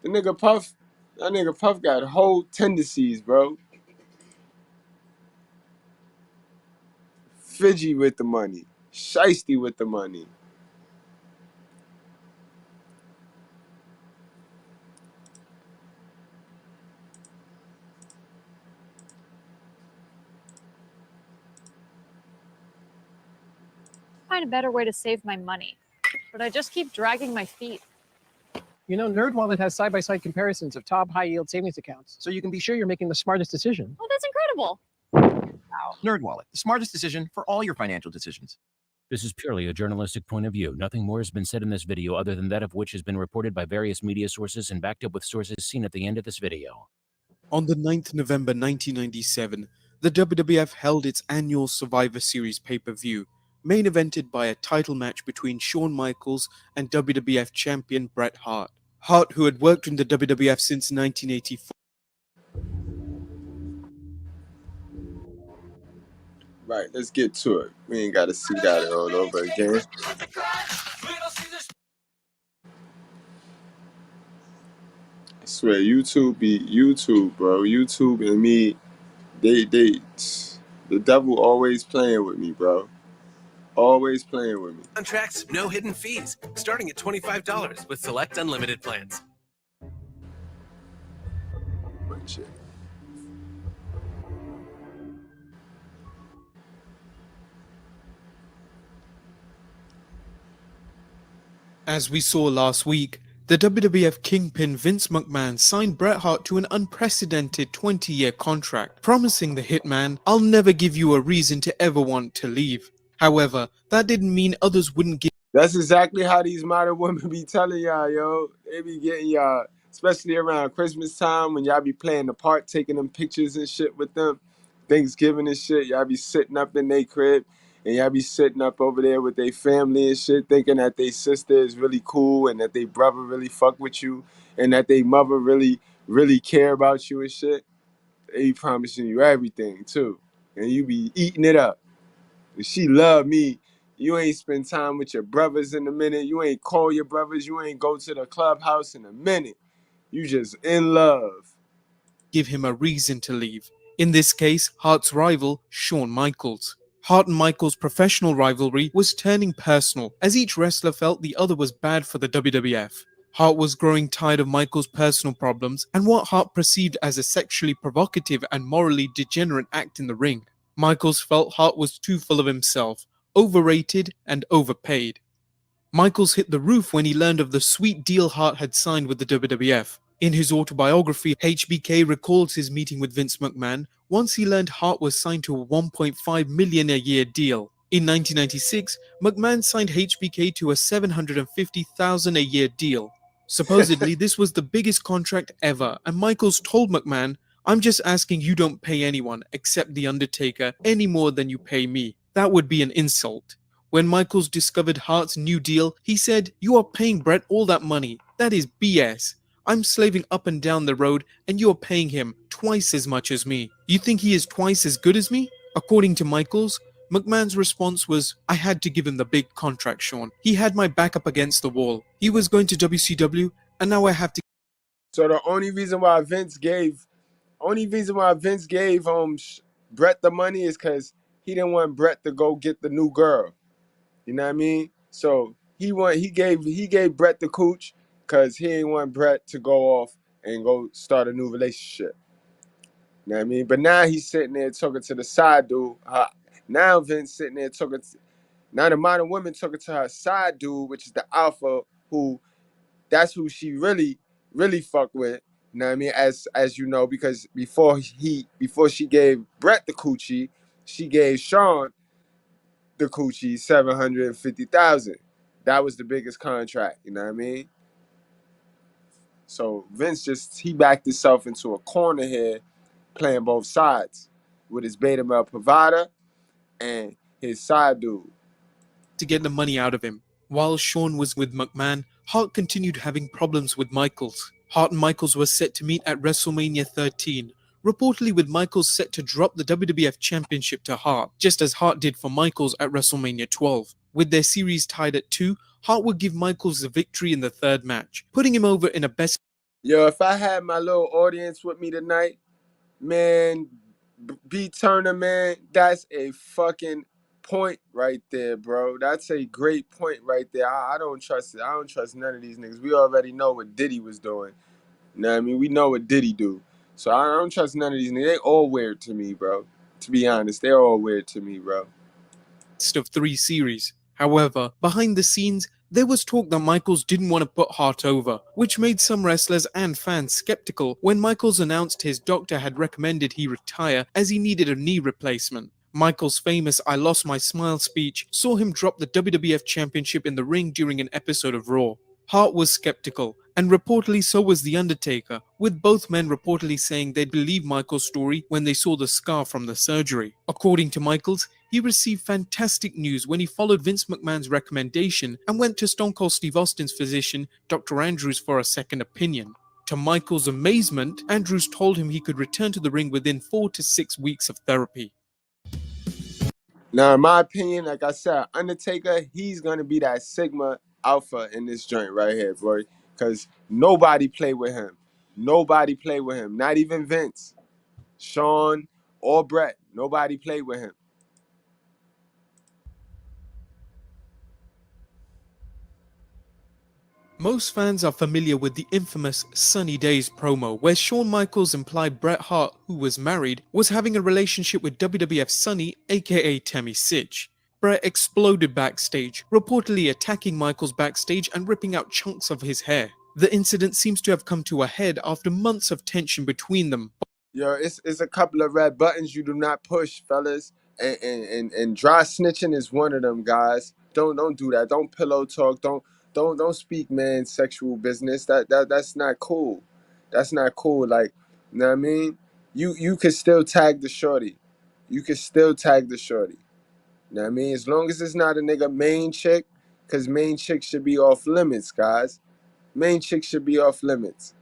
That nigga Puff got whole tendencies, bro. Fidgy with the money. Shiesty with the money. Find a better way to save my money, but I just keep dragging my feet. You know, NerdWallet has side-by-side comparisons of top high-yield savings accounts, so you can be sure you're making the smartest decision. Oh, that's incredible. Wow. NerdWallet, the smartest decision for all your financial decisions. This is purely a journalistic point of view. Nothing more has been said in this video other than that of which has been reported by various media sources and backed up with sources seen at the end of this video. On the 9th November 1997, the WWF held its annual Survivor Series pay-per-view, main evented by a title match between Shawn Michaels and WWF champion Bret Hart. Hart, who had worked in the WWF since 1984. Right, let's get to it. We ain't got to see that all over again. I swear, YouTube be YouTube, bro. YouTube and me, the devil always playing with me, bro. Always playing with me. Contracts, no hidden fees, starting at $25 with select unlimited plans. Shit. As we saw last week, the WWF kingpin Vince McMahon signed Bret Hart to an unprecedented 20-year contract, promising the hitman, "I'll never give you a reason to ever want to leave." However, that didn't mean others wouldn't give. That's exactly how these modern women be telling y'all, yo. They be getting y'all, especially around Christmas time when y'all be playing the part, taking them pictures and shit with them. Thanksgiving and shit, y'all be sitting up in their crib and y'all be sitting up over there with their family and shit, thinking that their sister is really cool and that their brother really fuck with you and that their mother really, really care about you and shit. They be promising you everything too. And you be eating it up. If she love me, you ain't spend time with your brothers in a minute. You ain't call your brothers. You ain't go to the clubhouse in a minute. You just in love. Give him a reason to leave. In this case, Hart's rival, Shawn Michaels. Hart and Michaels' professional rivalry was turning personal, as each wrestler felt the other was bad for the WWF. Hart was growing tired of Michaels' personal problems and what Hart perceived as a sexually provocative and morally degenerate act in the ring. Michaels felt Hart was too full of himself, overrated and overpaid. Michaels hit the roof when he learned of the sweet deal Hart had signed with the WWF. In his autobiography, HBK recalls his meeting with Vince McMahon once he learned Hart was signed to a $1.5 million a year deal. In 1996, McMahon signed HBK to a $750,000 a year deal. Supposedly, this was the biggest contract ever, and Michaels told McMahon, "I'm just asking you don't pay anyone, except The Undertaker, any more than you pay me. That would be an insult." When Michaels discovered Hart's new deal, he said, "You are paying Bret all that money. That is BS. I'm slaving up and down the road, and you're paying him twice as much as me. You think he is twice as good as me?" According to Michaels, McMahon's response was, "I had to give him the big contract, Shawn. He had my back up against the wall. He was going to WCW, and now I have to. So the only reason why Vince gave Brett the money is because he didn't want Brett to go get the new girl. You know what I mean? So he gave Brett the cooch because he didn't want Brett to go off and go start a new relationship. You know what I mean? But now he's sitting there talking to the side dude. Now Vince sitting there talking. Now the modern woman talking to her side dude, which is the alpha, that's who she really fuck with. You know what I mean? As you know, because before she gave Brett the coochie, she gave Sean the coochie $750,000. That was the biggest contract. You know what I mean? So Vince he backed himself into a corner here, playing both sides with his beta male provider and his side dude. To get the money out of him. While Sean was with McMahon, Hart continued having problems with Michaels. Hart and Michaels were set to meet at WrestleMania 13, reportedly with Michaels set to drop the WWF Championship to Hart, just as Hart did for Michaels at WrestleMania 12. With their series tied at 2, Hart would give Michaels the victory in the third match, putting him over in a best. Yo, if I had my little audience with me tonight, man, B Turner, man, that's a fucking point right there, bro. That's a great point right there. I don't trust it. I don't trust none of these niggas. We already know what Diddy was doing. You know what I mean? We know what Diddy do. So I don't trust none of these niggas. They all weird to me, bro. To be honest, they're all weird to me, bro. Of 3 series. However, behind the scenes, there was talk that Michaels didn't want to put Hart over, which made some wrestlers and fans skeptical when Michaels announced his doctor had recommended he retire as he needed a knee replacement. Michaels' famous "I lost my smile" speech saw him drop the WWF Championship in the ring during an episode of Raw. Hart was skeptical, and reportedly so was The Undertaker, with both men reportedly saying they'd believe Michaels' story when they saw the scar from the surgery. According to Michaels, he received fantastic news when he followed Vince McMahon's recommendation and went to Stone Cold Steve Austin's physician, Dr. Andrews, for a second opinion. To Michaels' amazement, Andrews told him he could return to the ring within 4 to 6 weeks of therapy. Now, in my opinion, like I said, Undertaker, he's going to be that Sigma Alpha in this joint right here, bro. Because nobody played with him. Nobody played with him. Not even Vince, Sean, or Brett. Nobody played with him. Most fans are familiar with the infamous Sunny Days promo where Shawn Michaels implied Bret Hart, who was married, was having a relationship with WWF Sunny, aka Tammy Sytch. Bret exploded backstage, reportedly attacking Michaels backstage and ripping out chunks of his hair. The incident seems to have come to a head after months of tension between them. Yo, it's a couple of red buttons you do not push, fellas. And dry snitching is one of them, guys. Don't do that. Don't pillow talk. Don't speak man sexual business. That's not cool. That's not cool. Like, you know what I mean? You can still tag the shorty. You can still tag the shorty. You know what I mean? As long as it's not a nigga main chick, because main chicks should be off limits, guys. Main chicks should be off limits.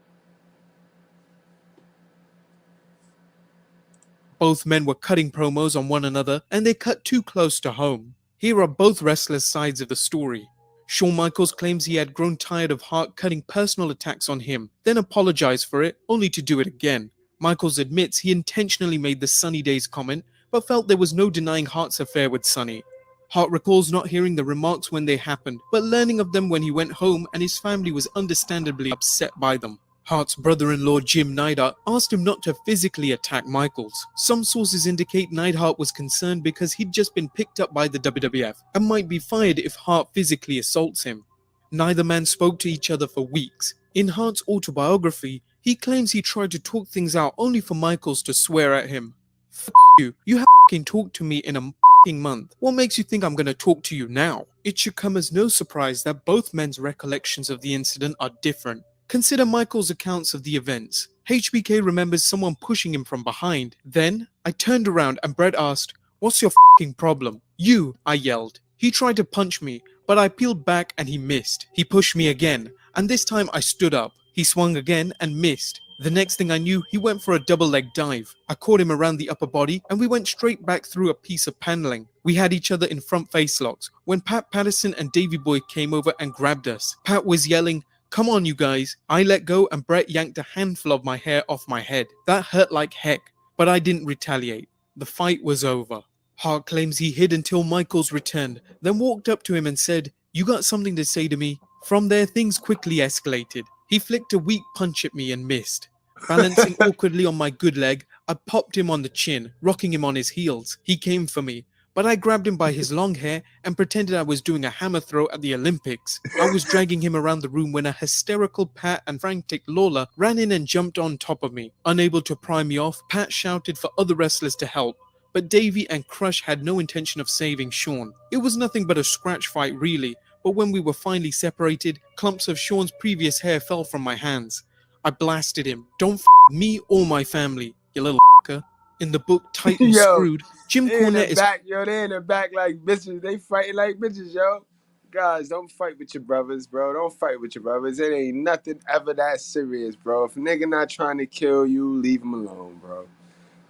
Both men were cutting promos on one another, and they cut too close to home. Here are both wrestlers' sides of the story. Shawn Michaels claims he had grown tired of Hart cutting personal attacks on him, then apologized for it, only to do it again. Michaels admits he intentionally made the Sunny Days comment, but felt there was no denying Hart's affair with Sunny. Hart recalls not hearing the remarks when they happened, but learning of them when he went home, and his family was understandably upset by them. Hart's brother-in-law Jim Neidhart asked him not to physically attack Michaels. Some sources indicate Neidhart was concerned because he'd just been picked up by the WWF and might be fired if Hart physically assaults him. Neither man spoke to each other for weeks. In Hart's autobiography, he claims he tried to talk things out only for Michaels to swear at him. F you, you haven't f***ing talked to me in a f***ing month. What makes you think I'm gonna talk to you now? It should come as no surprise that both men's recollections of the incident are different. Consider Michael's accounts of the events. HBK remembers someone pushing him from behind. Then, I turned around and Bret asked, "What's your f***ing problem?" "You," I yelled. He tried to punch me, but I peeled back and he missed. He pushed me again, and this time I stood up. He swung again and missed. The next thing I knew, he went for a double leg dive. I caught him around the upper body and we went straight back through a piece of paneling. We had each other in front face locks when Pat Patterson and Davey Boy came over and grabbed us. Pat was yelling, Come on, you guys. I let go and Brett yanked a handful of my hair off my head. That hurt like heck, but I didn't retaliate. The fight was over. Hart claims he hid until Michaels returned, then walked up to him and said, "You got something to say to me?" From there, things quickly escalated. He flicked a weak punch at me and missed. Balancing awkwardly on my good leg, I popped him on the chin, rocking him on his heels. He came for me, but I grabbed him by his long hair and pretended I was doing a hammer throw at the Olympics. I was dragging him around the room when a hysterical Pat and frantic Lawler ran in and jumped on top of me. Unable to pry me off, Pat shouted for other wrestlers to help, but Davey and Crush had no intention of saving Sean. It was nothing but a scratch fight really, but when we were finally separated, clumps of Sean's previous hair fell from my hands. I blasted him. "Don't me or my family, you little f***er." In the book Tightly Screwed, Jim they in Cornette the is back, yo. They in the back like bitches. They fighting like bitches, yo. Guys, don't fight with your brothers, bro. Don't fight with your brothers. It ain't nothing ever that serious, bro. If a nigga not trying to kill you, leave him alone, bro.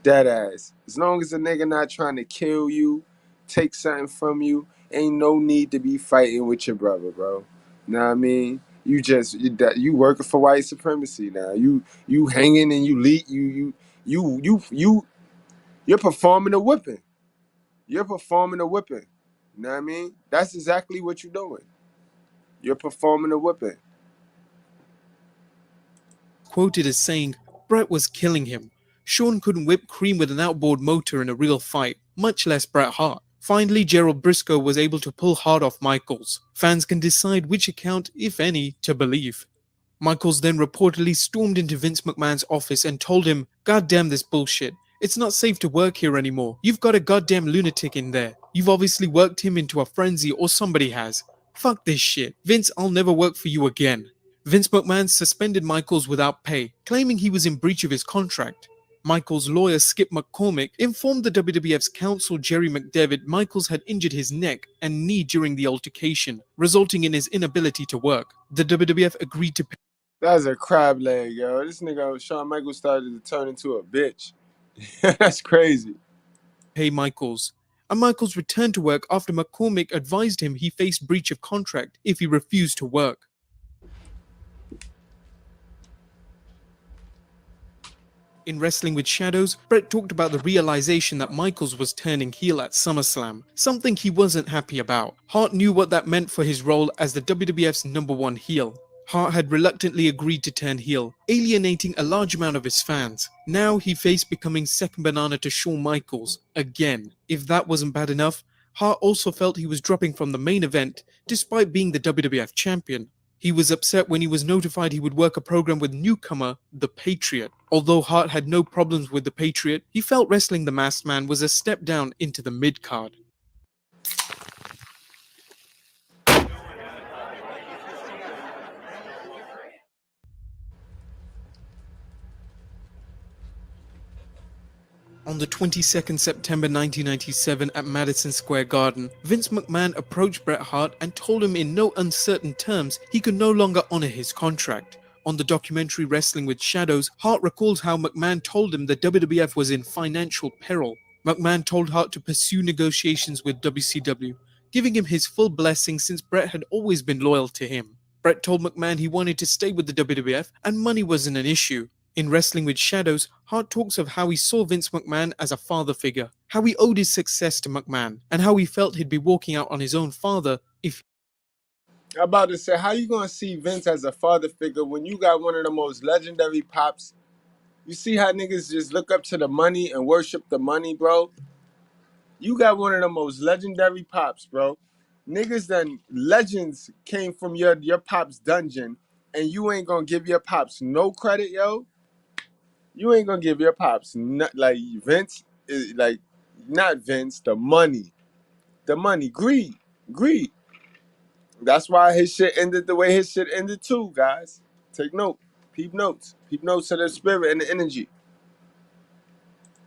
Dead ass. As long as a nigga not trying to kill you, take something from you, ain't no need to be fighting with your brother, bro. Know what I mean? You working for white supremacy now. You hanging and you're performing a whipping. You're performing a whipping. You know what I mean? That's exactly what you're doing. You're performing a whipping. quoted as saying Brett was killing him. Sean couldn't whip cream with an outboard motor in a real fight, much less Bret Hart. Finally, Gerald Briscoe was able to pull Hart off Michaels. Fans can decide which account, if any, to believe. Michaels then reportedly stormed into Vince McMahon's office and told him, "God damn this bullshit. It's not safe to work here anymore. You've got a goddamn lunatic in there. You've obviously worked him into a frenzy or somebody has. Fuck this shit. Vince, I'll never work for you again." Vince McMahon suspended Michaels without pay, claiming he was in breach of his contract. Michaels' lawyer Skip McCormick informed the WWF's counsel Jerry McDevitt Michaels had injured his neck and knee during the altercation, resulting in his inability to work. The WWF agreed to pay. That's a crab leg, yo. This nigga Shawn Michaels started to turn into a bitch. That's crazy. Pay Michaels. And Michaels returned to work after McCormick advised him he faced breach of contract if he refused to work. In Wrestling with Shadows, Bret talked about the realization that Michaels was turning heel at SummerSlam, something he wasn't happy about. Hart knew what that meant for his role as the WWF's #1 heel. Hart had reluctantly agreed to turn heel, alienating a large amount of his fans. Now he faced becoming second banana to Shawn Michaels, again. If that wasn't bad enough, Hart also felt he was dropping from the main event, despite being the WWF champion. He was upset when he was notified he would work a program with newcomer, The Patriot. Although Hart had no problems with The Patriot, he felt wrestling the Masked Man was a step down into the mid-card. On the 22nd September 1997 at Madison Square Garden, Vince McMahon approached Bret Hart and told him in no uncertain terms he could no longer honor his contract. On the documentary Wrestling with Shadows, Hart recalls how McMahon told him the WWF was in financial peril. McMahon told Hart to pursue negotiations with WCW, giving him his full blessing since Bret had always been loyal to him. Bret told McMahon he wanted to stay with the WWF and money wasn't an issue. In Wrestling with Shadows, Hart talks of how he saw Vince McMahon as a father figure, how he owed his success to McMahon, and how he felt he'd be walking out on his own father if. I'm about to say, how you gonna see Vince as a father figure when you got one of the most legendary pops? You see how niggas just look up to the money and worship the money, bro? You got one of the most legendary pops, bro. Niggas done legends came from your pop's dungeon, and you ain't gonna give your pops no credit, yo. You ain't gonna give your pops like Vince is like not Vince, the money, greed. That's why his shit ended the way his shit ended too, guys. Take note, peep notes of the spirit and the energy.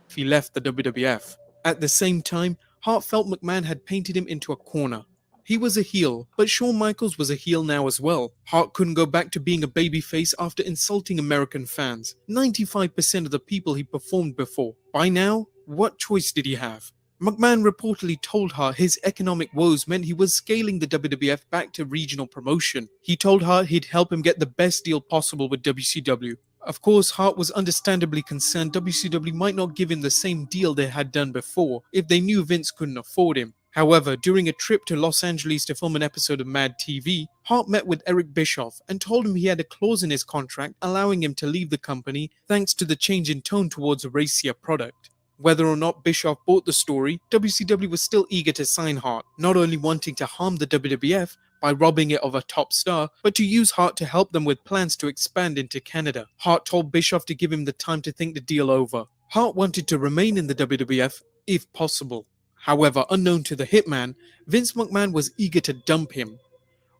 He left the WWF. At the same time, Hart felt McMahon had painted him into a corner. He was a heel, but Shawn Michaels was a heel now as well. Hart couldn't go back to being a babyface after insulting American fans, 95% of the people he performed before. By now, what choice did he have? McMahon reportedly told Hart his economic woes meant he was scaling the WWF back to regional promotion. He told Hart he'd help him get the best deal possible with WCW. Of course, Hart was understandably concerned WCW might not give him the same deal they had done before if they knew Vince couldn't afford him. However, during a trip to Los Angeles to film an episode of Mad TV, Hart met with Eric Bischoff and told him he had a clause in his contract allowing him to leave the company thanks to the change in tone towards a racier product. Whether or not Bischoff bought the story, WCW was still eager to sign Hart, not only wanting to harm the WWF by robbing it of a top star, but to use Hart to help them with plans to expand into Canada. Hart told Bischoff to give him the time to think the deal over. Hart wanted to remain in the WWF if possible. However, unknown to the hitman, Vince McMahon was eager to dump him.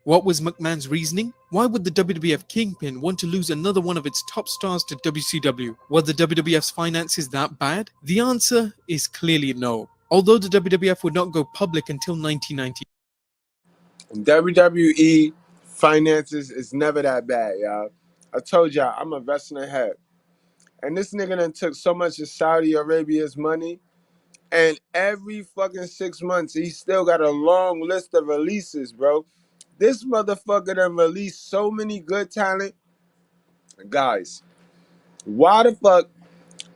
What was McMahon's reasoning? Why would the WWF Kingpin want to lose another one of its top stars to WCW? Were the WWF's finances that bad? The answer is clearly no. Although the WWF would not go public until 1990. WWE finances is never that bad, y'all. I told y'all, I'm a wrestling head. And this nigga done took so much of Saudi Arabia's money, and every fucking 6 months, he still got a long list of releases, bro. This motherfucker done released so many good talent. Guys, why the fuck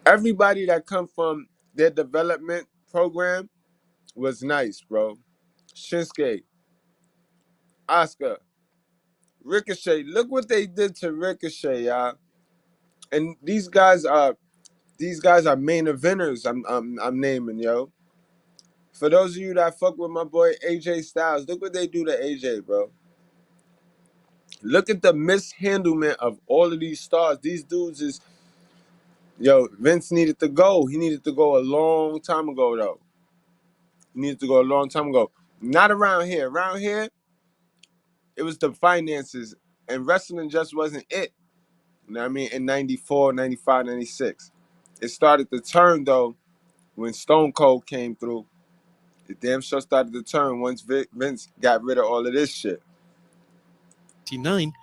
everybody that come from their development program was nice, bro. Shinsuke, Asuka, Ricochet. Look what they did to Ricochet, y'all. And these guys are main eventers. I'm naming, yo. For those of you that fuck with my boy AJ Styles, look what they do to AJ, bro. Look at the mishandlement of all of these stars. These dudes is, yo, Vince needed to go. He needed to go a long time ago, though. He needed to go a long time ago. Not around here. Around here, it was the finances. And wrestling just wasn't it. You know what I mean? In 94, 95, 96. It started to turn, though, when Stone Cold came through. It damn sure started to turn once Vince got rid of all of this shit.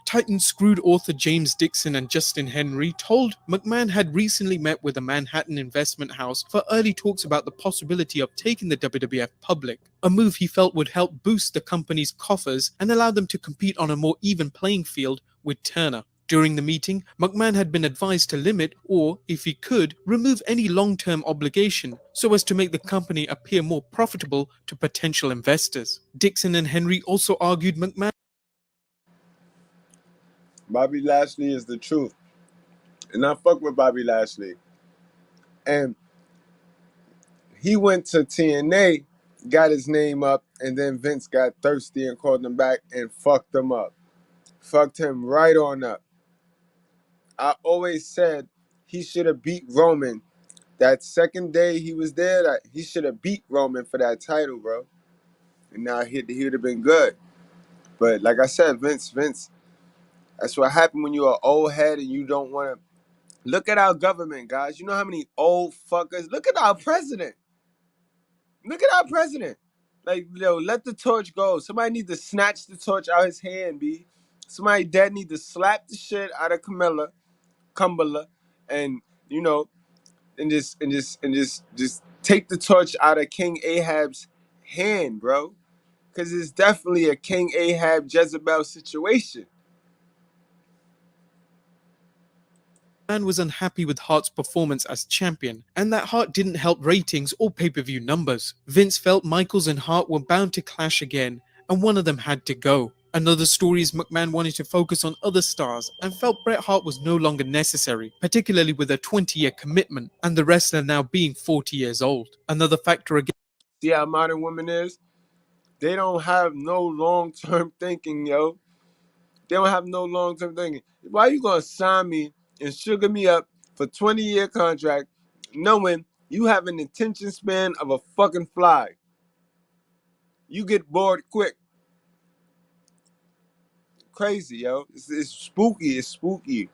Titan screwed author James Dixon and Justin Henry told McMahon had recently met with a Manhattan investment house for early talks about the possibility of taking the WWF public, a move he felt would help boost the company's coffers and allow them to compete on a more even playing field with Turner. During the meeting, McMahon had been advised to limit or, if he could, remove any long-term obligation so as to make the company appear more profitable to potential investors. Dixon and Henry also argued McMahon Bobby Lashley is the truth. And I fuck with Bobby Lashley. And he went to TNA, got his name up, and then Vince got thirsty and called him back and fucked him up. Fucked him right on up. I always said he should have beat Roman. That second day he was there, that he should have beat Roman for that title, bro. And now he would have been good. But like I said, Vince, that's what happened when you're an old head and you don't want to. Look at our government, guys. You know how many old fuckers? Look at our president. Look at our president. Like, yo, let the torch go. Somebody need to snatch the torch out his hand, B. Somebody dead need to slap the shit out of Cumberland, and you know, and just take the torch out of King Ahab's hand, bro. Because it's definitely a King Ahab Jezebel situation. was unhappy with Hart's performance as champion, and that Hart didn't help ratings or pay-per-view numbers. Vince felt Michaels and Hart were bound to clash again, and one of them had to go. Another story is McMahon wanted to focus on other stars and felt Bret Hart was no longer necessary, particularly with a 20-year commitment and the wrestler now being 40 years old. Another factor again. See how modern women is? They don't have no long-term thinking, yo. They don't have no long-term thinking. Why you gonna sign me and sugar me up for 20-year contract knowing you have an attention span of a fucking fly? You get bored quick. Crazy, yo. It's spooky. It's spooky.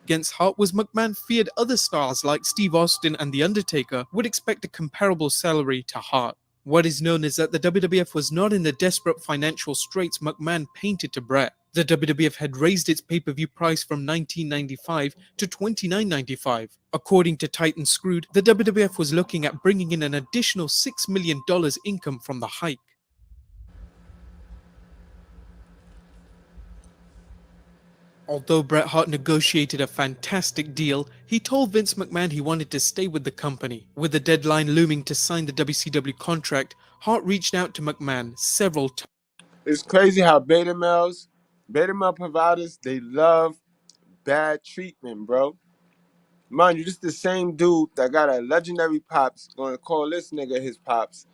Against Hart was McMahon feared other stars like Steve Austin and The Undertaker would expect a comparable salary to Hart. What is known is that the WWF was not in the desperate financial straits McMahon painted to Bret. The WWF had raised its pay-per-view price from $19.95 to $29.95. According to Titan Screwed, the WWF was looking at bringing in an additional $6 million income from the hike. Although Bret Hart negotiated a fantastic deal, he told Vince McMahon he wanted to stay with the company. With the deadline looming to sign the WCW contract, Hart reached out to McMahon several times. It's crazy how beta male providers, they love bad treatment, bro. Mind you, this the same dude that got a legendary pops gonna call this nigga his pops.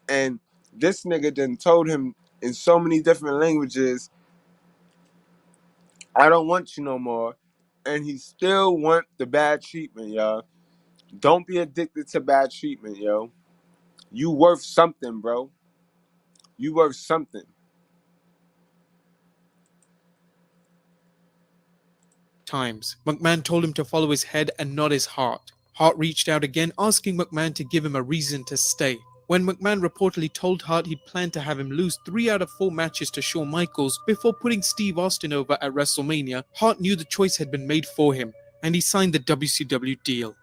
And this nigga then told him in so many different languages, I don't want you no more. And he still want the bad treatment, y'all. Don't be addicted to bad treatment, yo. You worth something, bro. You worth something. Times. McMahon told him to follow his head and not his heart. Hart reached out again, asking McMahon to give him a reason to stay. When McMahon reportedly told Hart he'd planned to have him lose 3 out of 4 matches to Shawn Michaels before putting Steve Austin over at WrestleMania, Hart knew the choice had been made for him, and he signed the WCW deal.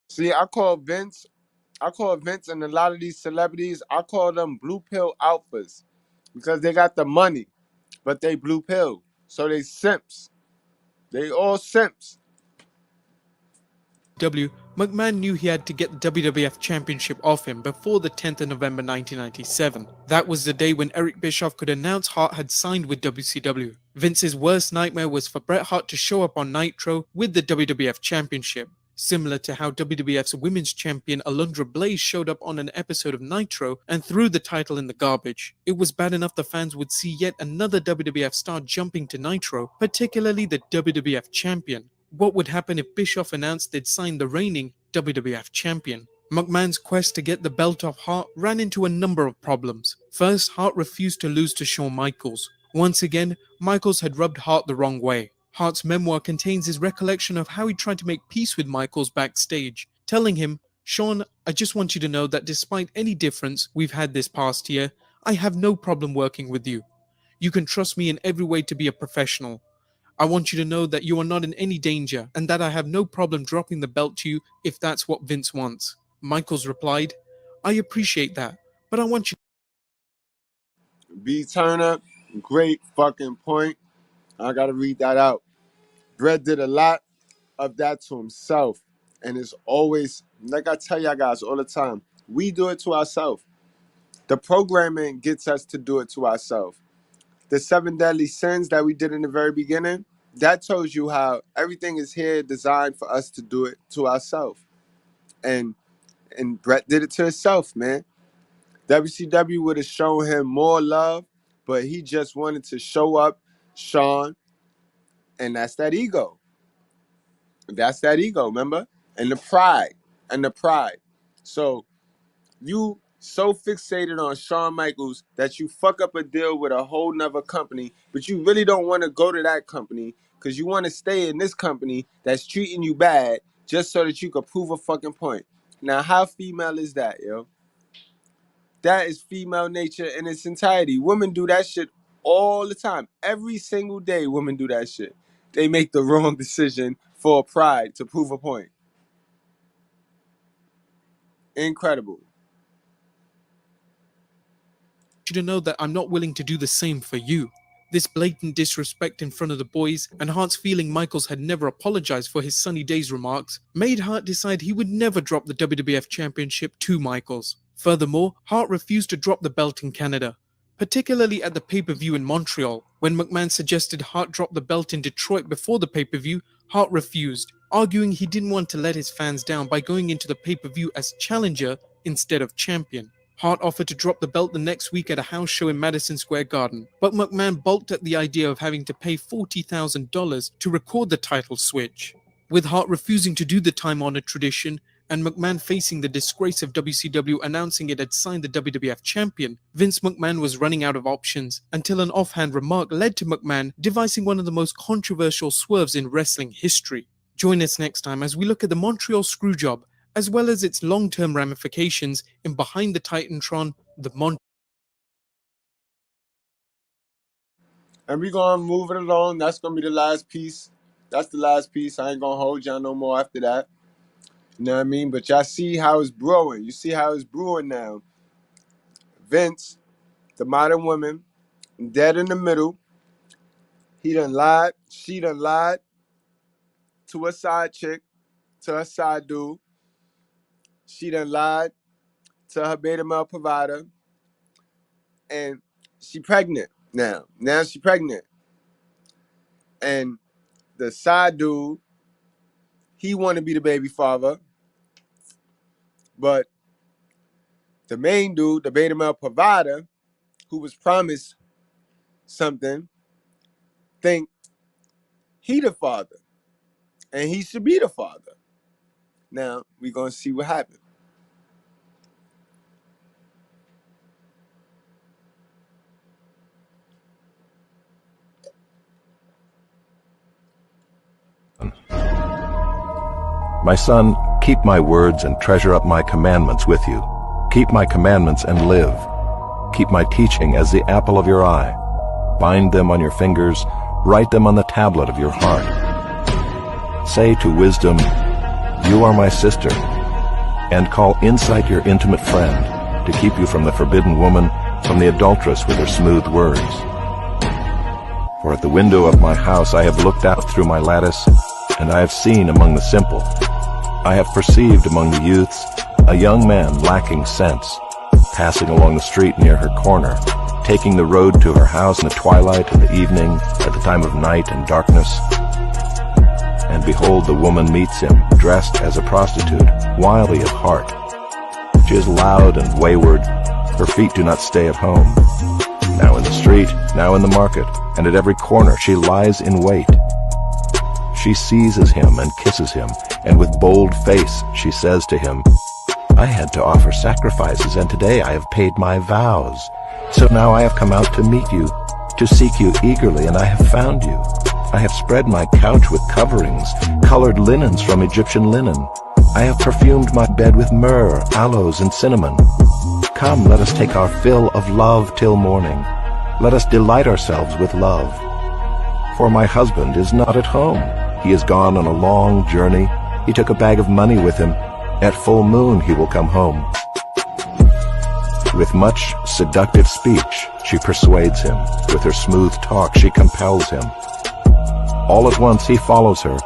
See, I call Vince and a lot of these celebrities, I call them blue pill alphas because they got the money, but they blue pill. So they simps. They all simps. McMahon knew he had to get the WWF Championship off him before the 10th of November 1997. That was the day when Eric Bischoff could announce Hart had signed with WCW. Vince's worst nightmare was for Bret Hart to show up on Nitro with the WWF Championship. Similar to how WWF's Women's Champion Alundra Blaze showed up on an episode of Nitro and threw the title in the garbage. It was bad enough the fans would see yet another WWF star jumping to Nitro, particularly the WWF Champion. What would happen if Bischoff announced they'd signed the reigning WWF Champion? McMahon's quest to get the belt off Hart ran into a number of problems. First, Hart refused to lose to Shawn Michaels. Once again, Michaels had rubbed Hart the wrong way. Hart's memoir contains his recollection of how he tried to make peace with Michaels backstage, telling him, "Shawn, I just want you to know that despite any difference we've had this past year, I have no problem working with you. You can trust me in every way to be a professional. I want you to know that you are not in any danger and that I have no problem dropping the belt to you if that's what Vince wants." Michaels replied, "I appreciate that, but I want you..." B. Turner, great fucking point. I gotta read that out. Bret did a lot of that to himself. And it's always, like I tell y'all guys all the time, we do it to ourselves. The programming gets us to do it to ourselves. The 7 deadly sins that we did in the very beginning, that tells you how everything is here designed for us to do it to ourselves. And Bret did it to himself, man. WCW would have shown him more love, but he just wanted to show up Shawn, and that's that ego. That's that ego, remember? And the pride. So you so fixated on Shawn Michaels that you fuck up a deal with a whole nother company, but you really don't want to go to that company because you want to stay in this company that's treating you bad just so that you could prove a fucking point. Now, how female is that, yo? That is female nature in its entirety. Women do that shit all the time. Every single day, women do that shit. They make the wrong decision for pride to prove a point. Incredible. You to know that I'm not willing to do the same for you. This blatant disrespect in front of the boys, and Hart's feeling Michaels had never apologized for his Sunny Days remarks, made Hart decide he would never drop the WWF Championship to Michaels. Furthermore, Hart refused to drop the belt in Canada, particularly at the pay-per-view in Montreal. When McMahon suggested Hart drop the belt in Detroit before the pay-per-view, Hart refused, arguing he didn't want to let his fans down by going into the pay-per-view as challenger instead of champion. Hart offered to drop the belt the next week at a house show in Madison Square Garden, but McMahon balked at the idea of having to pay $40,000 to record the title switch. With Hart refusing to do the time-honored tradition, and McMahon facing the disgrace of WCW announcing it had signed the WWF champion, Vince McMahon was running out of options until an offhand remark led to McMahon devising one of the most controversial swerves in wrestling history. Join us next time as we look at the Montreal Screwjob as well as its long-term ramifications in Behind the Titantron, the And we're gonna move it along. That's gonna be the last piece. That's the last piece. I ain't gonna hold y'all no more after that. You know what I mean? But y'all see how it's brewing. You see how it's brewing now. Vince, the modern woman, dead in the middle. He done lied. She done lied to a side chick, to her side dude. She done lied to her beta male provider. And she pregnant now. Now she pregnant. And the side dude, he want to be the baby father. But the main dude, the beta male provider, who was promised something, think he the father. And he should be the father. Now, we're going to see what happens. My son, keep my words and treasure up my commandments with you. Keep my commandments and live. Keep my teaching as the apple of your eye. Bind them on your fingers, write them on the tablet of your heart. Say to wisdom, you are my sister, and call insight your intimate friend, to keep you from the forbidden woman, from the adulteress with her smooth words. For at the window of my house I have looked out through my lattice, and I have seen among the simple, I have perceived among the youths a young man lacking sense, passing along the street near her corner, taking the road to her house in the twilight and the evening, at the time of night and darkness. And behold, the woman meets him, dressed as a prostitute, wily of heart. She is loud and wayward, her feet do not stay at home. Now in the street, now in the market, and at every corner she lies in wait. She seizes him and kisses him, and with bold face she says to him, I had to offer sacrifices, and today I have paid my vows. So now I have come out to meet you, to seek you eagerly, and I have found you. I have spread my couch with coverings, colored linens from Egyptian linen. I have perfumed my bed with myrrh, aloes, and cinnamon. Come, let us take our fill of love till morning. Let us delight ourselves with love. For my husband is not at home. He is gone on a long journey. He took a bag of money with him. At full moon he will come home. With much seductive speech she persuades him. With her smooth talk she compels him. All at once he follows her,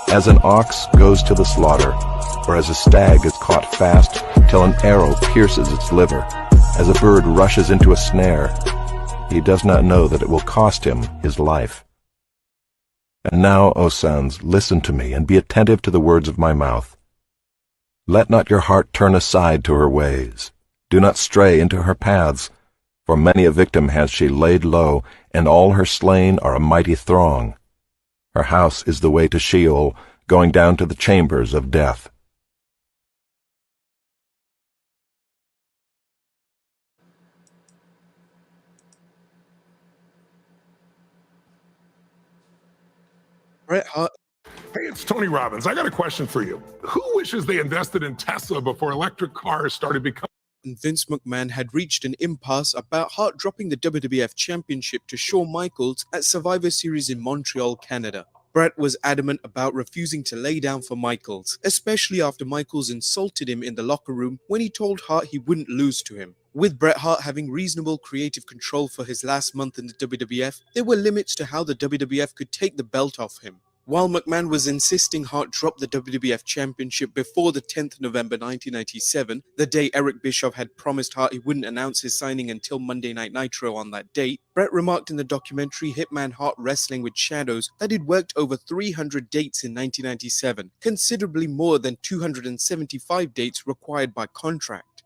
as an ox goes to the slaughter, or as a stag is caught fast till an arrow pierces its liver, as a bird rushes into a snare. He does not know that it will cost him his life. And now, O sons, listen to me, and be attentive to the words of my mouth. Let not your heart turn aside to her ways. Do not stray into her paths, for many a victim has she laid low, and all her slain are a mighty throng. Her house is the way to Sheol, going down to the chambers of death. Bret Hart. Hey, it's Tony Robbins. I got a question for you. Who wishes they invested in Tesla before electric cars started becoming... And Vince McMahon had reached an impasse about Hart dropping the WWF Championship to Shawn Michaels at Survivor Series in Montreal, Canada. Bret was adamant about refusing to lay down for Michaels, especially after Michaels insulted him in the locker room when he told Hart he wouldn't lose to him. With Bret Hart having reasonable creative control for his last month in the WWF, there were limits to how the WWF could take the belt off him. While McMahon was insisting Hart drop the WWF Championship before the 10th November 1997, the day Eric Bischoff had promised Hart he wouldn't announce his signing until Monday Night Nitro on that date, Bret remarked in the documentary Hitman Hart Wrestling with Shadows that he'd worked over 300 dates in 1997, considerably more than 275 dates required by contract.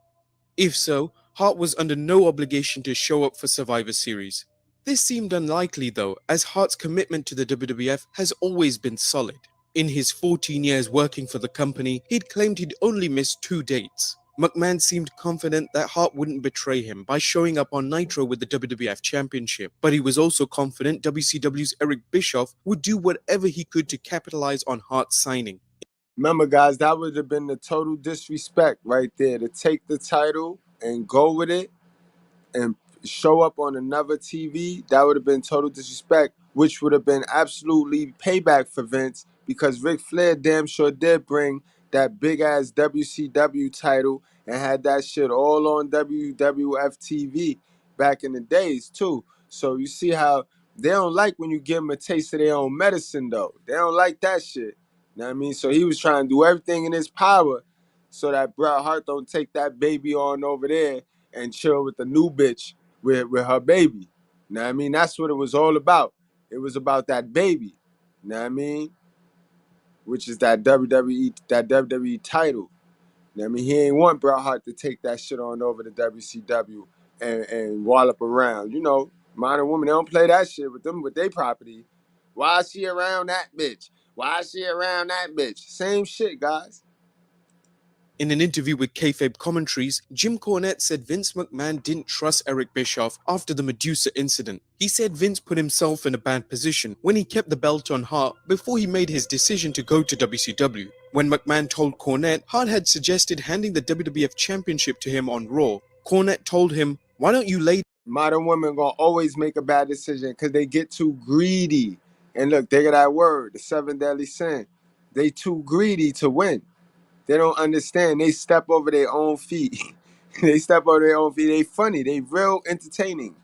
If so, Hart was under no obligation to show up for Survivor Series. This seemed unlikely though, as Hart's commitment to the WWF has always been solid. In his 14 years working for the company, he'd claimed he'd only missed 2 dates. McMahon seemed confident that Hart wouldn't betray him by showing up on Nitro with the WWF Championship, but he was also confident WCW's Eric Bischoff would do whatever he could to capitalize on Hart's signing. Remember, guys, that would have been the total disrespect right there, to take the title and go with it and show up on another TV. That would have been total disrespect, which would have been absolutely payback for Vince, because Ric Flair damn sure did bring that big ass WCW title and had that shit all on WWF TV back in the days too. So you see how they don't like when you give them a taste of their own medicine, though. They don't like that shit. You know what I mean? So he was trying to do everything in his power so that Bret Hart don't take that baby on over there and chill with the new bitch with her baby. You know what I mean? That's what it was all about. It was about that baby. You know what I mean? Which is that WWE title. You know what I mean? He ain't want Bret Hart to take that shit on over to WCW and wallop around. You know, modern women, they don't play that shit with them with their property. Why is she around that bitch? Why is she around that bitch? Same shit, guys. In an interview with Kayfabe Commentaries, Jim Cornette said Vince McMahon didn't trust Eric Bischoff after the Medusa incident. He said Vince put himself in a bad position when he kept the belt on Hart before he made his decision to go to WCW. When McMahon told Cornette Hart had suggested handing the WWF Championship to him on Raw, Cornette told him, "Why don't you lay..." Modern women gonna always make a bad decision because they get too greedy. And look, they got that word, the seven deadly sin. They too greedy to win. They don't understand. They step over their own feet. They step over their own feet. They funny. They real entertaining.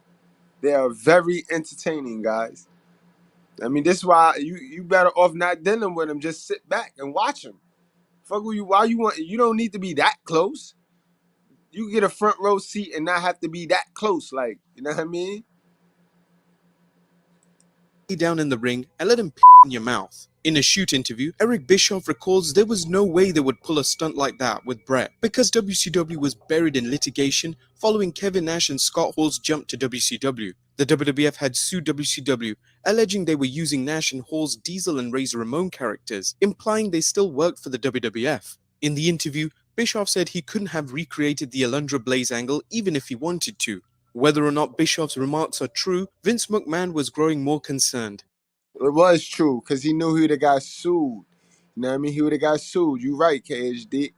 They are very entertaining, guys. I mean, this is why you better off not dealing with them. Just sit back and watch them. Fuck with you. Why you want? You don't need to be that close. You get a front row seat and not have to be that close. Like, you know what I mean? down in the ring and let him in your mouth. In a shoot interview, Eric Bischoff recalls there was no way they would pull a stunt like that with Bret because WCW was buried in litigation following Kevin Nash and Scott Hall's jump to WCW. The WWF had sued WCW, alleging they were using Nash and Hall's Diesel and Razor Ramon characters, implying they still worked for the WWF. In the interview, Bischoff said he couldn't have recreated the Alundra Blaze angle even if he wanted to. Whether or not Bischoff's remarks are true, Vince McMahon was growing more concerned. It was true because he knew he would have got sued. You know what I mean? He would have got sued. You right, KDH.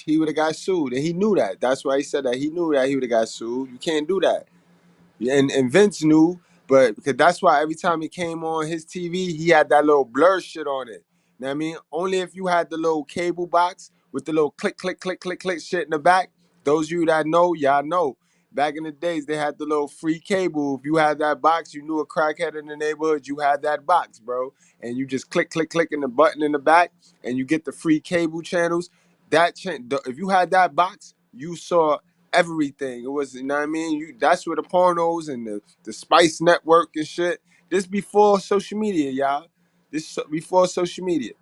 He would have got sued. And he knew that. That's why he said that. He knew that he would have got sued. You can't do that. And Vince knew, but because that's why every time he came on his TV, he had that little blur shit on it. You know what I mean? Only if you had the little cable box with the little click, click, click, click, click shit in the back. Those of you that know, y'all know. Back in the days, they had the little free cable. If you had that box, you knew a crackhead in the neighborhood, you had that box, bro. And you just click, click, click in the button in the back, and you get the free cable channels. If you had that box, you saw everything. It was, you know what I mean? That's where the pornos and the Spice Network and shit. This before social media, y'all. Before social media.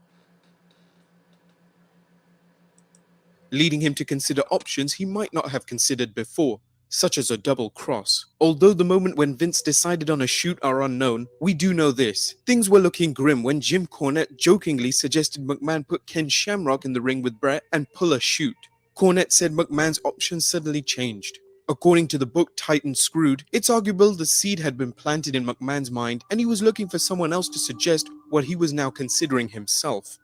Leading him to consider options he might not have considered before, such as a double cross. Although the moment when Vince decided on a shoot are unknown, we do know this. Things were looking grim when Jim Cornette jokingly suggested McMahon put Ken Shamrock in the ring with Bret and pull a shoot. Cornette said McMahon's options suddenly changed. According to the book Titan Screwed, it's arguable the seed had been planted in McMahon's mind and he was looking for someone else to suggest what he was now considering himself.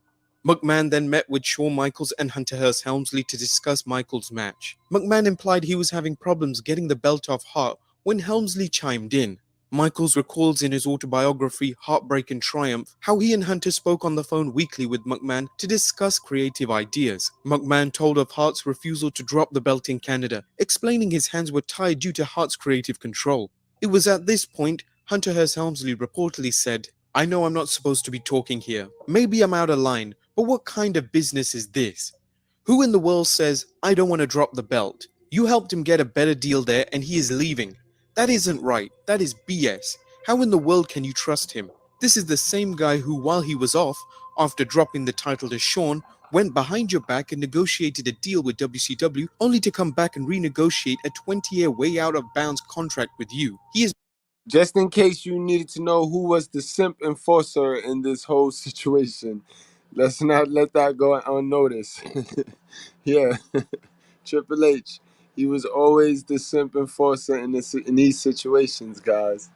McMahon then met with Shawn Michaels and Hunter Hearst Helmsley to discuss Michaels' match. McMahon implied he was having problems getting the belt off Hart when Helmsley chimed in. Michaels recalls in his autobiography Heartbreak and Triumph how he and Hunter spoke on the phone weekly with McMahon to discuss creative ideas. McMahon told of Hart's refusal to drop the belt in Canada, explaining his hands were tied due to Hart's creative control. It was at this point Hunter Hearst Helmsley reportedly said, "I know I'm not supposed to be talking here. Maybe I'm out of line, but what kind of business is this? Who in the world says, I don't want to drop the belt? You helped him get a better deal there and he is leaving. That isn't right. That is BS. How in the world can you trust him? This is the same guy who, while he was off, after dropping the title to Shawn, went behind your back and negotiated a deal with WCW only to come back and renegotiate a 20-year way out of bounds contract with you. He is..." Just in case you needed to know who was the simp enforcer in this whole situation, let's not let that go unnoticed. Yeah, Triple H. He was always the simp enforcer in these situations, guys.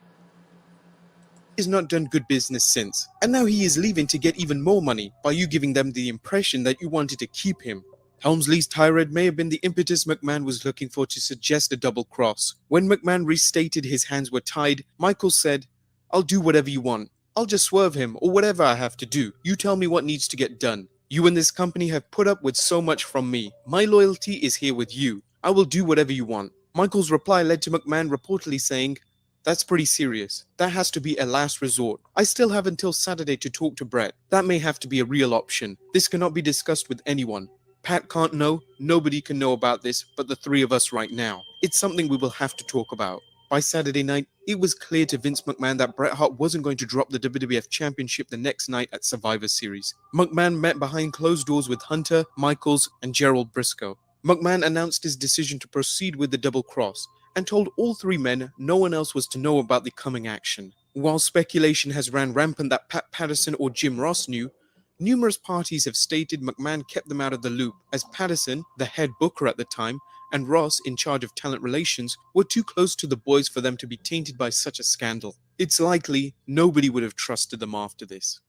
He's not done good business since, and now he is leaving to get even more money by you giving them the impression that you wanted to keep him. Helmsley's tirade may have been the impetus McMahon was looking for to suggest a double cross. When McMahon restated his hands were tied, Michael said, "I'll do whatever you want. I'll just swerve him or whatever I have to do. You tell me what needs to get done. You and this company have put up with so much from me. My loyalty is here with you. I will do whatever you want." Michael's reply led to McMahon reportedly saying, "That's pretty serious. That has to be a last resort. I still have until Saturday to talk to Brett. That may have to be a real option. This cannot be discussed with anyone. Pat can't know, nobody can know about this but the three of us right now. It's something we will have to talk about." By Saturday night, it was clear to Vince McMahon that Bret Hart wasn't going to drop the WWF Championship the next night at Survivor Series. McMahon met behind closed doors with Hunter, Michaels, and Gerald Briscoe. McMahon announced his decision to proceed with the double cross and told all three men no one else was to know about the coming action. While speculation has ran rampant that Pat Patterson or Jim Ross knew, numerous parties have stated McMahon kept them out of the loop, as Patterson, the head booker at the time, and Ross, in charge of talent relations, were too close to the boys for them to be tainted by such a scandal. It's likely nobody would have trusted them after this.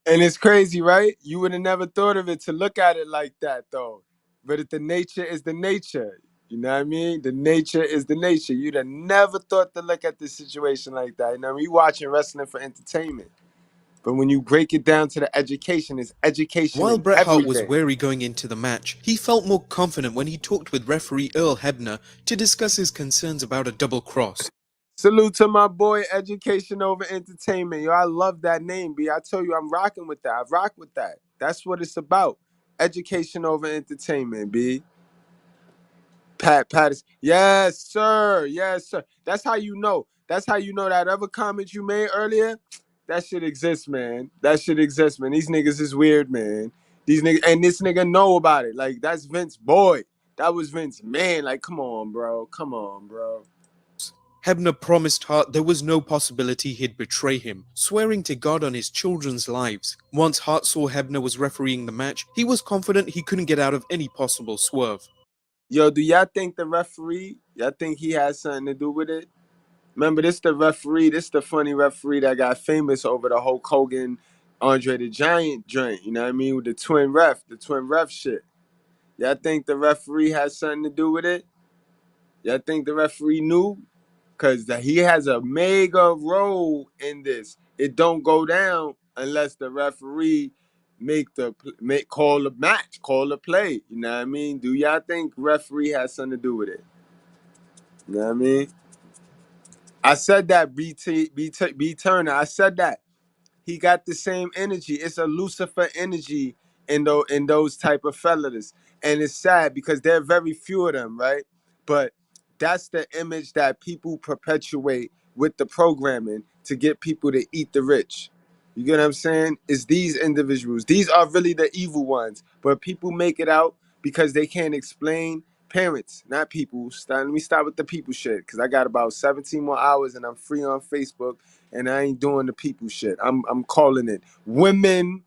And it's crazy, right? You would have never thought of it to look at it like that, though. But if the nature is the nature, you know what I mean? The nature is the nature. You'd have never thought to look at the situation like that. You know what I mean? You watching wrestling for entertainment. But when you break it down to the education, it's education While in Bret Hart was everything. wary going into the match, he felt more confident when he talked with referee Earl Hebner to discuss his concerns about a double cross. Salute to my boy, Education Over Entertainment. Yo, I love that name, B. I tell you, I'm rocking with that. I rock with that. That's what it's about. Education Over Entertainment, B. Pat Patterson. Yes, sir. Yes, sir. That's how you know. That's how you know that other comment you made earlier, that shit exists, man. That shit exists, man. These niggas is weird, man. These niggas, and this nigga know about it. Like, that's Vince boy. That was Vince, man. Like, come on, bro. Come on, bro. Hebner promised Hart there was no possibility he'd betray him, swearing to God on his children's lives. Once Hart saw Hebner was refereeing the match, he was confident he couldn't get out of any possible swerve. Yo, do y'all think the referee, y'all think he has something to do with it? Remember, this the referee, this the funny referee that got famous over the Hulk Hogan, Andre the Giant joint, you know what I mean? With the twin ref shit. Y'all think the referee has something to do with it? Y'all think the referee knew? Because he has a mega role in this. It don't go down unless the referee call the match, call the play. You know what I mean? Do y'all think referee has something to do with it? You know what I mean? I said that, B Turner. I said that. He got the same energy. It's a Lucifer energy in those type of fellas. And it's sad because there are very few of them, right? But that's the image that people perpetuate with the programming to get people to eat the rich. You get what I'm saying? It's these individuals. These are really the evil ones. But people make it out because they can't explain. Parents, not people. Let me start with the people shit because I got about 17 more hours and I'm free on Facebook and I ain't doing the people shit. I'm calling it women,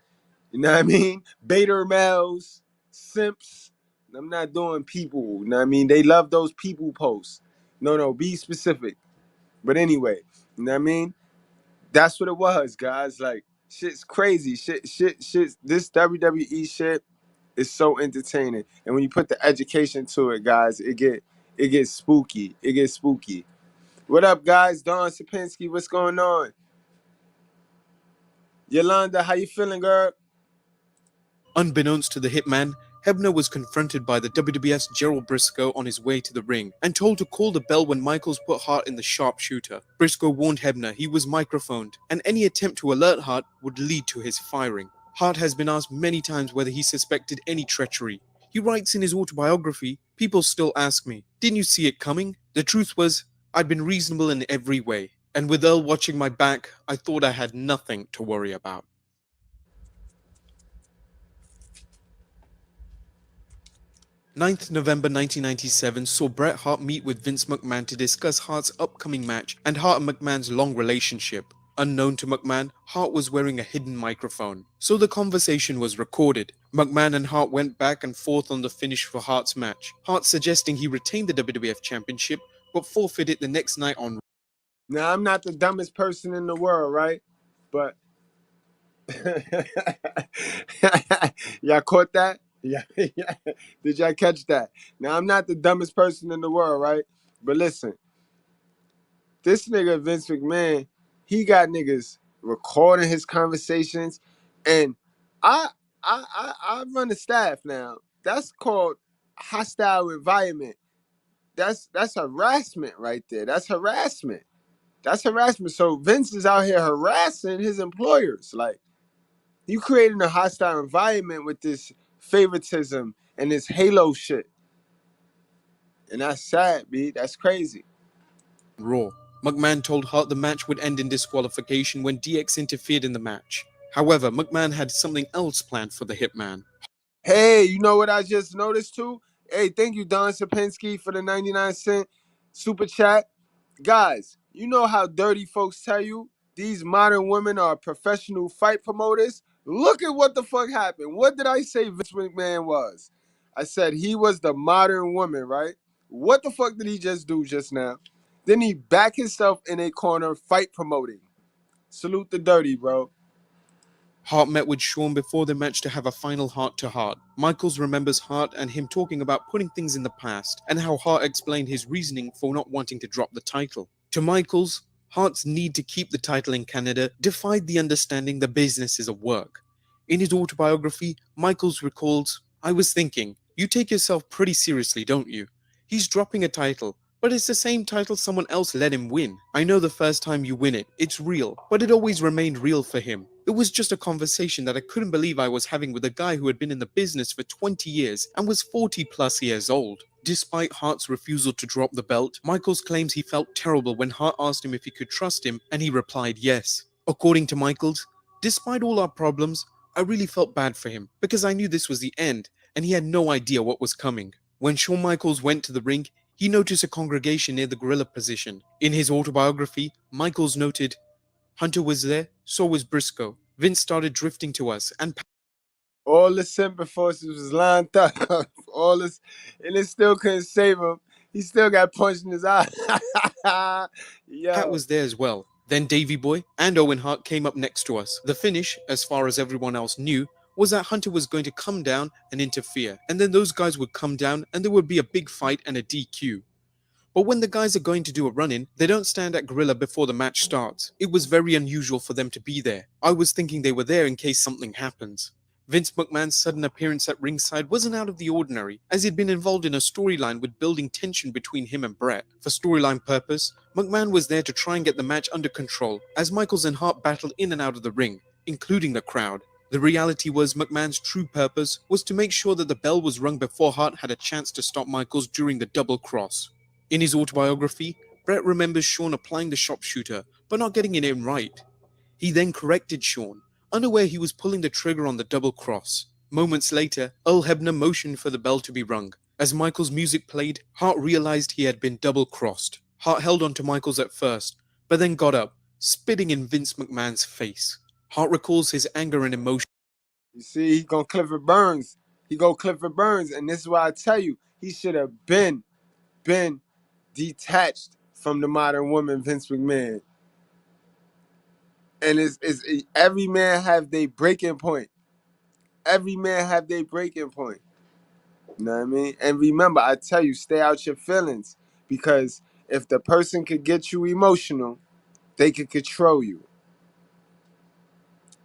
you know what I mean? Beta males, simps. I'm not doing people, you know what I mean? They love those people posts. No, be specific. But anyway, you know what I mean? That's what it was, guys. Like, shit's crazy. Shit. This WWE shit is so entertaining. And when you put the education to it, guys, it gets spooky. It gets spooky. What up, guys? Don Sapinski, what's going on? Yolanda, how you feeling, girl? Unbeknownst to the hitman, Hebner was confronted by the WWF's Gerald Briscoe on his way to the ring and told to call the bell when Michaels put Hart in the sharpshooter. Briscoe warned Hebner he was microphoned and any attempt to alert Hart would lead to his firing. Hart has been asked many times whether he suspected any treachery. He writes in his autobiography, "People still ask me, didn't you see it coming? The truth was, I'd been reasonable in every way. And with Earl watching my back, I thought I had nothing to worry about." 9th November 1997 saw Bret Hart meet with Vince McMahon to discuss Hart's upcoming match and Hart and McMahon's long relationship. Unknown to McMahon, Hart was wearing a hidden microphone, so the conversation was recorded. McMahon and Hart went back and forth on the finish for Hart's match, Hart suggesting he retain the WWF Championship, but forfeit it the next night on. Now, I'm not the dumbest person in the world, right? But y'all caught that? Yeah. Did y'all catch that? Now, I'm not the dumbest person in the world, right? But listen, this nigga Vince McMahon, he got niggas recording his conversations, and I run the staff now. That's called hostile environment. That's harassment right there. That's harassment. That's harassment. So Vince is out here harassing his employers. Like, you creating a hostile environment with this favoritism and this halo shit. And that's sad, B. That's crazy. Raw. McMahon told Hart the match would end in disqualification when DX interfered in the match. However, McMahon had something else planned for the Hitman. Hey, you know what I just noticed too? Hey, thank you, Don Sapinski, for the 99-cent super chat. Guys, you know how dirty folks tell you these modern women are professional fight promoters? Look at what the fuck happened. What did I say Vince McMahon was? I said he was the modern woman, right? What the fuck did he just do just now? Then he back himself in a corner fight promoting. Salute the dirty, bro. Hart met with Shawn before the match to have a final heart-to-heart. Michaels remembers Hart and him talking about putting things in the past, and how Hart explained his reasoning for not wanting to drop the title. To Michaels, Hart's need to keep the title in Canada defied the understanding the business is a work. In his autobiography, Michaels recalls, "I was thinking, you take yourself pretty seriously, don't you? He's dropping a title, but it's the same title someone else let him win. I know the first time you win it, it's real, but it always remained real for him. It was just a conversation that I couldn't believe I was having with a guy who had been in the business for 20 years and was 40 plus years old." Despite Hart's refusal to drop the belt, Michaels claims he felt terrible when Hart asked him if he could trust him, and he replied yes. According to Michaels, "Despite all our problems, I really felt bad for him because I knew this was the end and he had no idea what was coming." When Shawn Michaels went to the ring, he noticed a congregation near the gorilla position. In his autobiography, Michaels noted, "Hunter was there, so was Briscoe. Vince started drifting to us and All the Semper forces was lined up. All this, and it still couldn't save him. He still got punched in his eye. Yo. Pat was there as well. Then Davey Boy and Owen Hart came up next to us. The finish, as far as everyone else knew, was that Hunter was going to come down and interfere, and then those guys would come down and there would be a big fight and a DQ. But when the guys are going to do a run-in, they don't stand at Gorilla before the match starts. It was very unusual for them to be there. I was thinking they were there in case something happens. Vince McMahon's sudden appearance at ringside wasn't out of the ordinary, as he'd been involved in a storyline with building tension between him and Brett. For storyline purpose, McMahon was there to try and get the match under control, as Michaels and Hart battled in and out of the ring, including the crowd. The reality was McMahon's true purpose was to make sure that the bell was rung before Hart had a chance to stop Michaels during the double cross. In his autobiography, Brett remembers Shawn applying the sharpshooter, but not getting it in right. He then corrected Shawn, unaware he was pulling the trigger on the double cross. Moments later, Earl Hebner motioned for the bell to be rung. As Michaels' music played, Hart realized he had been double-crossed. Hart held on to Michaels at first, but then got up, spitting in Vince McMahon's face. Hart recalls his anger and emotion. You see, he go Clifford Burns. He go Clifford Burns, and this is why I tell you, he should have been detached from the modern woman, Vince McMahon. And it's every man have their breaking point. Every man have their breaking point. You know what I mean? And remember, I tell you, stay out your feelings. Because if the person could get you emotional, they could control you.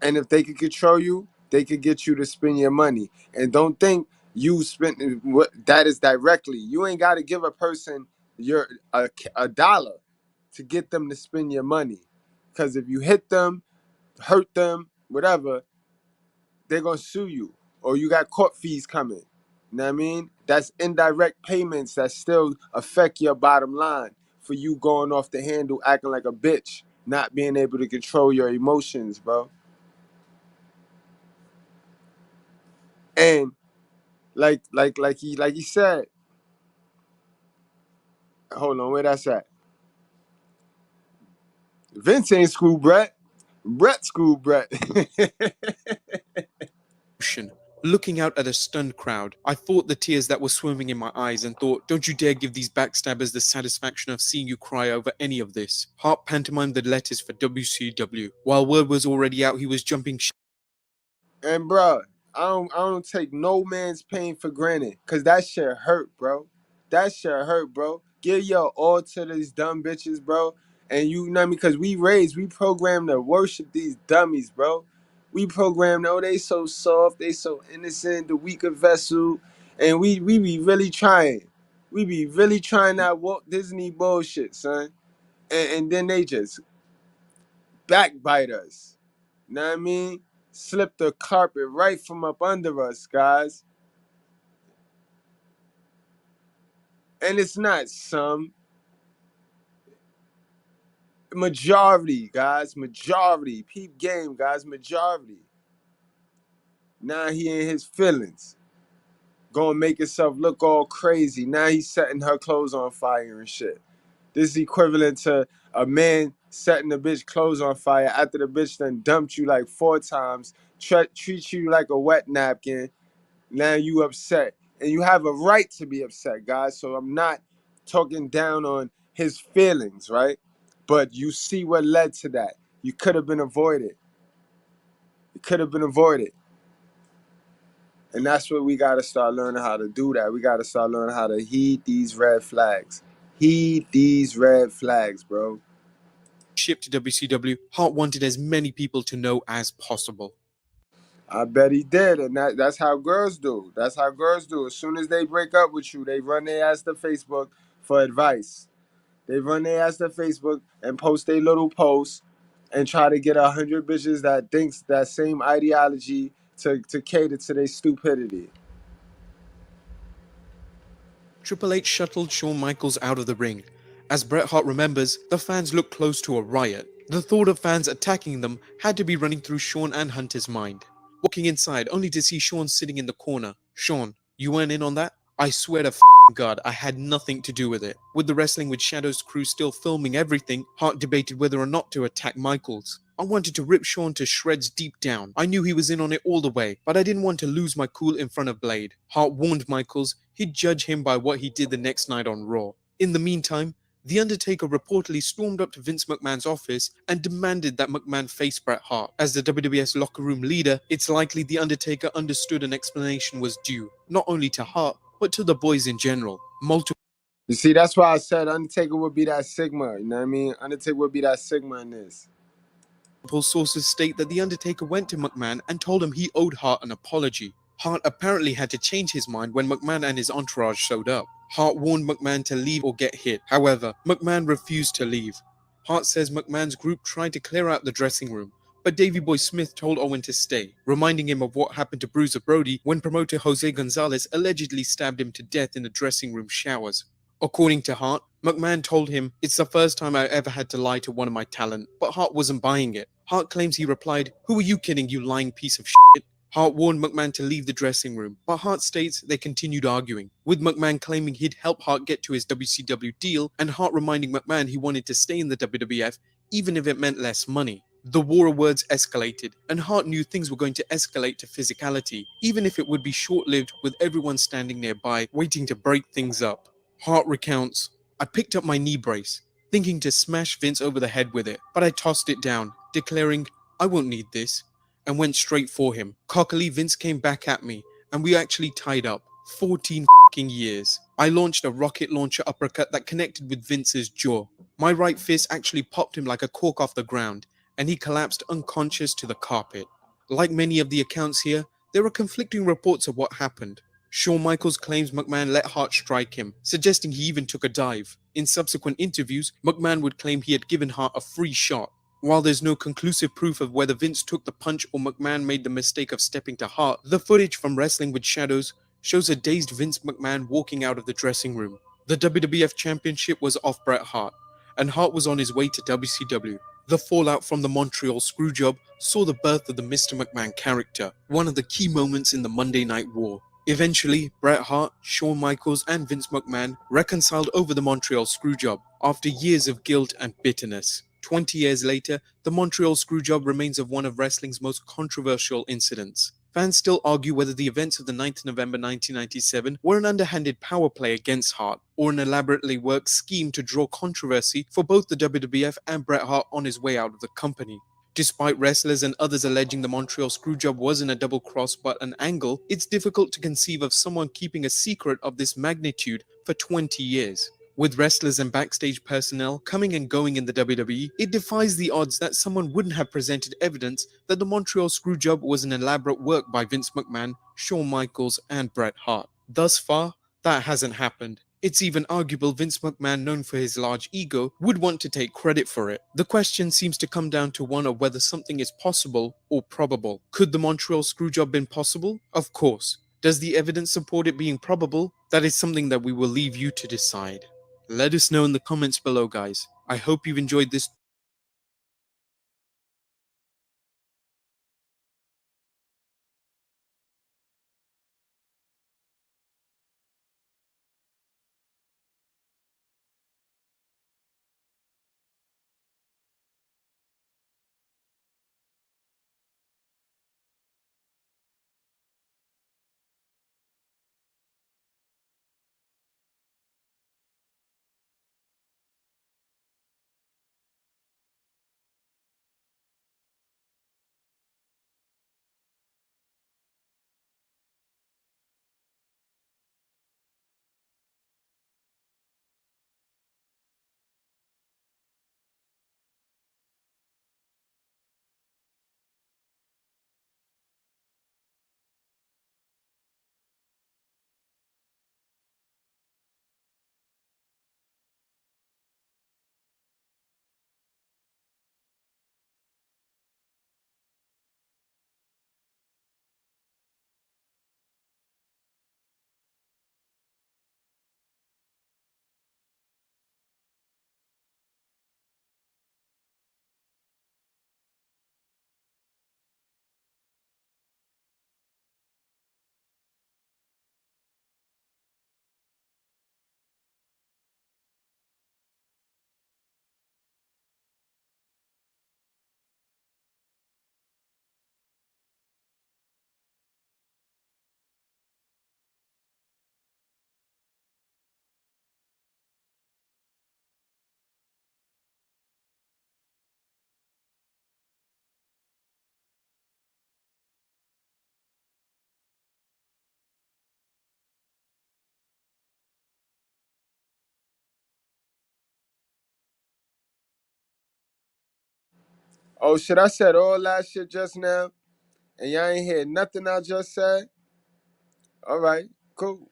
And if they could control you, they could get you to spend your money. And don't think you spend what that is directly. You ain't got to give a person a dollar to get them to spend your money. Because if you hit them, hurt them, whatever, they're going to sue you. Or you got court fees coming. You know what I mean? That's indirect payments that still affect your bottom line for you going off the handle, acting like a bitch, not being able to control your emotions, bro. And like he said, hold on, where that's at? Vince ain't school Brett. Brett school Brett. Looking out at a stunned crowd, I fought the tears that were swimming in my eyes and thought, don't you dare give these backstabbers the satisfaction of seeing you cry over any of this. Hart pantomimed the letters for WCW. While word was already out, he was jumping And bro, I don't take no man's pain for granted, cause that shit hurt, bro. That shit hurt, bro. Give your all to these dumb bitches, bro. And you know what I mean? Cause we programmed to worship these dummies, bro. We programmed, oh, they so soft, they so innocent, the weaker vessel. And we be really trying. We be really trying that Walt Disney bullshit, son. And then they just backbite us. You know what I mean? Slip the carpet right from up under us, guys. And it's not some. Majority, guys. Majority. Peep game, guys. Majority. Now he in his feelings. Gonna make himself look all crazy. Now he's setting her clothes on fire and shit. This is equivalent to a man setting a bitch clothes on fire after the bitch done dumped you like 4 times, treat you like a wet napkin. Now you upset. And you have a right to be upset, guys. So I'm not talking down on his feelings, right? But you see what led to that. You could have been avoided. It could have been avoided. And that's what we got to start learning how to do that. We got to start learning how to heed these red flags. Heed these red flags, bro. shipped to WCW. Hart wanted as many people to know as possible. I bet he did, and that's how girls do. That's how girls do. As soon as they break up with you, they run their ass to Facebook for advice. They run their ass to Facebook and post their little posts and try to get 100 bitches that thinks that same ideology to cater to their stupidity. Triple H shuttled Shawn Michaels out of the ring. As Bret Hart remembers, the fans looked close to a riot. The thought of fans attacking them had to be running through Shawn and Hunter's mind. Walking inside, only to see Shawn sitting in the corner. Shawn, you weren't in on that? I swear to God, I had nothing to do with it. With the Wrestling with Shadows crew still filming everything, Hart debated whether or not to attack Michaels. I wanted to rip Shawn to shreds deep down. I knew he was in on it all the way, but I didn't want to lose my cool in front of Blade. Hart warned Michaels he'd judge him by what he did the next night on Raw. In the meantime, The Undertaker reportedly stormed up to Vince McMahon's office and demanded that McMahon face Bret Hart. As the WWF's locker room leader, it's likely The Undertaker understood an explanation was due, not only to Hart, but to the boys in general. You see, that's why I said Undertaker would be that Sigma, you know what I mean? Undertaker would be that Sigma in this. Multiple sources state that The Undertaker went to McMahon and told him he owed Hart an apology. Hart apparently had to change his mind when McMahon and his entourage showed up. Hart warned McMahon to leave or get hit. However, McMahon refused to leave. Hart says McMahon's group tried to clear out the dressing room, but Davey Boy Smith told Owen to stay, reminding him of what happened to Bruiser Brody when promoter Jose Gonzalez allegedly stabbed him to death in the dressing room showers. According to Hart, McMahon told him, "It's the first time I ever had to lie to one of my talent," but Hart wasn't buying it. Hart claims he replied, "Who are you kidding, you lying piece of shit?" Hart warned McMahon to leave the dressing room, but Hart states they continued arguing, with McMahon claiming he'd help Hart get to his WCW deal, and Hart reminding McMahon he wanted to stay in the WWF even if it meant less money. The war of words escalated, and Hart knew things were going to escalate to physicality, even if it would be short-lived with everyone standing nearby waiting to break things up. Hart recounts, "I picked up my knee brace, thinking to smash Vince over the head with it, but I tossed it down, declaring, 'I won't need this,' and went straight for him. Cockily, Vince came back at me, and we actually tied up. 14 fucking years. I launched a rocket launcher uppercut that connected with Vince's jaw. My right fist actually popped him like a cork off the ground, and he collapsed unconscious to the carpet." Like many of the accounts here, there are conflicting reports of what happened. Shawn Michaels claims McMahon let Hart strike him, suggesting he even took a dive. In subsequent interviews, McMahon would claim he had given Hart a free shot. While there's no conclusive proof of whether Vince took the punch or McMahon made the mistake of stepping to Hart, the footage from Wrestling with Shadows shows a dazed Vince McMahon walking out of the dressing room. The WWF Championship was off Bret Hart, and Hart was on his way to WCW. The fallout from the Montreal Screwjob saw the birth of the Mr. McMahon character, one of the key moments in the Monday Night War. Eventually, Bret Hart, Shawn Michaels, and Vince McMahon reconciled over the Montreal Screwjob after years of guilt and bitterness. 20 years later, the Montreal Screwjob remains of one of wrestling's most controversial incidents. Fans still argue whether the events of the 9th November 1997 were an underhanded power play against Hart, or an elaborately worked scheme to draw controversy for both the WWF and Bret Hart on his way out of the company. Despite wrestlers and others alleging the Montreal Screwjob wasn't a double cross but an angle, it's difficult to conceive of someone keeping a secret of this magnitude for 20 years. With wrestlers and backstage personnel coming and going in the WWE, it defies the odds that someone wouldn't have presented evidence that the Montreal Screwjob was an elaborate work by Vince McMahon, Shawn Michaels, and Bret Hart. Thus far, that hasn't happened. It's even arguable Vince McMahon, known for his large ego, would want to take credit for it. The question seems to come down to one of whether something is possible or probable. Could the Montreal Screwjob been possible? Of course. Does the evidence support it being probable? That is something that we will leave you to decide. Let us know in the comments below, guys. I hope you've enjoyed this. Oh shit, I said all that shit just now, and y'all ain't hear nothing I just said? All right, cool,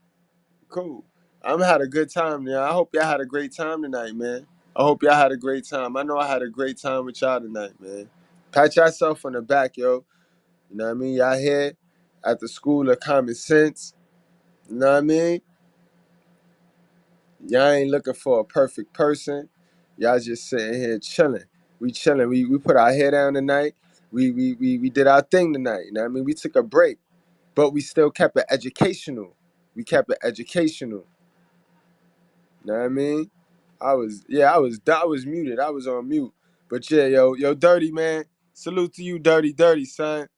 cool. I'm had a good time, yeah. I hope y'all had a great time tonight, man. I hope y'all had a great time. I know I had a great time with y'all tonight, man. Pat yourself on the back, yo. You know what I mean? Y'all here at the School of Common Sense. You know what I mean? Y'all ain't looking for a perfect person. Y'all just sitting here chilling. We chilling. We put our head down tonight. We did our thing tonight. You know what I mean? We took a break, but we still kept it educational. We kept it educational. You know what I mean? I was muted. I was on mute. But yeah, yo, Dirty, man. Salute to you, Dirty, son.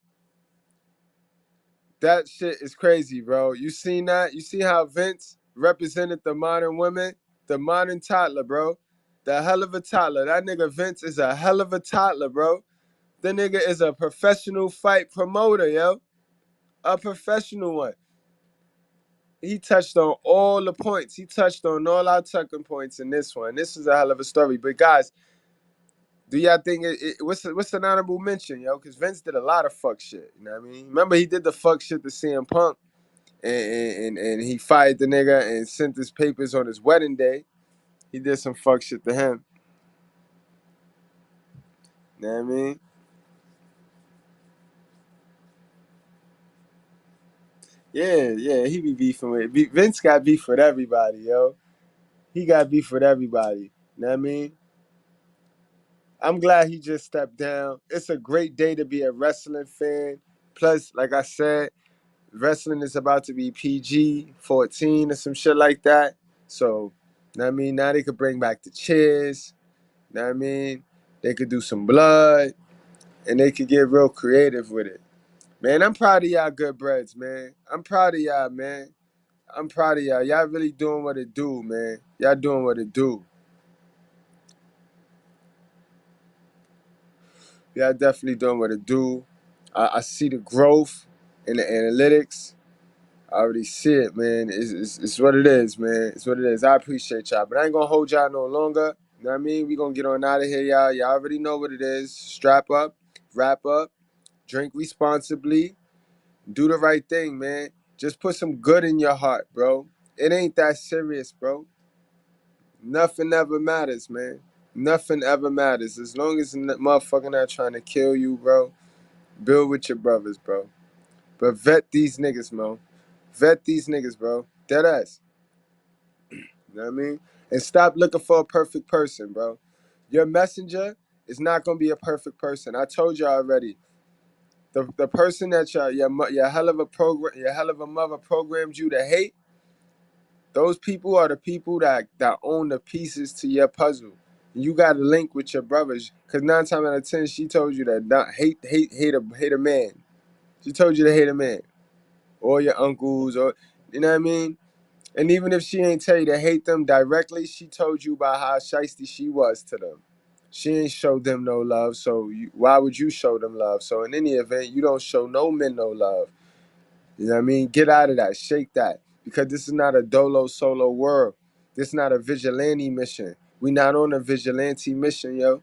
That shit is crazy, bro. You seen that? You see how Vince represented the modern women? The modern toddler, bro. The hell of a toddler. That nigga Vince is a hell of a toddler, bro. The nigga is a professional fight promoter, yo. A professional one. He touched on all the points. He touched on all our tucking points in this one. This is a hell of a story. But guys, do y'all think what's an honorable mention, yo? Because Vince did a lot of fuck shit. You know what I mean? Remember he did the fuck shit to CM Punk. And he fired the nigga and sent his papers on his wedding day. He did some fuck shit to him. You know what I mean? Yeah, he be beefing with Vince got beef with everybody, yo. He got beef with everybody. You know what I mean? I'm glad he just stepped down. It's a great day to be a wrestling fan. Plus, like I said, wrestling is about to be PG-14 or some shit like that. So, you know what I mean? Now they could bring back the chairs. You know what I mean? They could do some blood, and they could get real creative with it. Man, I'm proud of y'all Goodbreads, man. I'm proud of y'all, man. I'm proud of y'all. Y'all really doing what it do, man. Y'all doing what it do. Y'all definitely doing what it do. I see the growth in the analytics. I already see it, man. It's what it is, man. It's what it is. I appreciate y'all. But I ain't going to hold y'all no longer. You know what I mean? We going to get on out of here, y'all. Y'all already know what it is. Strap up, wrap up, drink responsibly, do the right thing, man. Just put some good in your heart, bro. It ain't that serious, bro. Nothing ever matters, man. Nothing ever matters. As long as the motherfucker not trying to kill you, bro, build with your brothers, bro. But vet these niggas, man. Vet these niggas, bro. Dead ass. You know what I mean? And stop looking for a perfect person, bro. Your messenger is not gonna be a perfect person. I told you already. The person that your hell of a mother programmed you to hate, those people are the people that own the pieces to your puzzle. You got to link with your brothers, cause 9 times out of 10, she told you that not hate a man. She told you to hate a man, or your uncles, or you know what I mean. And even if she ain't tell you to hate them directly, she told you about how shiesty she was to them. She ain't showed them no love, so why would you show them love? So in any event, you don't show no men no love. You know what I mean? Get out of that. Shake that. Because this is not a dolo solo world. This is not a vigilante mission. We not on a vigilante mission, yo.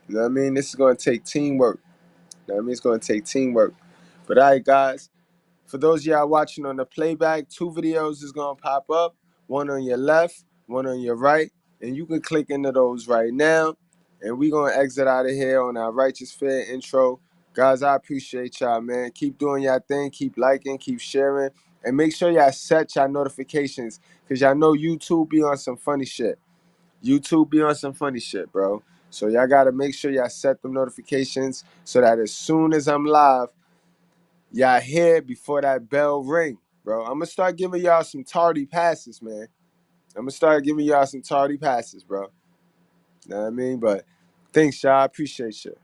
You know what I mean? This is going to take teamwork. You know what I mean? It's going to take teamwork. But all right, guys. For those of y'all watching on the playback, 2 videos is going to pop up. One on your left, one on your right. And you can click into those right now. And we going to exit out of here on our Righteous Fair intro. Guys, I appreciate y'all, man. Keep doing y'all thing. Keep liking. Keep sharing. And make sure y'all set y'all notifications. Because y'all know YouTube be on some funny shit. YouTube be on some funny shit, bro. So y'all got to make sure y'all set them notifications so that as soon as I'm live, y'all hear before that bell ring, bro. I'm going to start giving y'all some tardy passes, man. I'm going to start giving y'all some tardy passes, bro. You know what I mean? But thanks, y'all. I appreciate you.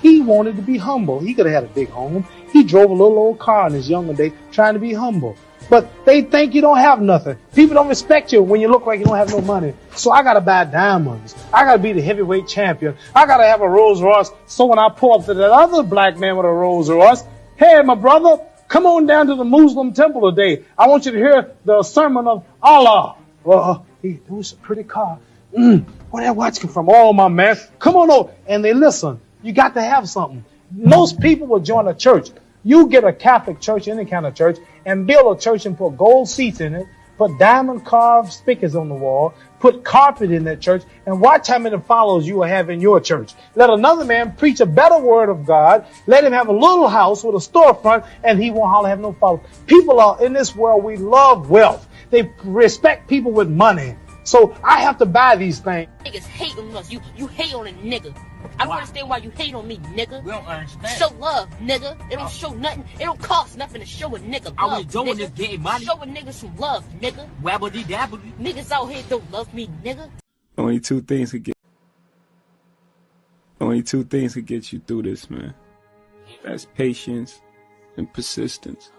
He wanted to be humble. He could have had a big home. He drove a little old car in his younger day trying to be humble. But they think you don't have nothing. People don't respect you when you look like you don't have no money. So I got to buy diamonds. I got to be the heavyweight champion. I got to have a Rolls Royce. So when I pull up to that other black man with a Rolls Royce, hey, my brother, come on down to the Muslim temple today. I want you to hear the sermon of Allah. Well, he was a pretty car. Where that watch come from? Oh, my man. Come on over. And they listen. You got to have something. Most people will join a church. You get a Catholic church, any kind of church, and build a church and put gold seats in it, put diamond carved speakers on the wall, put carpet in that church, and watch how many followers you will have in your church. Let another man preach a better word of God. Let him have a little house with a storefront, and he won't hardly have no followers. People are in this world, we love wealth. They respect people with money. So I have to buy these things. Niggas hate on us. You hate on a nigga. I don't understand why you hate on me, nigga. We don't understand. Show love, nigga. It don't show nothing. It don't cost nothing to show a nigga love. I was doing this getting money. Show a nigga some love, nigga. Wabbly dabbly. Niggas out here don't love me, nigga. Only two things could get you through this, man. That's patience and persistence.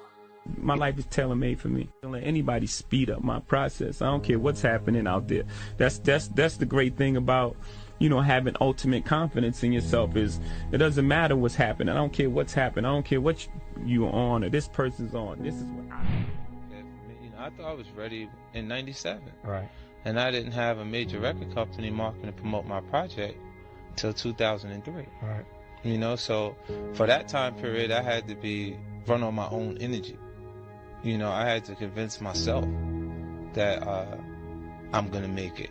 My life is tailor-made for me. Don't let anybody speed up my process. I don't care what's happening out there. That's the great thing about, you know, having ultimate confidence in yourself is it doesn't matter what's happening. I don't care what's happening. I don't care what you're on or this person's on. This is what I thought I was ready in '97. Right. And I didn't have a major record company marketing to promote my project until 2003. Right. You know, so for that time period, I had to run on my own energy. You know, I had to convince myself that I'm gonna make it.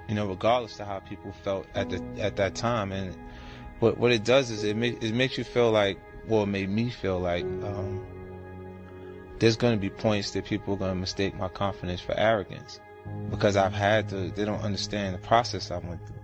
You know, regardless of how people felt at that time. And what it does is it makes you feel like, well, it made me feel like there's gonna be points that people are gonna mistake my confidence for arrogance because they don't understand the process I went through.